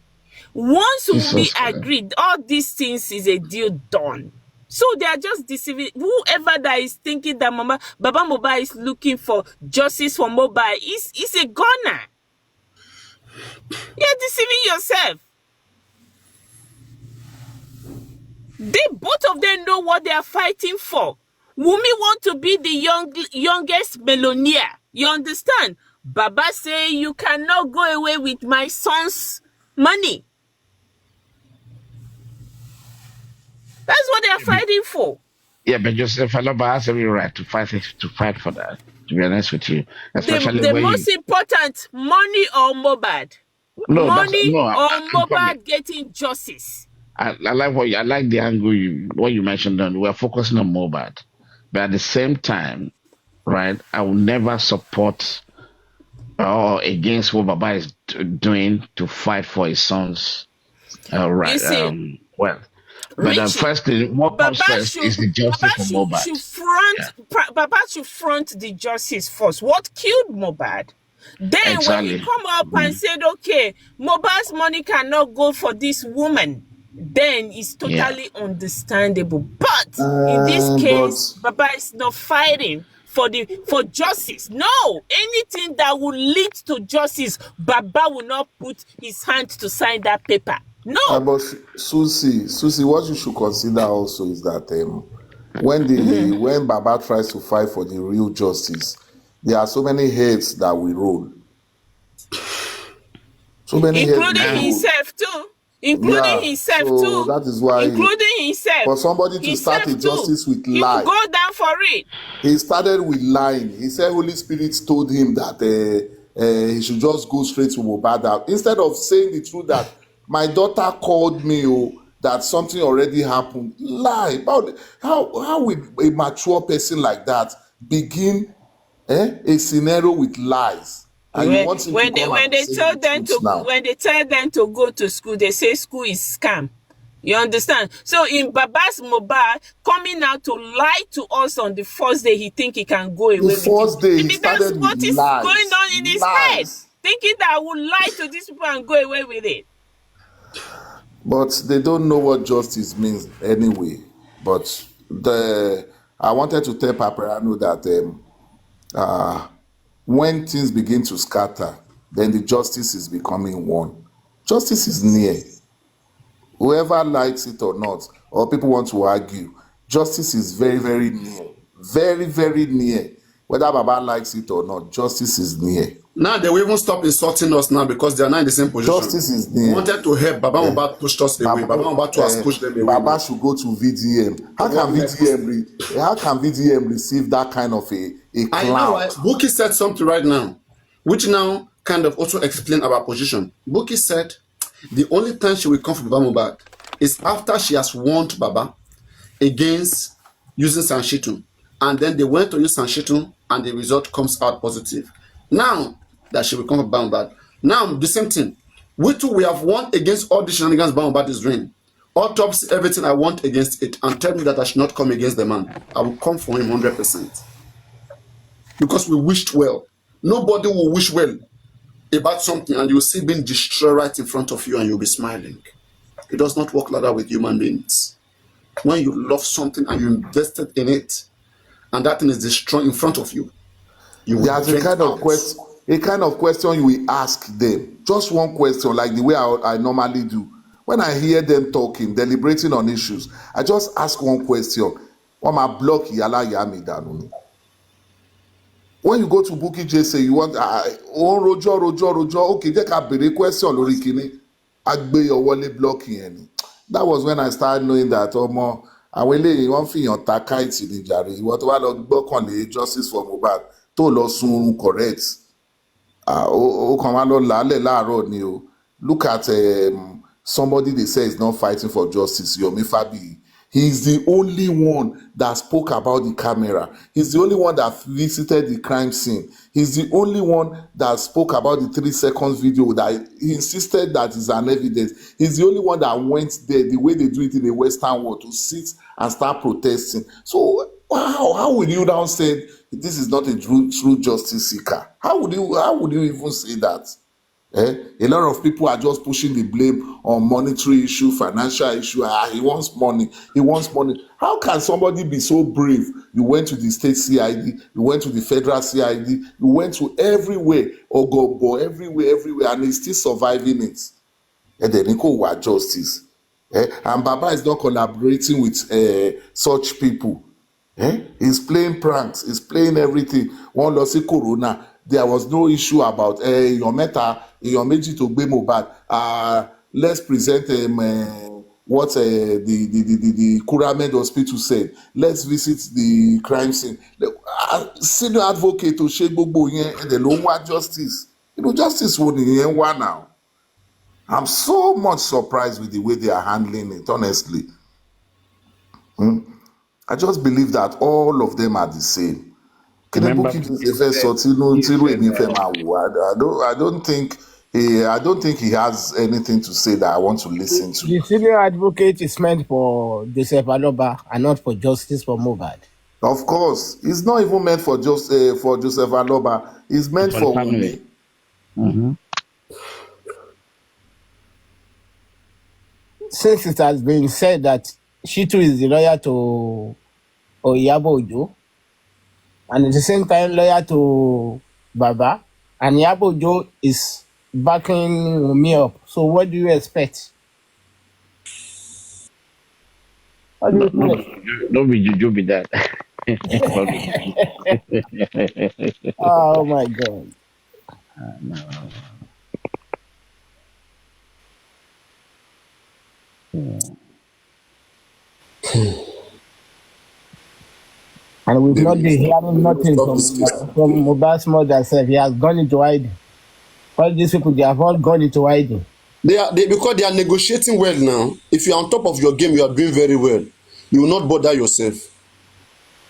Speaker 10: Once Wumi agreed, all these things is a deal done. So they are just deceiving whoever that is thinking that Baba Mohbad is looking for justice for Mohbad is a gunner. You're deceiving yourself. They both of them know what they are fighting for. Wumi want to be the youngest millionaire. You understand? Baba say you cannot go away with my son's money. That's what they are fighting for.
Speaker 8: Yeah, but Joseph Aloba has every right to fight for that. To be honest with you, especially
Speaker 10: the most important, money or Mohbad. Money or Mohbad getting justice.
Speaker 8: I like the angle what you mentioned on. We're focusing on Mohbad, but at the same time, right? I will never support or against what Baba is doing to fight for his son's right. Well, but firstly, what comes first is the justice for Mohbad.
Speaker 10: Baba should front the justice first. What killed Mohbad? Then when he come up and said, okay, Mohbad's money cannot go for this woman, then it's totally understandable. But in this case, Baba is not fighting for justice. No, anything that will lead to justice, Baba will not put his hand to sign that paper. No.
Speaker 12: But Susie, what you should consider also is that when Baba tries to fight for the real justice, there are so many heads that we roll. So many
Speaker 10: including himself too.
Speaker 12: That is why
Speaker 10: including himself.
Speaker 12: For somebody to start a justice with lies.
Speaker 10: Go down for it.
Speaker 12: He started with lying. He said Holy Spirit told him that he should just go straight to Mohbad. Instead of saying the truth that my daughter called me, that something already happened. Lie. How will a mature person like that begin a scenario with lies?
Speaker 10: When they tell them to go to school, they say school is scam. You understand? So in Baba's Mohbad coming out to lie to us on the first day, he think he can go away with it.
Speaker 12: Maybe
Speaker 10: that's what is going on in his head. Thinking that I will lie to these people and go away with it.
Speaker 12: But they don't know what justice means anyway. But I wanted to tell Paparano that when things begin to scatter, then the justice is becoming one. Justice is near. Whoever likes it or not, or people want to argue, justice is very, very near. Very, very near. Whether Baba likes it or not, justice is near.
Speaker 7: Now they will even stop insulting us now because they are not in the same position.
Speaker 12: Justice is near.
Speaker 7: We wanted to help. Baba Mohbad pushed us away. Baba Mohbad has pushed them away.
Speaker 12: Baba should go to VDM. How can VDM receive that kind of a clout?
Speaker 7: I know, right? Bukky said something right now, which now kind of also explain our position. Bukky said the only time she will come for Baba Mohbad is after she has warned Baba against using Sanshitu. And then they went to use Sanshitu and the result comes out positive. Now that she will come for Baba Mohbad. Now the same thing. We too, we have won against all the shenanigans Baba Mohbad is doing. Autopsy, everything I want against it, and tell me that I should not come against the man. I will come for him 100%. Because we wished well. Nobody will wish well about something and you will see being destroyed right in front of you and you'll be smiling. It does not work like that with human beings. When you love something and you invested in it, and that thing is destroyed in front of you,
Speaker 12: there's a kind of question you will ask them. Just one question, like the way I normally do. When I hear them talking, deliberating on issues, I just ask one question. When you go to Bukky Jesse, you want rojo. Okay, take a bere question lórí kíní. Agbe your wallet blocking. That was when I started knowing that àwọn eléyìí wọ́n fìyàn ta kite ní jàre. Ìwọ tó wá lọ gbọ́kànlé justice for Mohbad tó lọ sun correct. Ó kàn wá lọ lálẹ́ láàárọ̀ ni o. Look at somebody they say is not fighting for justice, Yomi Fabi. He's the only one that spoke about the camera. He's the only one that visited the crime scene. He's the only one that spoke about the 3 seconds video that he insisted that is an evidence. He's the only one that went there the way they do it in the Western world to sit and start protesting. So how would you now say this is not a true justice seeker? How would you even say that? A lot of people are just pushing the blame on monetary issue, financial issue. He wants money. He wants money. How can somebody be so brave? You went to the state CID, you went to the federal CID, you went to everywhere, Ogobo, everywhere, and he's still surviving it. And then equal justice. And Baba is not collaborating with such people. He's playing pranks, he's playing everything. One lọ sí corona, there was no issue about èèyàn mẹ́ta, èèyàn méjì tó gbé Mohbad. Let's present what the Kuramed hospital said. Let's visit the crime scene. Senior advocate tó ṣe gbogbo yẹn ẹ̀dẹ̀ ló ń wá justice. Justice wo nìyẹn wá now? I'm so much surprised with the way they are handling it, honestly. I just believe that all of them are the same.
Speaker 8: Remember,
Speaker 12: I don't think he has anything to say that I want to listen to.
Speaker 4: The senior advocate is meant for Joseph Aloba and not for justice for Mohbad.
Speaker 12: Of course, it's not even meant for Joseph Aloba. It's meant for
Speaker 8: family.
Speaker 4: Since it has been said that Shitu is the lawyer to Iyabo Ojo, and at the same time lawyer to Baba, and Iyabo Ojo is backing me up. So what do you expect? What do you expect?
Speaker 8: Don't be juju be that.
Speaker 4: Oh my God. And we've not been hearing nothing from Mohbad's mother self. He has gone into hiding. All these people, they have all gone into hiding.
Speaker 7: Because they are negotiating well now. If you are on top of your game, you are doing very well. You will not bother yourself.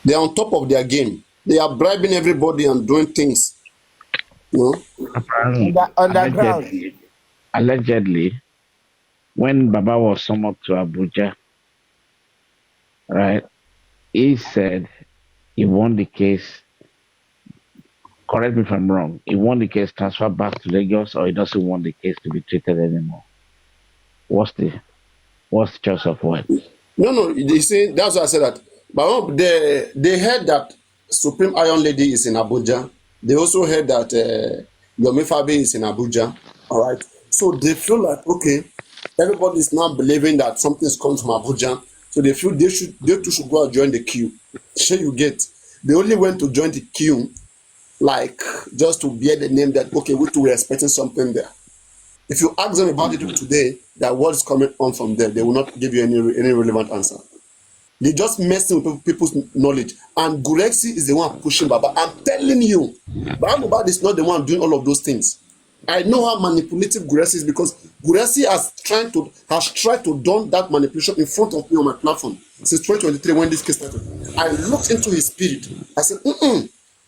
Speaker 7: They are on top of their game. They are bribing everybody and doing things.
Speaker 4: Underground.
Speaker 8: Allegedly, when Baba was summoned to Abuja, right, he said he won the case. Correct me if I'm wrong. He won the case, transferred back to Lagos, or he doesn't want the case to be treated anymore. What's the choice of words?
Speaker 7: No. You see, that's why I said that. But they heard that Supreme Iron Lady is in Abuja. They also heard that Yomi Fabi is in Abuja. All right. So they feel like, okay, everybody is now believing that something is coming from Abuja. So they feel they too should go and join the queue. Sure, you get. They only went to join the queue, like just to bear the name that, okay, we too were expecting something there. If you ask them about it today, that what's coming on from there, they will not give you any relevant answer. They just messing with people's knowledge. And Gurexi is the one pushing Baba. I'm telling you, Baba Mohbad is not the one doing all of those things. I know how manipulative Gurexi is because Gurexi has tried to do that manipulation in front of me on my platform since 2023 when this case started. I looked into his spirit. I said,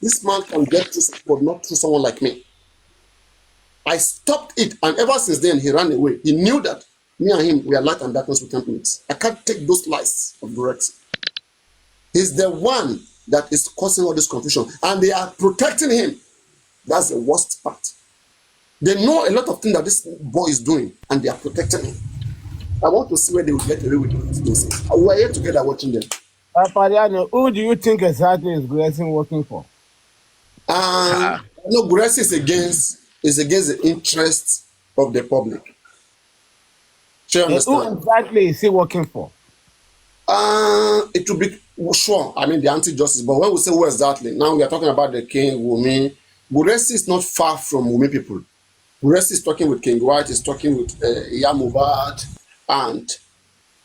Speaker 7: this man can get through support, not through someone like me. I stopped it, and ever since then he ran away. He knew that me and him, we are light and darkness, we can't mix. I can't take those lies of Gurexi. He's the one that is causing all this confusion, and they are protecting him. That's the worst part. They know a lot of things that this boy is doing, and they are protecting him. I want to see where they will get away with this. We are here together watching them.
Speaker 4: Pariano, who do you think exactly is Gurexi working for?
Speaker 7: No, Gurexi is against the interests of the public. Do you understand?
Speaker 4: Who exactly is he working for?
Speaker 7: It will be sure. I mean, the anti-justice. But when we say who exactly, now we are talking about the King, Wumi. Gurexi is not far from Wumi people. Gurexi is talking with King White, is talking with Mohbad, and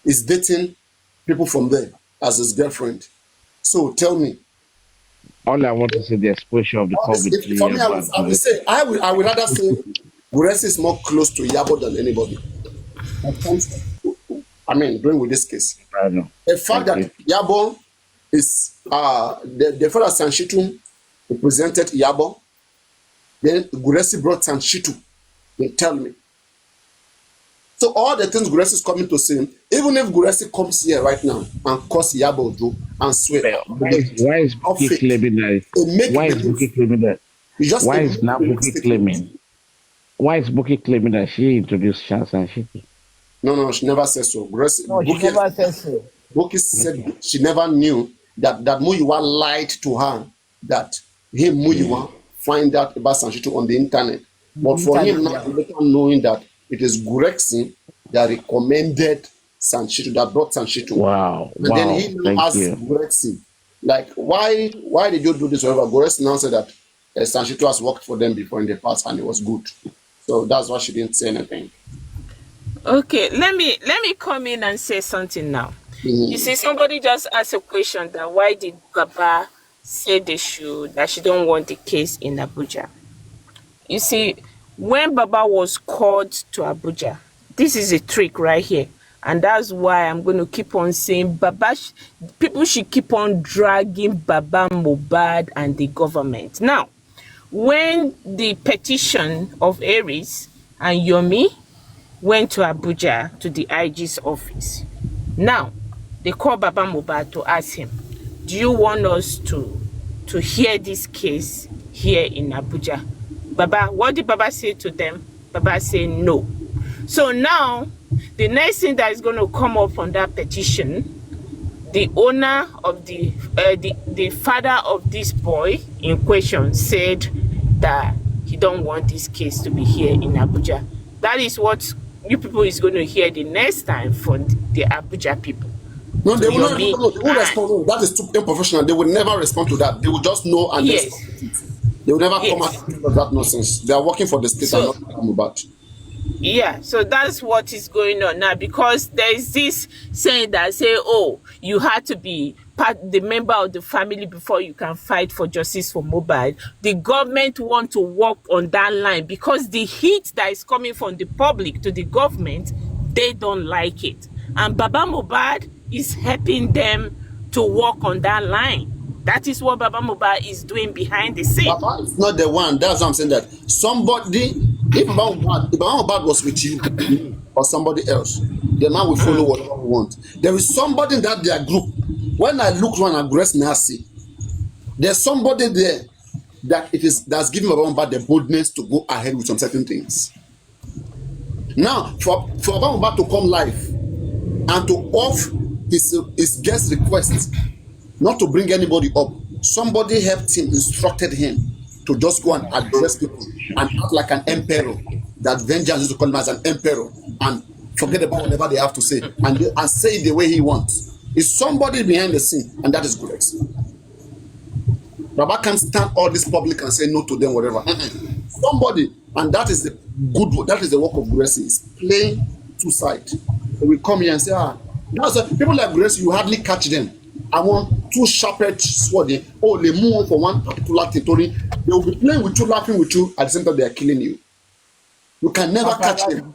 Speaker 7: is dating people from there as his girlfriend. So tell me.
Speaker 8: All I want to say the exposure of the public.
Speaker 7: For me, I would rather say Gurexi is more close to Iyabo than anybody. I mean, going with this case.
Speaker 8: I know.
Speaker 7: The fact
Speaker 8: Thank
Speaker 7: that
Speaker 8: you.
Speaker 7: Yabo is the father Sanshitu represented Yabo, then Guresi brought Sanshitu. They tell me. So all the things Guresi is coming to say, even if Guresi comes here right now and calls Yabo do and swear,
Speaker 8: Why is
Speaker 7: not
Speaker 8: Bukky
Speaker 7: fake,
Speaker 8: claiming that?
Speaker 7: it make
Speaker 8: Why is
Speaker 7: believe.
Speaker 8: Bukky claiming that?
Speaker 7: You just
Speaker 8: Why
Speaker 7: a
Speaker 8: is now
Speaker 7: make
Speaker 8: Bukky
Speaker 7: statement.
Speaker 8: claiming? Why is Bukky claiming that she introduced Chance and Shitty?
Speaker 7: No, she never said so. Guresi,
Speaker 4: No, she never said so.
Speaker 7: Bukky said she never knew that Muyiwa lied to her that him Muyiwa find out about Sanshitu on the internet. But for him now, later knowing that it is Gurexin that recommended Sanshitu, that brought Sanshitu.
Speaker 8: Wow.
Speaker 7: And then he now
Speaker 8: Thank
Speaker 7: asked
Speaker 8: you.
Speaker 7: Gurexin, like, why did you do this? Whatever. Gurexin now said that Sanshitu has worked for them before in the past and it was good. So that's why she didn't say anything.
Speaker 10: Okay, let me come in and say something now. You see, somebody just asked a question that why did Baba say that she don't want the case in Abuja? You see, when Baba was called to Abuja, this is a trick right here. And that's why I'm going to keep on saying people should keep on dragging Baba, Mohbad and the government. Now, when the petition of Aries and Yomi went to Abuja to the IG's office, now they called Baba Mohbad to ask him, do you want us to hear this case here in Abuja? Baba, what did Baba say to them? Baba said no. So now, the next thing that is going to come up on that petition, the owner of the father of this boy in question said that he don't want this case to be here in Abuja. That is what you people is going to hear the next time from the Abuja people.
Speaker 7: No, they will not. They will respond. That is too unprofessional. They will never respond to that. They will just know and
Speaker 10: yes.
Speaker 7: They will never come out of that nonsense. They are working for the state and not Mohbad.
Speaker 10: Yeah, so that's what is going on now, because there is this saying that oh, you had to be the member of the family before you can fight for justice for Mohbad. The government want to work on that line because the heat that is coming from the public to the government, they don't like it. And Baba Mohbad is helping them to work on that line. That is what Baba Mohbad is doing behind the scene.
Speaker 7: Baba is not the one. That's what I'm saying. That somebody, if Baba Mohbad was with you or somebody else, the man will follow whatever we want. There is somebody in that their group. When I look around at Grace Nasi, there's somebody there that's giving Baba Mohbad the boldness to go ahead with some certain things. Now, for Baba Mohbad to come live and to off his guest request, not to bring anybody up, somebody helped him, instructed him to just go and address people and act like an emperor. That vengeance is to call him as an emperor and forget about whatever they have to say and say it the way he wants. It's somebody behind the scene, and that is good. Baba can't stand all this public and say no to them, whatever. Somebody, and that is the good. That is the work of Gracie. Is playing two sides. So we come here and say, people like Gracie, you hardly catch them. I want two sharp-edged sword. Oh, they move on for one particular territory. They will be playing with you, laughing with you. At the same time, they are killing you. You can never catch them.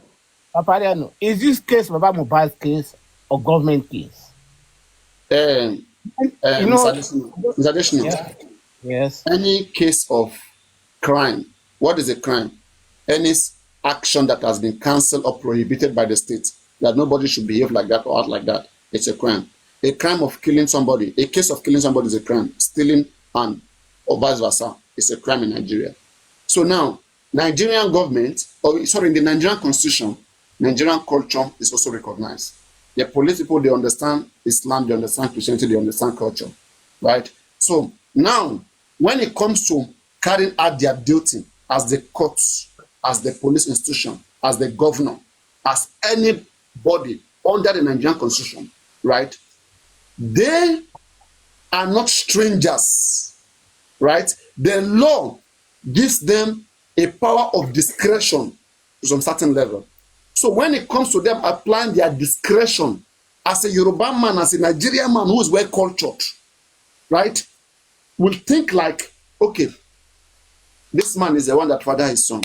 Speaker 4: Papariano, is this case Baba Mohbad's case or government case?
Speaker 7: Mr. Additional.
Speaker 4: Yes.
Speaker 7: Any case of crime, what is a crime? Any action that has been cancelled or prohibited by the state, that nobody should behave like that or act like that, it's a crime. A crime of killing somebody, a case of killing somebody is a crime. Stealing and or vice versa is a crime in Nigeria. So now, Nigerian government, in the Nigerian constitution, Nigerian culture is also recognized. The police people, they understand Islam, they understand Christianity, they understand culture, right? So now, when it comes to carrying out their duty as the courts, as the police institution, as the governor, as anybody under the Nigerian constitution, right? They are not strangers, right? The law gives them a power of discretion to some certain level. So when it comes to them applying their discretion as a Yoruba man, as a Nigerian man who is well cultured, right, will think like, okay, this man is the one that fathered his son.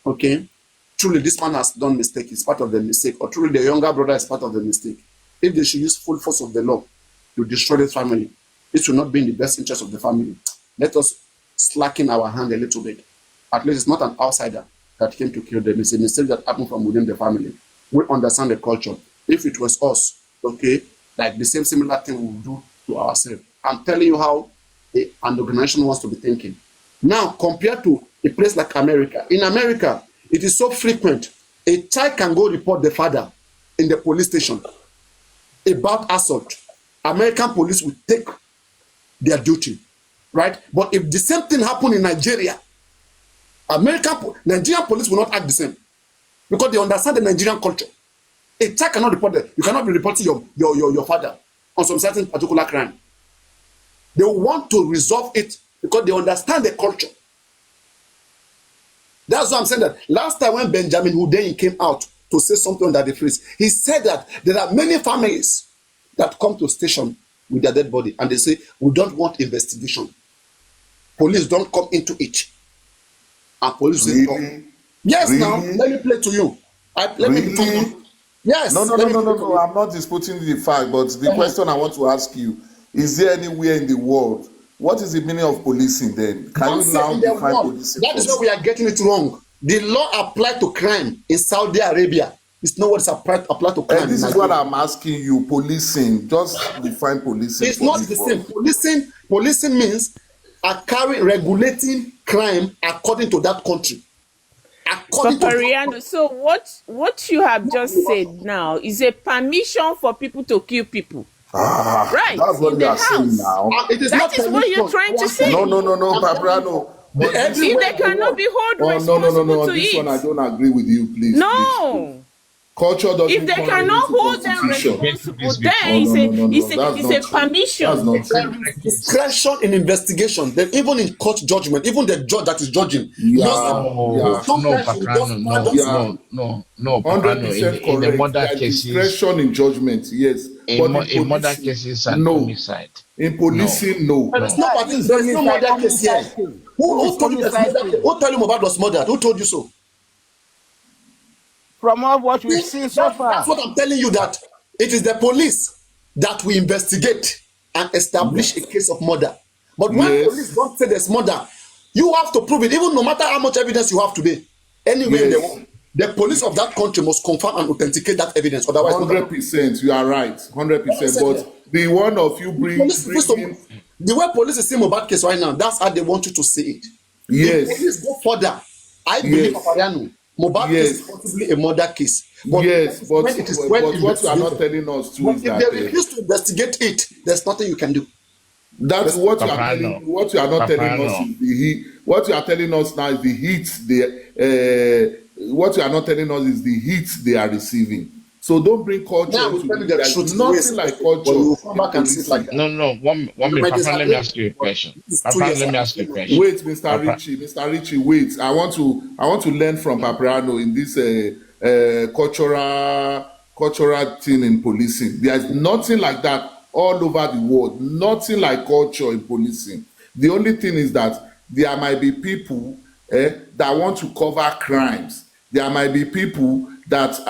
Speaker 7: Okay, truly this man has done mistake, he's part of the mistake, or truly the younger brother is part of the mistake.
Speaker 3: if they should use full force of the law to destroy this family, it will not be in the best interest of the family. Let us slacken our hand a little bit. At least it's not an outsider that came to kill them. It's a mistake that happened from within the family. We understand the culture. If it was us, okay, like the similar thing we will do to ourselves. I'm telling you how an organization wants to be thinking. Now, compared to a place like America, in America, it is so frequent. A child can go report the father in the police station about assault. American police will take their duty, right? But if the same thing happened in Nigeria, Nigerian police will not act the same because they understand the Nigerian culture. A child cannot report that. You cannot be reporting your father on some certain particular crime. They want to resolve it because they understand the culture. That's why I'm saying that last time when Benjamin Hundeyin came out to say something under the phrase, he said that there are many families that come to station with their dead body and they say, we don't want investigation. Police don't come into it. And police say,
Speaker 5: Really?
Speaker 3: yes,
Speaker 5: Really?
Speaker 3: now, let me play to you. Let me be talking. Yes.
Speaker 5: No. I'm not disputing the fact, but the question I want to ask you, is there anywhere in the world, what is the meaning of policing then? Can you now define policing?
Speaker 3: That is where we are getting it wrong. The law applied to crime in Saudi Arabia. It's not what's applied to crime.
Speaker 5: And this is what I'm asking you, policing. Just define policing.
Speaker 3: It's not the same. Policing means regulating crime according to that country.
Speaker 10: Papariano, so what you have just said now is a permission for people to kill people. Right,
Speaker 5: that's what
Speaker 10: in
Speaker 5: you
Speaker 10: the
Speaker 5: are saying
Speaker 10: house.
Speaker 5: now.
Speaker 10: That is what you're trying to say.
Speaker 5: No, Papariano.
Speaker 10: If they cannot be held responsible
Speaker 5: no.
Speaker 10: to
Speaker 5: This
Speaker 10: it.
Speaker 5: one I don't agree with you, please.
Speaker 10: No.
Speaker 5: Please. Culture doesn't.
Speaker 10: If they cannot hold them responsible, then it's a permission.
Speaker 5: That's not true.
Speaker 3: Discretion in investigation, then even in court judgment, even the judge that is judging.
Speaker 8: No, Paprano.
Speaker 5: 100%
Speaker 8: In the
Speaker 5: correct.
Speaker 8: murder
Speaker 5: There is
Speaker 8: cases,
Speaker 5: discretion in judgment, yes.
Speaker 8: in murder cases and homicide.
Speaker 5: In policing, no.
Speaker 3: There's no murder case here. Who told you that? Who told you Mohbad was murdered? Who told you so?
Speaker 4: From all what we've seen so far.
Speaker 3: That's what I'm telling you, that it is the police that will investigate and establish a case of murder. But when police don't say there's murder, you have to prove it, even no matter how much evidence you have today. Anyway, the police of that country must confirm and authenticate that evidence. Otherwise,
Speaker 5: 100%, you are right. 100%. But the one of you bring in,
Speaker 3: the way police is saying Mohbad case right now, that's how they want you to see it.
Speaker 5: Yes.
Speaker 3: If police go further, I believe Papariano, Mohbad case is possibly a murder case. But
Speaker 5: but what you are not telling us too is that
Speaker 3: if they refuse to investigate it, there's nothing you can do.
Speaker 5: That's what you are telling. What you are not telling us is the heat. What you are telling us now is the heat. What you are not telling us is the heat they are receiving. So don't bring culture into it. There's nothing like culture.
Speaker 8: No. One minute, Papa, let me ask you a question.
Speaker 5: Wait, Mr. Richie, wait. I want to learn from Paprano in this cultural thing in policing. There's nothing like that all over the world. Nothing like culture in policing. The only thing is that there might be people that want to cover crimes. There might be people that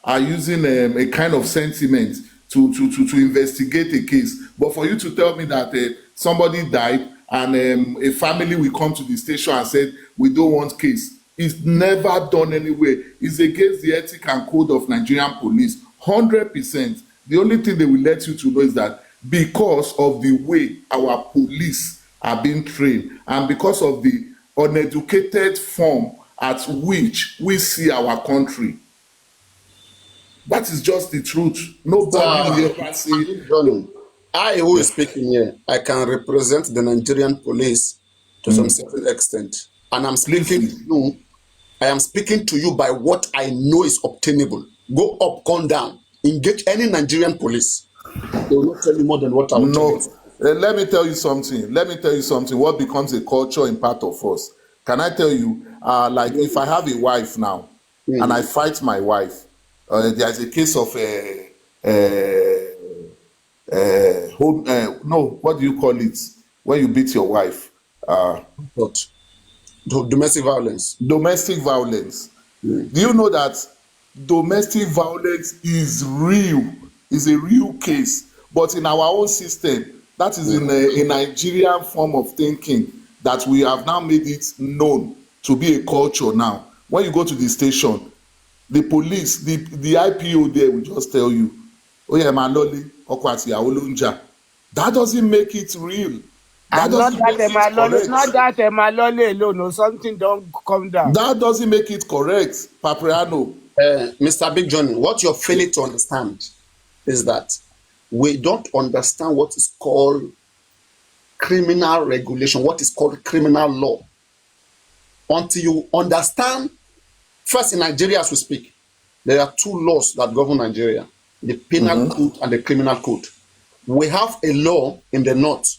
Speaker 5: are using a kind of sentiment to investigate a case. But for you to tell me that somebody died and a family will come to the station and said, we don't want case, it's never done anywhere. It's against the ethic and code of Nigerian police, 100%. The only thing they will let you to know is that because of the way our police are being trained and because of the uneducated form at which we see our country, that is just the truth. Nobody will ever say.
Speaker 3: I, who is speaking here, I can represent the Nigerian police to some certain extent. And I'm speaking to you. I am speaking to you by what I know is obtainable. Go up, come down. Engage any Nigerian police. They will not tell you more than what I will tell you.
Speaker 5: Let me tell you something. What becomes a culture in part of us. Can I tell you, like if I have a wife now and I fight my wife, there's a case of what do you call it when you beat your wife?
Speaker 3: Domestic violence.
Speaker 5: Domestic violence. Do you know that domestic violence is real
Speaker 12: is a real case. But in our own system, that is in a Nigerian form of thinking that we have now made it known to be a culture now. When you go to the station, the police, the IPO there will just tell you, oh yeah, Maloli, Okwati, that doesn't make it real. That
Speaker 4: And not
Speaker 12: doesn't make it correct.
Speaker 4: not that Malole alone, or something don't come down.
Speaker 12: That doesn't make it correct, Papriano.
Speaker 7: Mr. Big Johnny, what you're failing to understand is that we don't understand what is called criminal regulation, what is called criminal law. Until you understand, first in Nigeria as we speak, there are two laws that govern Nigeria, the penal code and the criminal code. We have a law in the north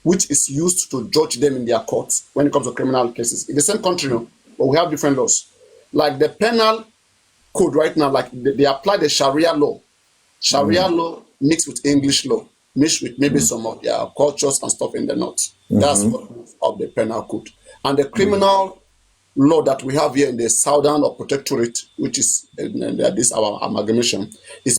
Speaker 7: which is used to judge them in their courts when it comes to criminal cases. In the same country, no, but we have different laws. Like the penal code right now, like they apply the Sharia law. Sharia law mixed with English law, mixed with maybe some of their cultures and stuff in the north. That's what moves of the penal code. And the criminal law that we have here in the southern or protectorate, which is this our amalgamation, is